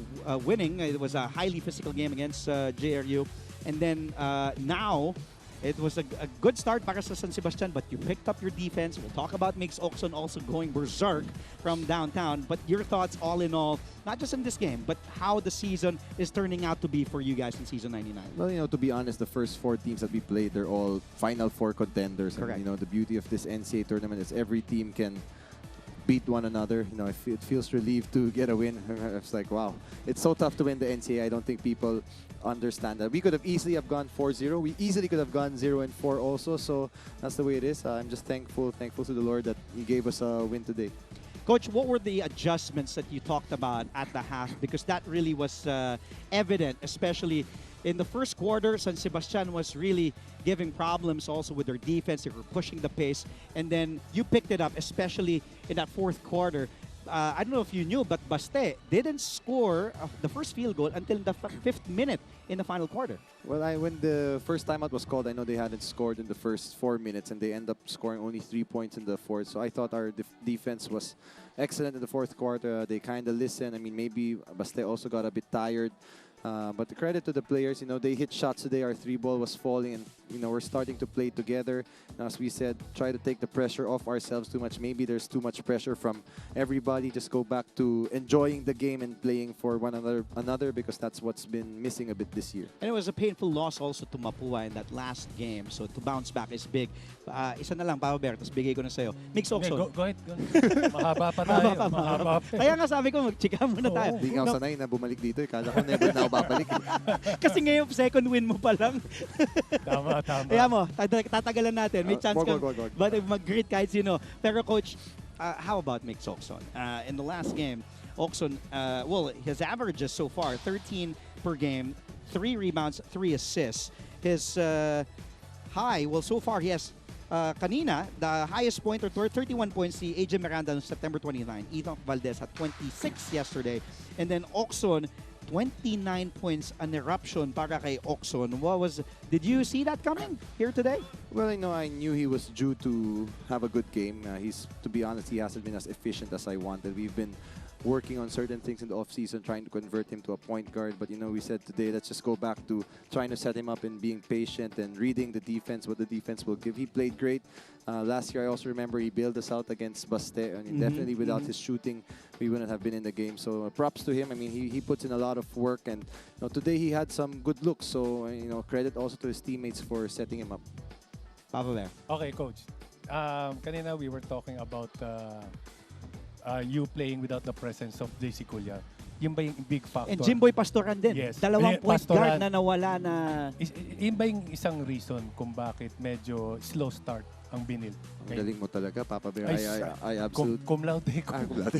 winning. It was a highly physical game against JRU. And then now, it was a good start para sa San Sebastian, but you picked up your defense. We'll talk about Mix Oxon also going berserk from downtown. But your thoughts all in all, not just in this game, but how the season is turning out to be for you guys in Season 99. Well, to be honest, the first 4 teams that we played, they're all Final Four contenders. Correct. And, the beauty of this NCAA tournament is every team can beat one another. It feels relieved to get a win. It's like, wow. It's so tough to win the NCAA. I don't think people understand that. We could have easily gone 4-0. We easily could have gone 0-4 also. So that's the way it is. I'm just thankful to the Lord that He gave us a win today. Coach, what were the adjustments that you talked about at the half? Because that really was evident, especially in the first quarter. San Sebastian was really giving problems also with their defense. They were pushing the pace. And then you picked it up, especially in that fourth quarter. I don't know if you knew, but Baste didn't score the first field goal until the 5th minute in the final quarter. Well, when the first timeout was called, I know they hadn't scored in the first 4 minutes, and they end up scoring only 3 points in the fourth. So I thought our defense was excellent in the fourth quarter. They kind of listened. I mean, maybe Baste also got a bit tired. But the credit to the players, they hit shots today. Our 3-ball was falling, and we're starting to play together. And as we said, try to take the pressure off ourselves too much. Maybe there's too much pressure from everybody. Just go back to enjoying the game and playing for one another, because that's what's been missing a bit this year. And it was a painful loss also to Mapua in that last game. So to bounce back is big. Isa na lang, Papa Bear, tapos bigay ko na sa'yo. Mix Oxon. Okay, go ahead. Mahaba pa tayo. Mahaba pa. Kaya nga sabi ko, magchika muna tayo. Hindi nga ako sanay na bumalik dito. Kala ko never na ako babalik. Kasi ngayon, second win mo pa lang. Tama. Kaya mo, tatagalan natin. May chance ka wag. mag-greet kahit sino. Pero Coach, how about Mix Oxon? In the last game, Oxon, his averages so far, 13 per game, 3 rebounds, 3 assists. His high, so far he has kanina, the highest pointer, 31 points, si AJ Miranda on September 29. Ethan Valdez had 26 yesterday. And then Oxon, 29 points, an eruption para kay Oxon. Did you see that coming here today? Well, I knew he was due to have a good game. To be honest, he hasn't been as efficient as I wanted. We've been working on certain things in the offseason, trying to convert him to a point guard. But, we said today, let's just go back to trying to set him up and being patient and reading the defense, what the defense will give. He played great. Last year, I also remember he bailed us out against Baste. And definitely without his shooting, we wouldn't have been in the game. So props to him. I mean, he puts in a lot of work. And today he had some good looks. So, credit also to his teammates for setting him up. Papa Bear. Okay, Coach. Kanina we were talking about you playing without the presence of JC Culia. Yung ba yung big factor? And Jimboy Pastoran din. Yes. Dalawang point guard Pastoran. na nawala na... Yun ba yung isang reason kung bakit medyo slow start ang Benilde? Ang galing mo talaga, Papa Bear. I Cum absolutely... laude. Cum laude.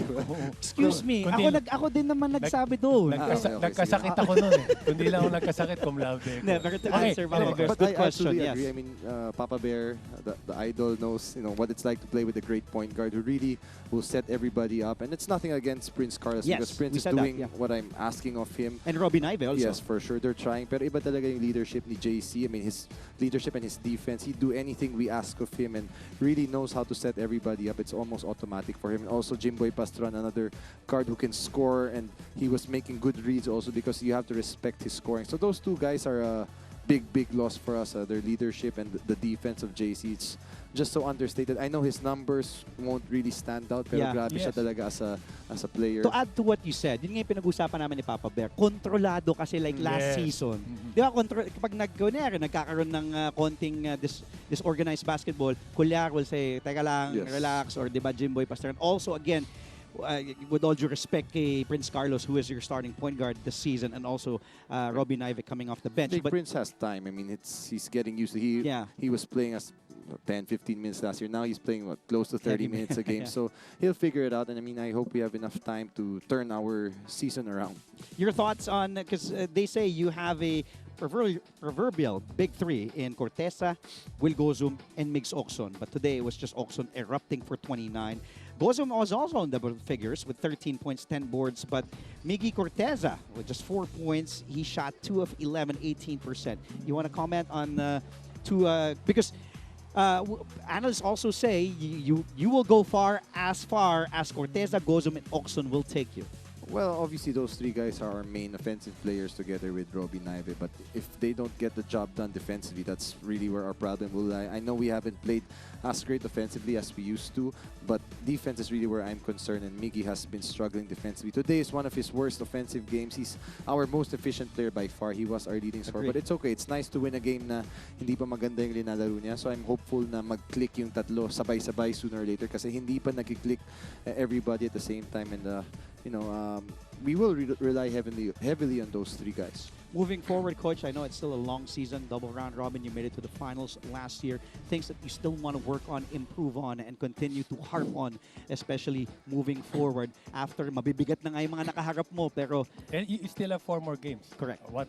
Excuse me, ako din naman nagsabi doon. Nagkasakit ako noon eh. Kundi lang ako nagkasakit, cum laude. Never to answer, Papa Bear. But Good I question, absolutely yes. agree. I mean, Papa Bear, the idol, knows what it's like to play with a great point guard who really will set everybody up. And it's nothing against Prince Carlos Yes, because Prince we is said that, doing yeah. what I'm asking of him. And Robin Ive also. Yes, for sure. They're trying. Pero iba talaga yung leadership ni JC. I mean, his leadership and his defense. He'd do anything we ask of him and really knows how to set everybody up. It's almost automatic for him. And also Jimboy Pastoran, another guard who can score, and he was making good reads also because you have to respect his scoring. So those two guys are a big loss for us. Their leadership and the defense of JC. It's just so understated. I know his numbers won't really stand out, pero grabe siya talaga as a player. To add to what you said, yun nga yung pinag-usapan namin ni Papa Bear, kontrolado kasi like last season. Di ba, kapag nagkakaroon ng konting disorganized basketball, Kulyar will say, teka lang, relax, or di ba, Jimboy Pastoran. Also, again, with all due respect kay Prince Carlos, who is your starting point guard this season, and also Robin Ive coming off the bench. But Prince has time. I mean, he's getting used to he was playing as 10-15 minutes last year. Now he's playing close to 30 minutes a game. So he'll figure it out. And I mean, I hope we have enough time to turn our season around. Your thoughts on, because they say you have a proverbial big three in Corteza, Will Gozum, and Migs Oxon. But today it was just Oxon erupting for 29. Gozum was also on double figures with 13 points, 10 boards. But Miggy Corteza with just 4 points. He shot 2 of 11, 18%. You want to comment on because analysts also say you will go far as Corteza, Gozum, and Oxon will take you. Well, obviously those three guys are our main offensive players together with Robin Ive. But if they don't get the job done defensively, that's really where our problem will lie. I know we haven't played as great offensively as we used to, but defense is really where I'm concerned, and Miggy has been struggling defensively. Today is one of his worst offensive games. He's our most efficient player by far. He was our leading scorer, but it's okay. It's nice to win a game na hindi pa maganda yung linalaro niya. So I'm hopeful na mag-click yung tatlo sabay-sabay sooner or later kasi hindi pa nag-click everybody at the same time. And we will rely heavily on those three guys. Moving forward, Coach, I know it's still a long season, double round robin. You made it to the finals last year. Things that you still want to work on, improve on, and continue to harp on, especially moving forward after mabibigat na nga yung mga nakaharap mo. Pero And you still have 4 more games. Correct. What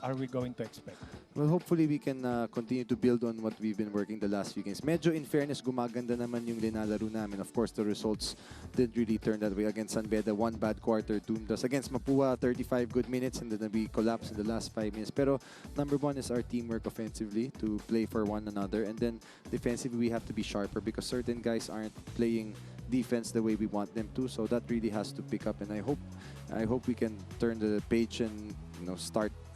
are we going to expect? Well, hopefully we can continue to build on what we've been working the last few games. Medyo in fairness, gumaganda naman yung linalaro namin. Of course, the results didn't really turn that way. Against San Beda, 1 bad quarter doomed us. Against Mapua, 35 good minutes, and then we collapsed in the last 5 minutes. Pero number 1 is our teamwork offensively to play for one another. And then defensively, we have to be sharper because certain guys aren't playing defense the way we want them to. So that really has to pick up. And I hope we can turn the page and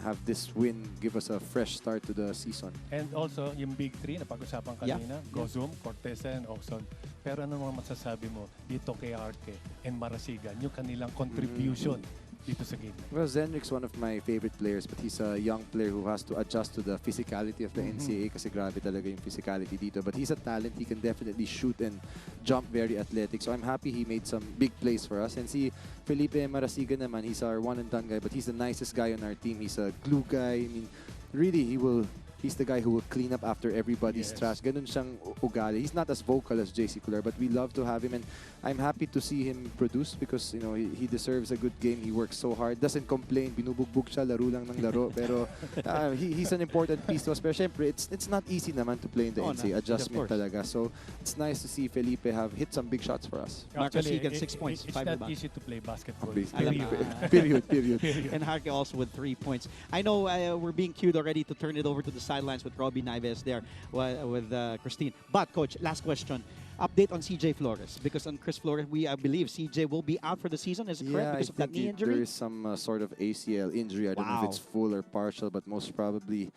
have this win give us a fresh start to the season. And also, yung big three na pag-usapan kanina, Gozum, Corteza, and Oxon. Pero ano naman masasabi mo dito kay Arke and Marasigan, yung kanilang contribution dito sa game? Well, Zenrik's one of my favorite players, but he's a young player who has to adjust to the physicality of the NCAA kasi grabe talaga yung physicality dito. But he's a talent. He can definitely shoot and jump, very athletic. So I'm happy he made some big plays for us. And si Felipe Marasigan naman, he's our one-and-done guy, but he's the nicest guy on our team. He's a glue guy. I mean, really, he's the guy who will clean up after everybody's trash. Ganun siyang ugali. He's not as vocal as JC Cular, but we love to have him. And I'm happy to see him produce because, he deserves a good game. He works so hard. Doesn't complain. Binubugbog siya. Laro lang ng laro. Pero he's an important piece to us. Pero syempre, it's not easy naman to play in the NCAA. Adjustment talaga. So it's nice to see Felipe have hit some big shots for us. Actually, Marcasigan, 6 points. It's 5 not rebounds. easy to play basketball. Period. And Harke also with 3 points. I know we're being cued already to turn it over to the sidelines with Robin Ives there with Christine. But, Coach, last question. Update on CJ Flores. Because on Chris Flores, I believe CJ will be out for the season. Is it correct? Because of that knee injury? There is some sort of ACL injury. I don't know if it's full or partial, but most probably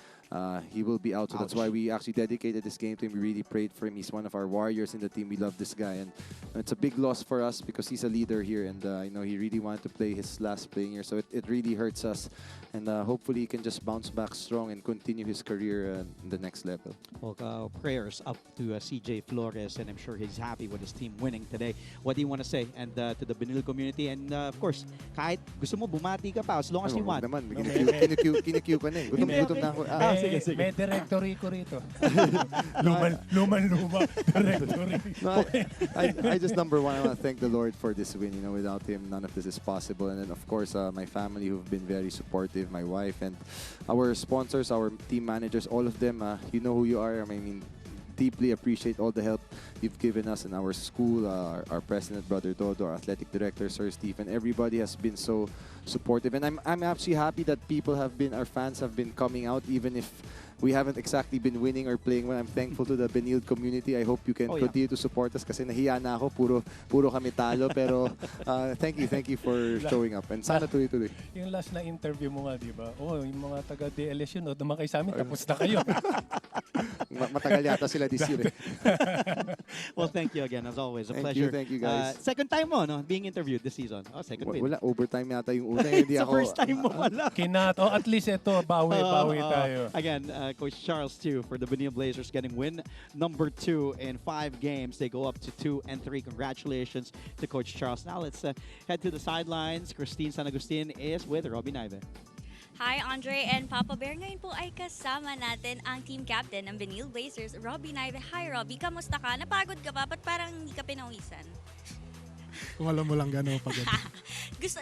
he will be out. So that's why we actually dedicated this game to him. We really prayed for him. He's one of our warriors in the team. We love this guy. And it's a big loss for us because he's a leader here. And he really wanted to play his last playing year. So it really hurts us. And hopefully he can just bounce back strong and continue his career in the next level. Well, prayers up to CJ Flores. And I'm sure sure he's happy with his team winning today. What do you want to say and to the Benilde community? And of course, kahit gusto mo bumati ka pa as long as you want. Naman, kinikiw ka na eh. Gutom na ako. Sige. May directory ko rito. Luman-luma directory. No, I just number one, I want to thank the Lord for this win. You know, without Him, none of this is possible. And then of course, my family who've been very supportive, my wife and our sponsors, our team managers, all of them. You know who you are. I mean, deeply appreciate all the help you've given us in our school, our president, Brother Dodo, our athletic director, Sir Stephen. Everybody has been so supportive, and I'm actually happy that our fans have been coming out, even if we haven't exactly been winning or playing well. I'm thankful to the Benilde community. I hope you can continue to support us kasi nahiya na ako, puro kami talo. Pero thank you for showing up. And sana tuloy-tuloy. Yung last na interview mo nga, di ba? Yung mga taga-DLS yun, namakay sa amin, tapos na kayo. Matagal yata sila this year. Well, thank you again, as always. A pleasure. Thank you guys. Second time mo, no, being interviewed this season. Second win. Wala, overtime yata yung una. Hindi ako. First time mo wala. At least ito, bawi tayo. Again, Coach Charles too for the Benilde Blazers getting win number 2 in 5 games. They go up to 2 and 3. Congratulations to Coach Charles. Now let's head to the sidelines. Christine San Agustin is with Robbie Naive. Hi, Andre and Papa Bear. Ngayon po ay kasama natin ang team captain ng Benilde Blazers, Robbie Naive. Hi, Robbie. Kamusta ka? Napagod ka ba? Ba't parang hindi ka pinawisan? Kung alam mo lang gano'n pagod.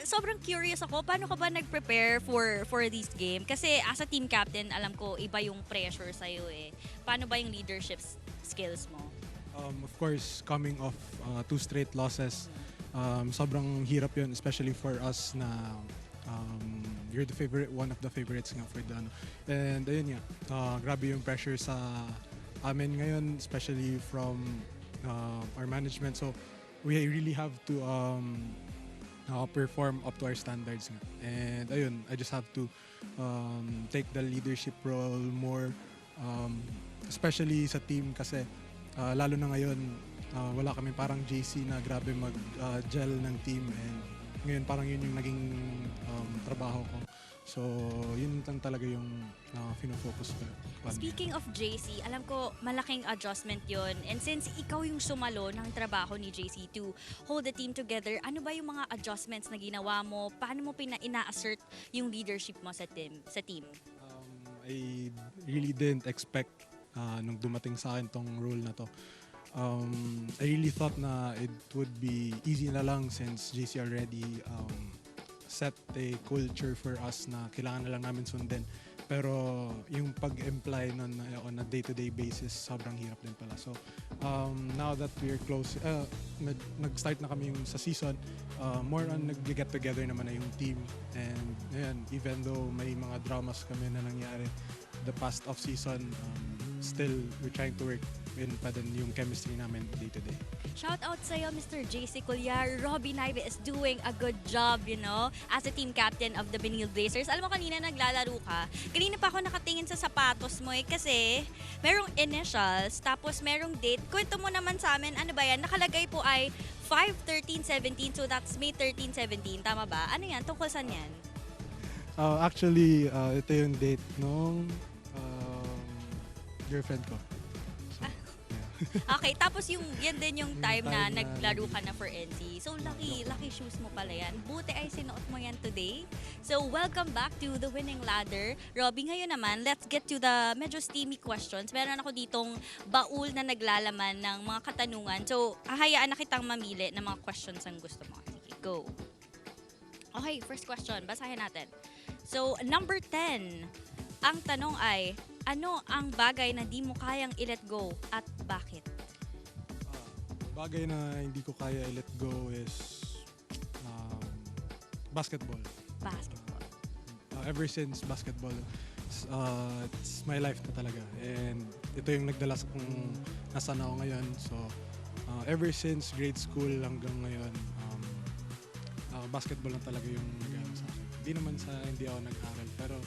Sobrang curious ako, paano ka ba nag-prepare for this game? Kasi as a team captain, alam ko, iba yung pressure sa'yo eh. Paano ba yung leadership skills mo? Of course, coming off 2 straight losses, sobrang hirap yun, especially for us na you're the one of the favorites nga for the And ayun nga, grabe yung pressure sa amin ngayon, especially from our management. So we really have to perform up to our standards nga. And ayun, I just have to take the leadership role more, especially sa team kasi lalo na ngayon wala kami parang JC na grabe mag-gel ng team, and ngayon parang yun yung naging trabaho ko. So, yun lang talaga yung fino-focus ko. Speaking of JC, alam ko malaking adjustment yon. And since ikaw yung sumalo ng trabaho ni JC to hold the team together, ano ba yung mga adjustments na ginawa mo? Paano mo ina-assert yung leadership mo sa team? I really didn't expect nung dumating sa akin tong role na to. I really thought na it would be easy na lang since JC already set a culture for us na kailangan na lang namin sundin. Pero yung pag-imply nun on a day-to-day basis, sobrang hirap din pala. So now that we're close, nag-start na kami yung sa season, more on nag-get together naman na yung team. And ayan, even though may mga dramas kami na nangyari the past off-season, still we're trying to work in pa din yung chemistry namin day-to-day. Shout out sa'yo, Mr. JC Cuellar. Robbie Naive is doing a good job, you know, as a team captain of the Benilde Blazers. Alam mo, kanina naglalaro ka. Kanina pa ako nakatingin sa sapatos mo kasi merong initials, tapos merong date. Kwento mo naman sa amin, ano ba yan? Nakalagay po ay 5-13-17, so that's May 13-17. Tama ba? Ano yan? Tungkol saan yan? Actually, ito yung date nung girlfriend ko. Okay, tapos yan din yung time na naglaro ka na for NC. So lucky shoes mo pala yan. Buti ay sinuot mo yan today. So welcome back to the winning ladder. Robbie, ngayon naman, let's get to the medyo steamy questions. Meron ako ditong baul na naglalaman ng mga katanungan. So hahayaan na kitang mamili ng mga questions ang gusto mo. Sige, go. Okay, first question. Basahin natin. So number 10. Ang tanong ay, ano ang bagay na di mo kayang i-let go at bakit? Bagay na hindi ko kaya i-let go is basketball. Basketball. Ever since basketball, it's my life na talaga. And ito yung nagdala sa kung nasaan ako ngayon. So, ever since grade school hanggang ngayon, basketball na talaga yung nag-aaral sa akin. Hindi ako nag-aral, pero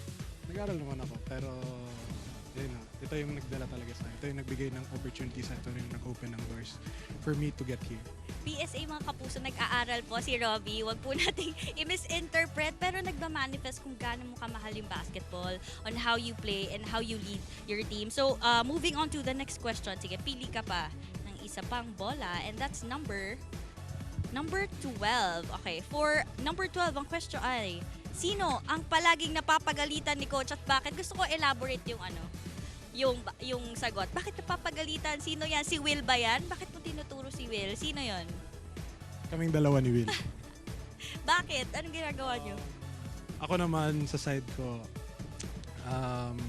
nag-aral naman ako. Pero yun na, ito yung nagdala talaga sa akin. Ito yung nagbigay ng opportunity sa ito, yung nag-open ng doors for me to get here. PSA mga kapuso, nag-aaral po si Robbie. Huwag po nating i-misinterpret, pero nagmamanifest kung gaano mo kamahal yung basketball, on how you play and how you lead your team. So, moving on to the next question. Sige, pili ka pa ng isa pang bola, and that's number 12. Okay, for number 12, ang question ay, sino ang palaging napapagalitan ni Coach at bakit? Gusto ko elaborate yung yung sagot. Bakit napapagalitan? Sino yan? Si Will ba yan? Bakit mo tinuturo si Will? Sino yon? Kaming dalawa ni Will. Bakit? Anong ginagawa niyo? Ako naman sa side ko,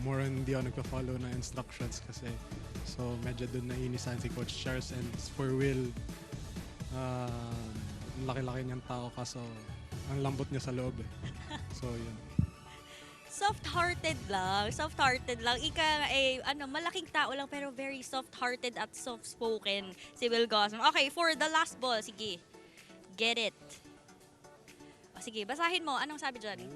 more on hindi ako nagpa-follow ng instructions kasi so medyo doon nainisan si Coach Charles, and for Will, ang laki-laki niyang tao kaso ang lambot niya sa loob eh. So yun. Soft-hearted lang. Ika malaking tao lang pero very soft-hearted at soft-spoken si Will Gotham. Okay, for the last ball, sige. Get it. O, sige, basahin mo. Anong sabi dyan?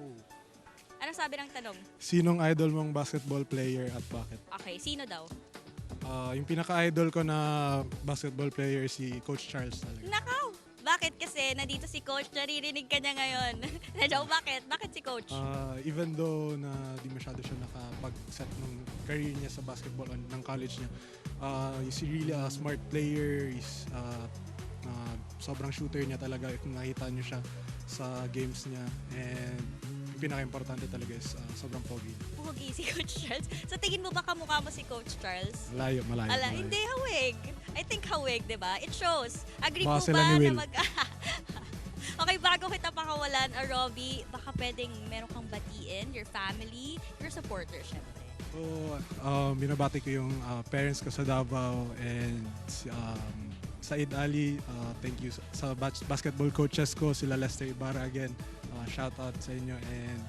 Anong sabi ng tanong? Sinong idol mong basketball player at bakit? Okay, sino daw? Yung pinaka-idol ko na basketball player si Coach Charles talaga. Nakaw! Bakit? Kasi nandito si Coach, naririnig ka niya ngayon. Nadyaw, bakit? Bakit si Coach? Even though na di masyado siya nakapag-set ng career niya sa basketball ng college niya, he's really a smart player. He's sobrang shooter niya talaga if nakita niyo siya sa games niya. And yung pinaka-importante talaga is sobrang pogi. Pogi si Coach Charles. Sa tingin mo ba kamukha mo si Coach Charles? Malayo. Hindi, hawig. I think hawig, di ba? It shows. Agree Baka po sila ba ni na Will. Okay, bago kita pakawalan, Robbie, baka pwedeng meron kang batiin, your family, your supporters, syempre. Binabati ko yung parents ko sa Davao and Said Ali, thank you sa basketball coaches ko, sila Lester Ibarra again. Shout out sa inyo, and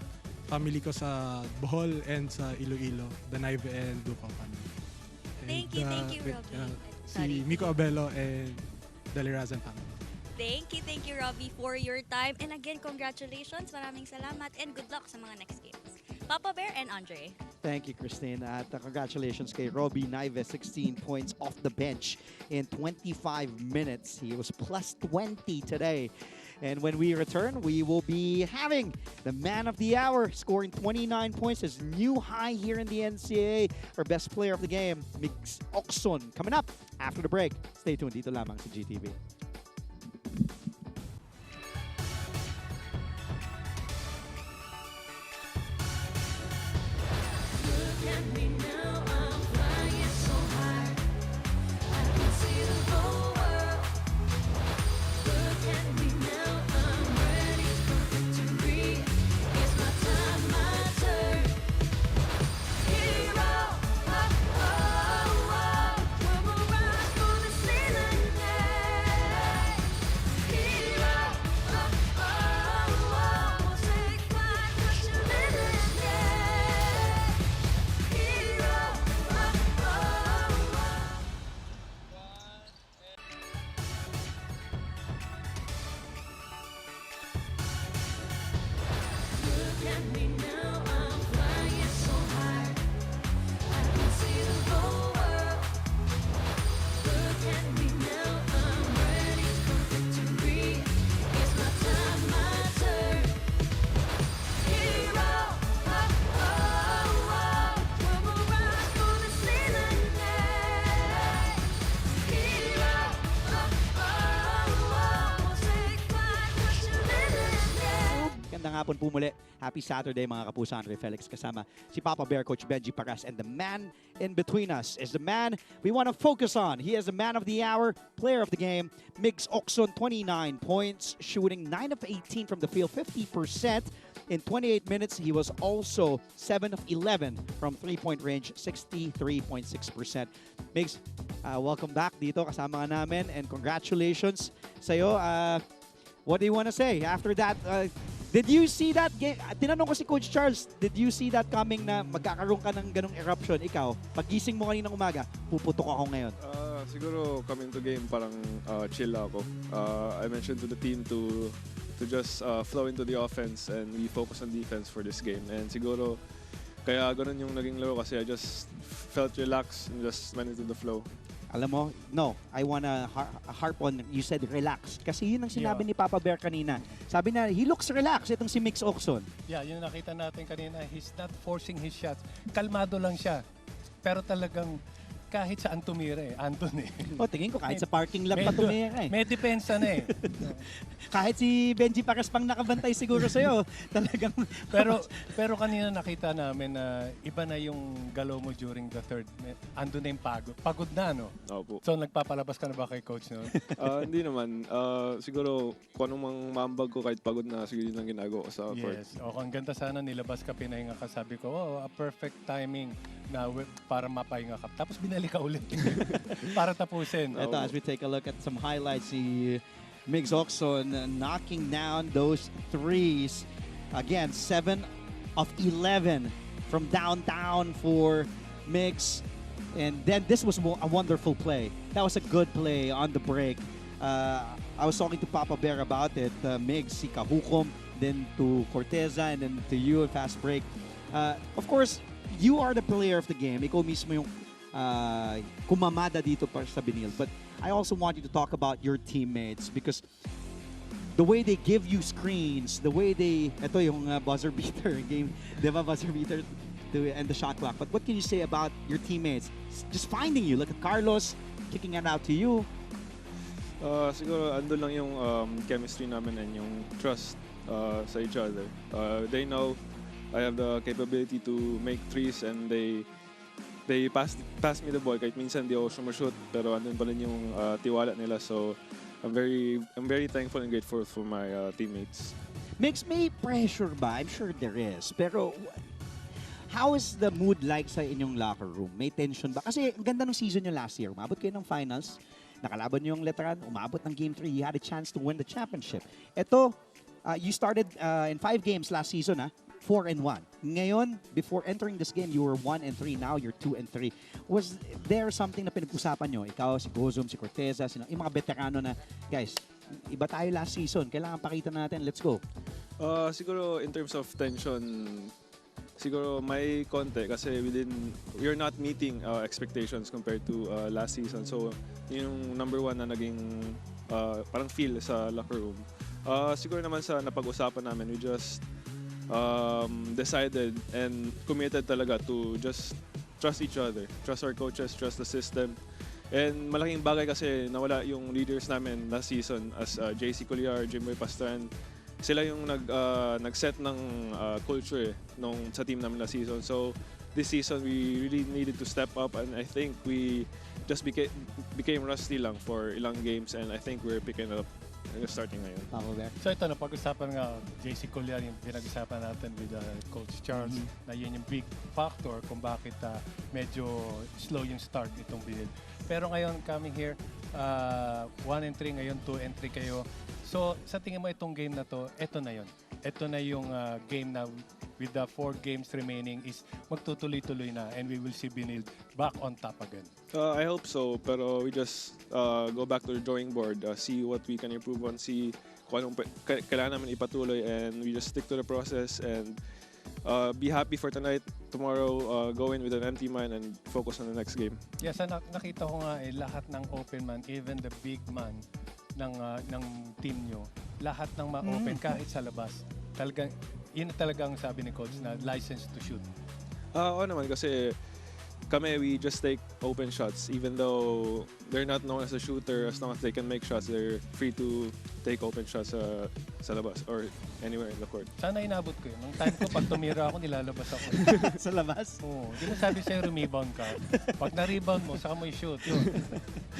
family ko sa Bohol and sa Iloilo, Danaive and Duco family. Thank you, Robbie. Si Miko Abelo and Dalirazan family. Thank you, Robbie, for your time. And again, congratulations. Maraming salamat and good luck sa mga next games. Papa Bear and Andre. Thank you, Christine. At congratulations kay Robbie Naive, 16 points off the bench in 25 minutes. He was plus 20 today. And when we return, we will be having the man of the hour scoring 29 points, his new high here in the NCAA. Our best player of the game, Mix Oxon, coming up after the break. Stay tuned dito lamang sa GTV. Hapon po muli. Happy Saturday mga kapuso. Andre Felix kasama si Papa Bear, Coach Benji Paras, and the man in between us is the man we want to focus on. He is the man of the hour, player of the game, Migs Oxon, 29 points, shooting 9 of 18 from the field, 50%. In 28 minutes, he was also 7 of 11 from three-point range, 63.6%. Migs, welcome back dito. Kasama ka namin, and congratulations sa'yo. What do you want to say after that? Did you see that game? Tinanong ko si Coach Charles, did you see that coming na magkakaroon ka ng ganong eruption? Ikaw, paggising mo kaninang umaga, puputok ako ngayon. Siguro coming to game, parang chill ako. I mentioned to the team to just flow into the offense and we focus on defense for this game. And siguro, kaya ganun yung naging laro kasi I just felt relaxed and just went into the flow. Alam mo, no, I wanna harp on, you said relax. Kasi yun ang sinabi ni Papa Bear kanina. Sabi na, he looks relaxed, itong si Mix Oxon. Yeah, yun nakita natin kanina, he's not forcing his shots. Kalmado lang siya. Pero talagang kahit saan tumira Andun O, tingin ko kahit sa parking lot pa tumira May depensa na Kahit si Benji Pares pang nakabantay siguro sa'yo. Talagang... pero kanina nakita namin na iba na yung galaw mo during the third. Andun na yung pagod. Pagod na, no? Opo. So, nagpapalabas ka na ba kay coach noon? Hindi naman. Siguro, kung anong mang mambag ko kahit pagod na, siguro yun ang ginagawa ko sa court. Yes. O, ang ganda sana nilabas ka, pinahinga ka. Sabi ko, a perfect timing na para mapahinga ka. Tapos binalik ka ulit para tapusin. Ito, as we take a look at some highlights, si Migs Oxon knocking down those threes. Again, 7 of 11 from downtown for Migs. And then this was a wonderful play. That was a good play on the break. I was talking to Papa Bear about it. Migs, si Kahukom, then to Corteza, and then to you, fast break. Of course, you are the player of the game. Ikaw mismo yung kumamada dito para sa Benilde. But I also want you to talk about your teammates because the way they give you screens, the way they... Ito yung buzzer beater game. Di ba, buzzer beater to end the shot clock. But what can you say about your teammates? Just finding you. Look at Carlos kicking it out to you. Siguro andun lang yung chemistry namin and yung trust sa each other. They know I have the capability to make threes and they pass me the ball kahit minsan di ako sumushoot pero andun pa rin yung tiwala nila. So I'm very thankful and grateful for my teammates. Migs, may pressure ba? I'm sure there is. Pero how is the mood like sa inyong locker room? May tension ba? Kasi ang ganda ng season nyo last year. Umabot kayo ng finals. Nakalaban nyo yung Letran. Umabot ng Game 3. You had a chance to win the championship. Ito, you started in 5 games last season, 4-1. Ngayon, before entering this game, you were 1-3. Now you're 2-3. Was there something na pinag-usapan nyo? Ikaw, si Gozom, si Corteza, yung mga veterano na, guys, iba tayo last season. Kailangan pakita natin. Let's go. Siguro in terms of tension, siguro may konti kasi we're not meeting expectations compared to last season. So, yung number 1 na naging parang feel sa locker room. Siguro naman sa napag-usapan namin, we just decided and committed talaga to just trust each other, trust our coaches, trust the system. And malaking bagay kasi nawala yung leaders namin last season as JC Colliar, Jimboy Pastran. Sila yung nag-set ng culture sa team namin last season. So this season we really needed to step up and I think we just became rusty lang for ilang games and I think we're picking it up starting ngayon. So ito, napag-usapan nga JC Colliar yung pinag-usapan natin with Coach Charles na yun yung big factor kung bakit medyo slow yung start itong Benilde. Pero ngayon, coming here, 1-3 ngayon, 2-3 kayo. So sa tingin mo itong game na to, ito na yun. Ito na yung game na with the 4 games remaining is magtutuloy-tuloy na and we will see Benilde back on top again. I hope so, pero we just go back to the drawing board, see what we can improve on, see kung anong kailangan namin ipatuloy and we just stick to the process and be happy for tonight. Tomorrow, go in with an empty mind and focus on the next game. Yes, nakita ko nga lahat ng open man, even the big man ng team nyo, lahat ng ma-open kahit sa labas. Talagang yun talagang sabi ni coach na license to shoot. Oo naman kasi kami, we just take open shots even though they're not known as a shooter. As long as they can make shots, they're free to take open shots sa labas or anywhere in the court. Sana inabot ko yun. Nung time ko, pag tumira ako, nilalabas ako. Sa labas? Oo. Di ba sabi sa'yo, rebound ka? Pag na-rebound mo, saka mo i-shoot. Yun.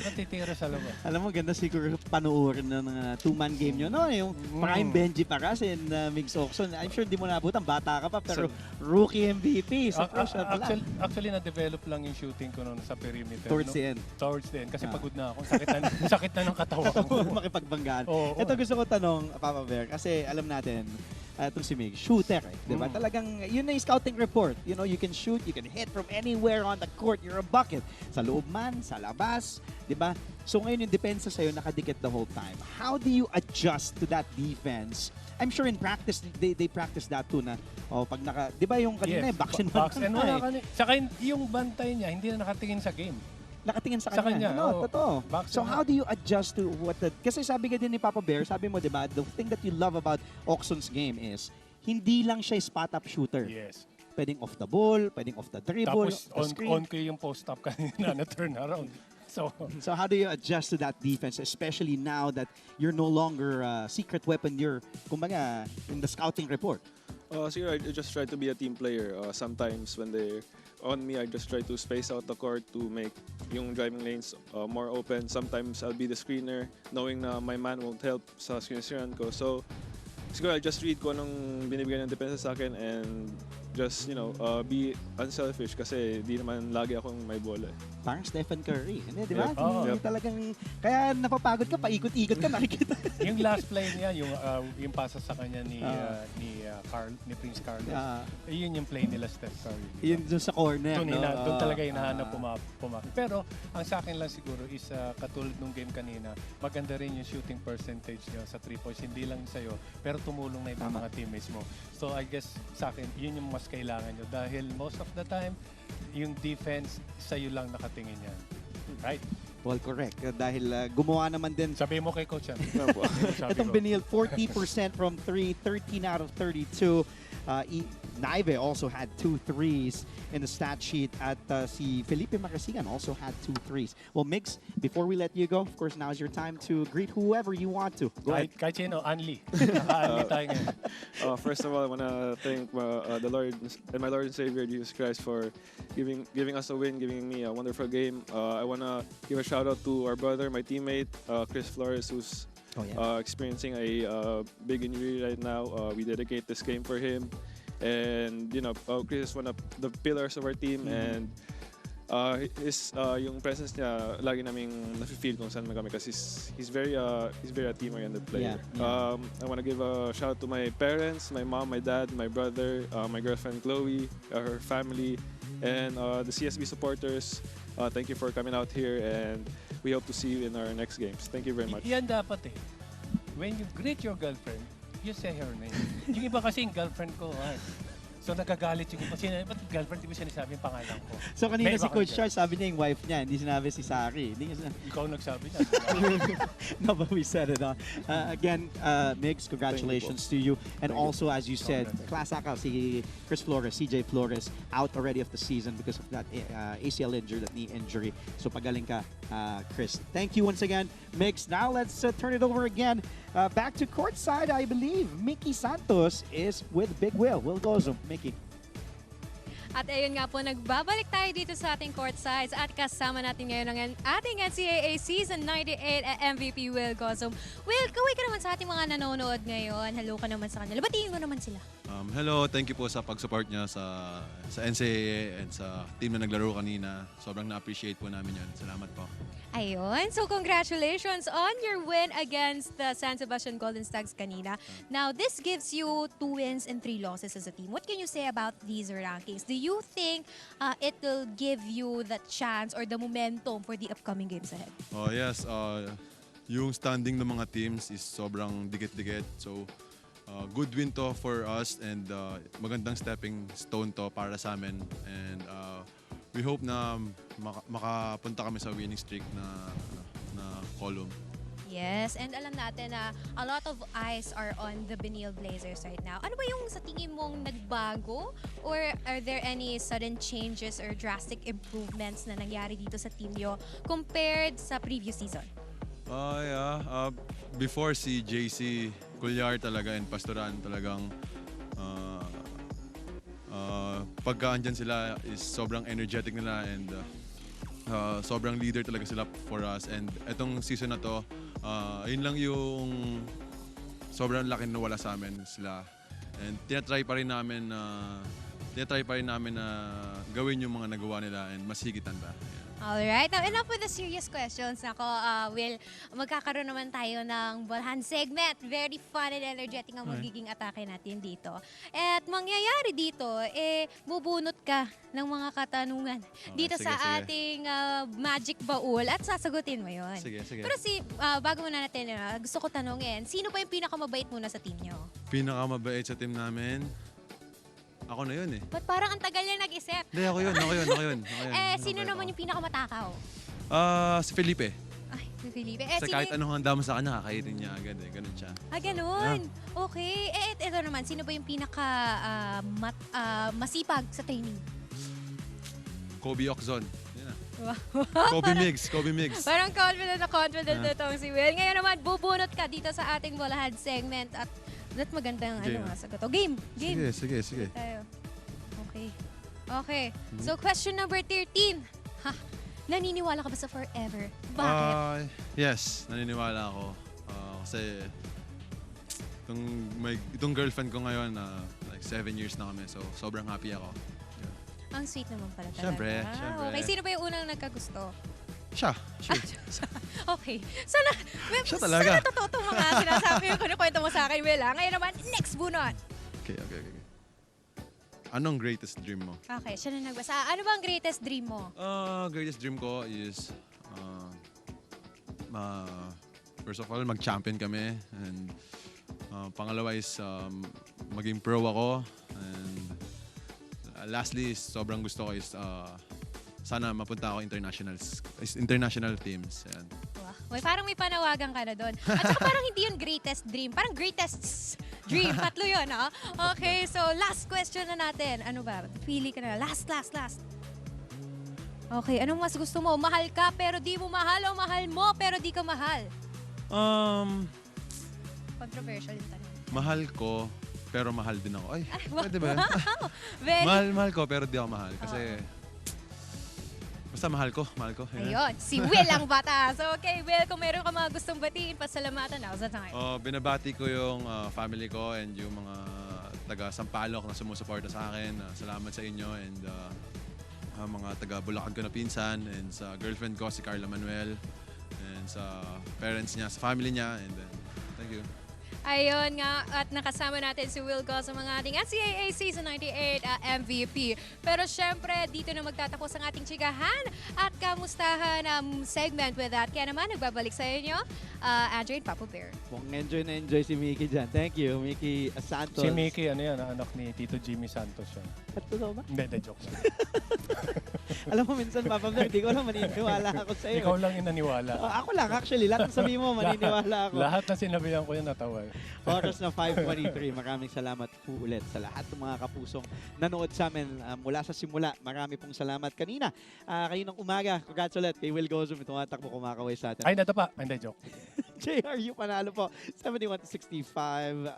Natitira sa labas. Alam mo, ganda siguro panoorin ng 2-man game nyo. No? Yung prime Benji Paras and Migs Oxon. I'm sure di mo nabutan. Bata ka pa, pero rookie MVP. So, actually, na-develop lang yung shooting ko noon sa perimeter. Towards the end. Towards the end. Kasi pagod na ako. Sakit na ng katawan ko. Makipagbanggaan. Ito gusto ko tanong, Papa Bear, kasi alam natin, itong si Mig, shooter diba? Talagang, yun na yung scouting report. You know, you can shoot, you can hit from anywhere on the court. You're a bucket. Sa loob man, sa labas, diba? So ngayon yung depensa sa'yo nakadikit the whole time. How do you adjust to that defense? I'm sure in practice, they practice that too na, pag di ba yung kanina, box and one. Saka yung bantay niya, hindi na nakatingin sa game. Nakatingin sa kanya. No, totoo. So how do you adjust to what kasi sabi ka din ni Papa Bear, sabi mo, diba, the thing that you love about Oxon's game is, hindi lang siya spot-up shooter. Yes. pwedeng off the ball, pwedeng off the dribble, Tapos the screen. on ko yung post-up kanina na turn around. So how do you adjust to that defense, especially now that you're no longer secret weapon, you're, kumbaga, in the scouting report? Siguro I just try to be a team player. Sometimes when they're on me, I just try to space out the court to make yung driving lanes more open. Sometimes I'll be the screener, knowing na my man won't help sa screen ko. So siguro I just read ko anong binibigyan ng depensa sa akin and just, be unselfish kasi di naman lagi akong may bola. Parang Stephen Curry. Hindi, di ba? Yeah. Talagang, kaya napapagod ka, paikot-ikot ka, nakikita. Yung last play niya, yung pasa sa kanya ni Prince Carlos. Yun yung play nila Steph Curry. Yun dun sa corner. Doon talaga hinahanap pumapi. Pero ang sa akin lang siguro is katulad nung game kanina, maganda rin yung shooting percentage niya sa 3 points. Hindi lang sa'yo, pero tumulong na yung mga teammates mo. So I guess sa akin, yun yung mas kailangan nyo. Dahil most of the time, yung defense, sa'yo lang nakatingin yan. Right? Well, correct. Dahil gumawa naman din. Sabi mo kay Coach yan. Itong Benilde, 40% from 3, 13 out of 32. Naive also had 2 threes in the stat sheet at si Felipe Macasigan also had 2 threes. Well, Mix, before we let you go, of course, now is your time to greet whoever you want to. Go ahead. Kahit sino, Anli. Anli tayo ngayon. First of all, I want to thank the Lord and my Lord and Savior Jesus Christ for giving us a win, giving me a wonderful game. I want to give a shout out to our brother, my teammate, Chris Flores, who's experiencing a big injury right now. We dedicate this game for him. And, Chris is one of the pillars of our team. And yung presence niya, lagi naming nafe-feel kung saan kami kasi he's very a team-oriented player. Yeah. I want to give a shout out to my parents, my mom, my dad, my brother, my girlfriend Chloe, her family, and the CSB supporters. Thank you for coming out here, and we hope to see you in our next games. Thank you very much. Yan dapat eh. When you greet your girlfriend, you say her name. Yung iba kasi yung girlfriend ko, so nagagalit yung iba. Ba't girlfriend, di ba sinasabi yung pangalan ko? So kanina si Coach Charles, sabi niya yung wife niya, hindi sinabi si Sari. Ikaw nagsabi niya. No, but we said it. Again, Migs, congratulations to you. And also, as you said, class act si Chris Flores, CJ Flores, out already of the season because of that ACL injury, that knee injury. So pagaling ka, Chris. Thank you once again, Migs. Now let's turn it over again. Back to courtside, I believe. Mickey Santos is with Big Will Gozum. Mickey. At ayun nga po, nagbabalik tayo dito sa ating courtsides at kasama natin ngayon ang ating NCAA Season 98 MVP Will Gozum. Will, kaway ka naman sa ating mga nanonood ngayon. Hello ka naman sa kanila. Batiin mo naman sila. Hello, thank you po sa pag-support niya sa NCAA and sa team na naglaro kanina. Sobrang na-appreciate po namin yan. Salamat po. Ayun. So congratulations on your win against the San Sebastian Golden Stags kanina. Now, this gives you 2 wins and 3 losses as a team. What can you say about these rankings? Do you think it will give you the chance or the momentum for the upcoming games ahead? Oh yes, yung standing ng mga teams is sobrang dikit-dikit. So, good win to for us and magandang stepping stone to para sa amin. And we hope na makapunta kami sa winning streak na column. Yes, and alam natin na a lot of eyes are on the Benilde Blazers right now. Ano ba yung sa tingin mong nagbago? Or are there any sudden changes or drastic improvements na nangyari dito sa team nyo compared sa previous season? Before si JC Cuellar talaga and Pastoran talagang pagka andyan sila is sobrang energetic nila and sobrang leader talaga sila for us. And etong season na to, yun lang yung sobrang laki na wala sa amin sila. And tinatry pa rin namin na gawin yung mga nagawa nila and mas higitan pa. Alright, now enough with the serious questions. Nako, Will, magkakaroon naman tayo ng ballhan segment. Very fun and energetic ang magiging atake natin dito. At mangyayari dito, bubunot ka ng mga katanungan dito sige. sa ating magic baul at sasagutin mo yon. Sige. Pero bago muna natin, gusto ko tanungin, sino pa yung pinakamabait muna sa team nyo? Pinakamabait sa team namin? Ako na yun eh. Ba't parang ang tagal niya nag-isip? Hindi, ako yun. Sino naman yung pinakamatakaw? Si Felipe. Ay, Si Felipe. Kasi kahit anong handa mo sa kanya, kakainin niya agad eh. Ganun siya. Ganun. Okay. Ito naman, sino ba yung pinaka masipag sa training? Kobe Oxon. Yan na. Wow. Kobe Migs. Parang confident na itong si Will. Ngayon naman, bubunot ka dito sa ating bolahan segment at magandang sagot. Game. Sige. Tayo. Okay. So, question number 13. Naniniwala ka ba sa forever? Bakit? Yes, naniniwala ako. Kasi itong girlfriend ko ngayon, like 7 years na kami. So, sobrang happy ako. Ang sweet naman pala talaga. Siyempre. Okay, sino ba yung unang nagkagusto? Siya. Okay. Sana totoo itong mga sinasabi yung kinukwento mo sa akin, Will. Ngayon naman, next bunot. Okay. Anong greatest dream mo? Okay, siya na nagbasa. Ano ba ang greatest dream mo? Greatest dream ko is first of all, mag-champion kami. And pangalawa is maging pro ako. And lastly, sobrang gusto ko is sana mapunta ako international teams. Yan. Wow. Parang may panawagan ka na doon. At saka parang hindi yun greatest dream. Parang greatest dream. Tatlo yun, ha? Okay, so last question na natin. Ano ba? Pili ka na. Last. Okay, anong mas gusto mo? Mahal ka pero di mo mahal o mahal mo pero di ka mahal? Controversial yung tanong. Mahal ko pero mahal din ako. Ay, pwede ba? Very... mahal ko pero di ako mahal. Kasi basta mahal ko. Ayun, si Will ang batas. Okay, Will, kung meron ka mga gustong batiin, pasalamatan, now's the time. Binabati ko yung family ko and yung mga taga-Sampaloc na sumusuporta sa akin. Salamat sa inyo and mga taga-Bulacan ko na pinsan and sa girlfriend ko, si Carla Manuel and sa parents niya, sa family niya and thank you. Ayun nga, at nakasama natin si Will Goss, ang mga ating NCAA Season 98 MVP. Pero syempre, dito na magtatapos ang ating chikahan at kamustahan segment with that. Kaya naman, nagbabalik sa inyo, Andrew and Papa Bear. Enjoy na enjoy si Mickey dyan. Thank you, Mickey Santos. Si Mickey, anak ni Tito Jimmy Santos yun. At totoo ba? Hindi, joke lang. Alam mo, minsan, Papa Bear, di ko lang maniniwala ako sa iyo. Ikaw lang yung naniwala. Ako lang, actually. Lahat ng sabi mo, maniniwala ako. Lahat na sinabihan ko yung natawa. Oras na 5:23. Maraming salamat po ulit sa lahat ng mga kapusong nanood sa amin mula sa simula. Marami pong salamat. Kanina, kayo ng umaga, congrats ulit kay Will Gozum. Tumatakbo, kumakaway sa atin. Ay, nato pa. Hindi, joke. JRU panalo po. 71-65.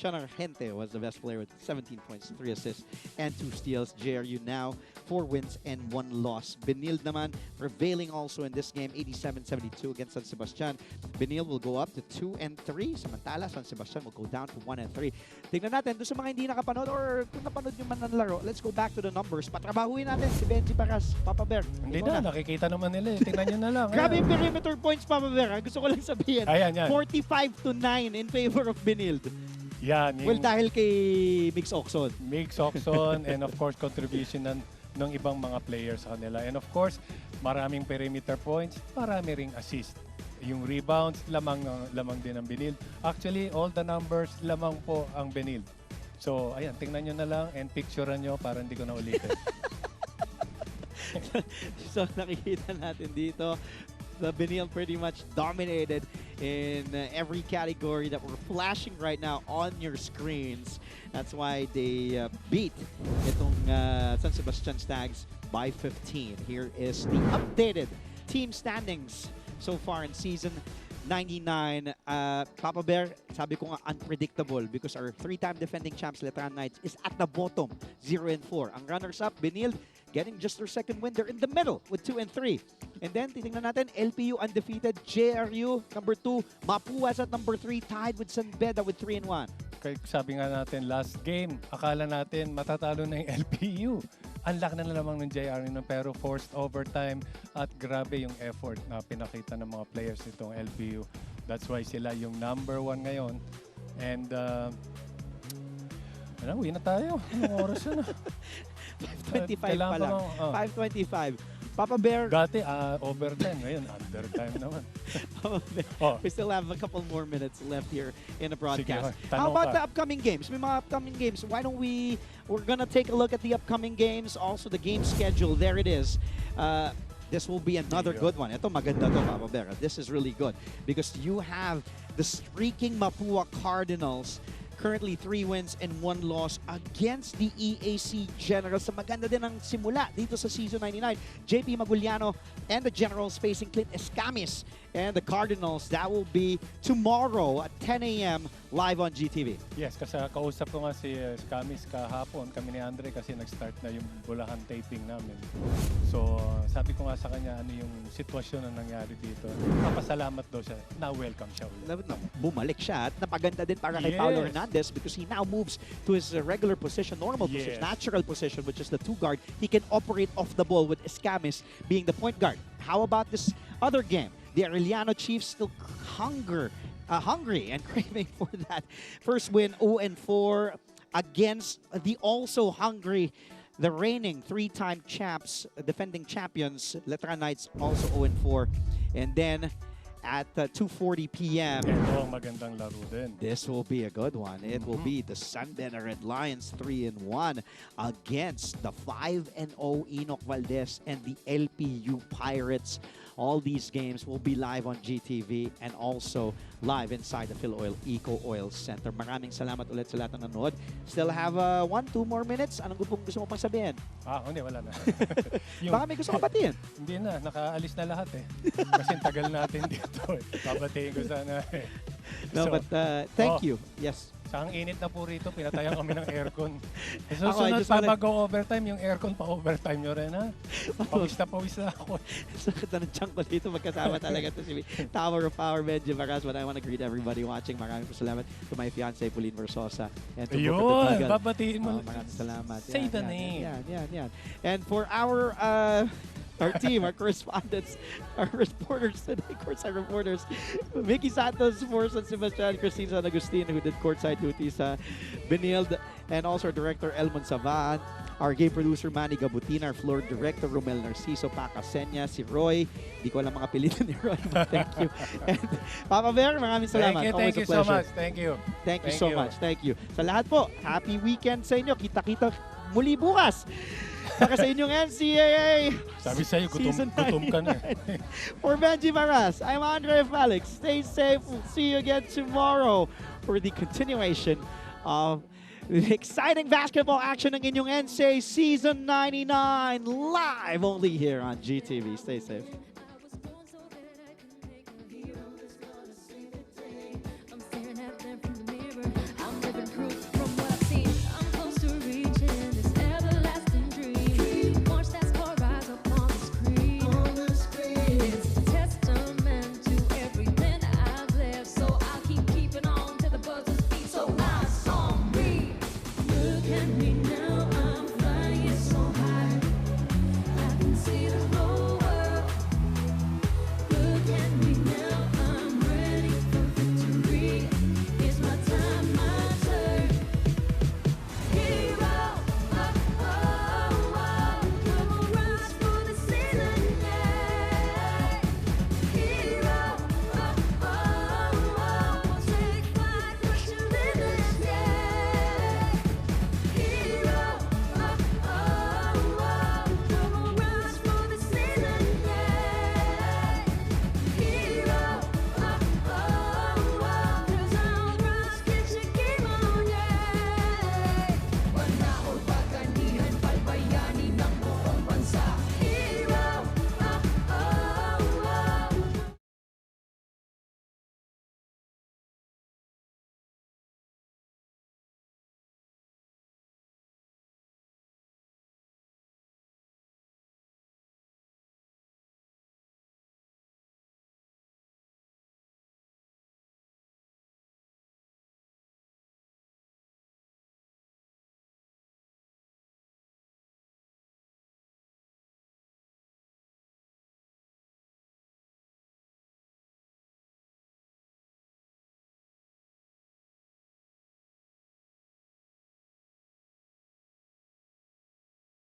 Sean Argente was the best player with 17 points, 3 assists, and 2 steals. JRU now 4 wins and 1 loss. Benilde naman prevailing also in this game, 87-72 against San Sebastian. Benilde will go up to 2-3. Samantala, San Sebastian will go down to 1-3. Tingnan natin, doon sa mga hindi nakapanood or kung napanood nyo man ng laro, let's go back to the numbers. Patrabahuin natin si Benji Paras, Papa Bear. Hindi na, nakikita naman nila. Tingnan nyo na lang. Grabe yung perimeter points, Papa Bear. Gusto ko lang sabihin, Ayan. 45-9 in favor of Benilde. Yan. Well, dahil kay Mix Oxon. And of course, contribution ng ibang mga players sa kanila. And of course, maraming perimeter points, marami ring assist. Yung rebounds, lamang din ang Benilde. Actually, all the numbers, lamang po ang Benilde. So, ayan, tingnan nyo na lang and picturean nyo para hindi ko na ulitin. So, nakikita natin dito, the Benilde pretty much dominated in every category that we're flashing right now on your screens. That's why they beat itong San Sebastian Stags by 15. Here is the updated team standings so far in season 99. Papa Bear, sabi ko nga unpredictable because our 3-time defending champs Letran Knights is at the bottom, 0-4. Ang runners-up, Benilde, getting just their second win. They're in the middle with 2-3. And then, titingnan natin, LPU undefeated, JRU, number 2, Mapuas at number 3, tied with San Beda with 3-1. Kaya sabi nga natin, last game, akala natin matatalo na yung LPU. Unlock na lamang ng JRU pero forced overtime at grabe yung effort na pinakita ng mga players nitong LPU. That's why sila yung number 1 ngayon. And, uwi na tayo. Anong oras na? 5:25 pa lang. 5:25. Papa Bear. Dati, overtime. Ngayon, undertime naman. We still have a couple more minutes left here in the broadcast. Sige, how about the upcoming games? May mga upcoming games. Why don't we're gonna take a look at the upcoming games. Also, the game schedule. There it is. This will be another good one. Ito maganda to, Papa Bear. This is really good because you have the streaking Mapua Cardinals, currently 3 wins and 1 loss against the EAC Generals. So maganda din ang simula dito sa Season 99. JP Maguliano and the Generals facing Clint Escamis and the Cardinals. That will be tomorrow at 10 a.m. live on GTV. Yes, kasi kausap ko nga si Escamis kahapon, kami ni Andre kasi nag-start na yung Bulacan taping namin. So sabi ko nga sa kanya ano yung sitwasyon na nangyari dito. Papasalamat daw siya, na-welcome siya ulit. Bumalik siya at napaganda din para kay Paulo Hernandez because he now moves to his regular position, normal position, natural position, which is the 2 guard. He can operate off the ball with Escamis being the point guard. How about this other game? The Arellano Chiefs still hungry and craving for that first win, 0-4 against the also hungry, the reigning 3-time champs, defending champions, Letra Knights, also 0-4. And then at 2:40 p.m. Ito ang magandang laro din. This will be a good one. It will be the San Beda Red Lions 3-1 against the 5-0 Enoch Valdez and the LPU Pirates. All these games will be live on GTV and also live inside the Phil-Oil Eco Oil Center. Maraming salamat ulit sa lahat ng nanood. Still have 1-2 more minutes. Anong gusto mo pang sabihin? Hindi, wala na. Baka may gusto ka batiin? Hindi na, nakaalis na lahat eh. Kasi tagal natin dito eh. Babatiin ko sana eh. No, but thank you. Yes. Sa ang init na po rito, pinatayan kami ng aircon. Susunod pa mag-overtime, yung aircon pa overtime nyo rin, ha? Pawis na ako. Sakit na ng chunk ko dito. Magkasama talaga ito si Tower of Power, Benji Maras. But I want to greet everybody watching. Maraming salamat to my fiancé, Pauline Versosa. And to Ayun, babatiin mo. Maraming salamat. Say the name. Yan. And for our team, our correspondents, our reporters today, courtside reporters, Mickey Santos for San Sebastian, Christine San Agustin, who did courtside duties sa Benilde, and also our director, Elmon Savan, our game producer, Manny Gabutin, our floor director, Romel Narciso, Pacasenya, si Roy. Di ko alam mga apelido ni Roy, but thank you. And Papa Bear, maraming salamat. Thank you so much. Thank you. Thank you so much. Thank you. Sa lahat po, happy weekend sa inyo. Kita-kita muli bukas. Para sa inyong NCAA. Sabi sa'yo, gutom ka na. For Benji Maras, I'm Andre Felix. Stay safe. We'll see you again tomorrow for the continuation of the exciting basketball action ng inyong NCAA Season 99 live only here on GTV. Stay safe.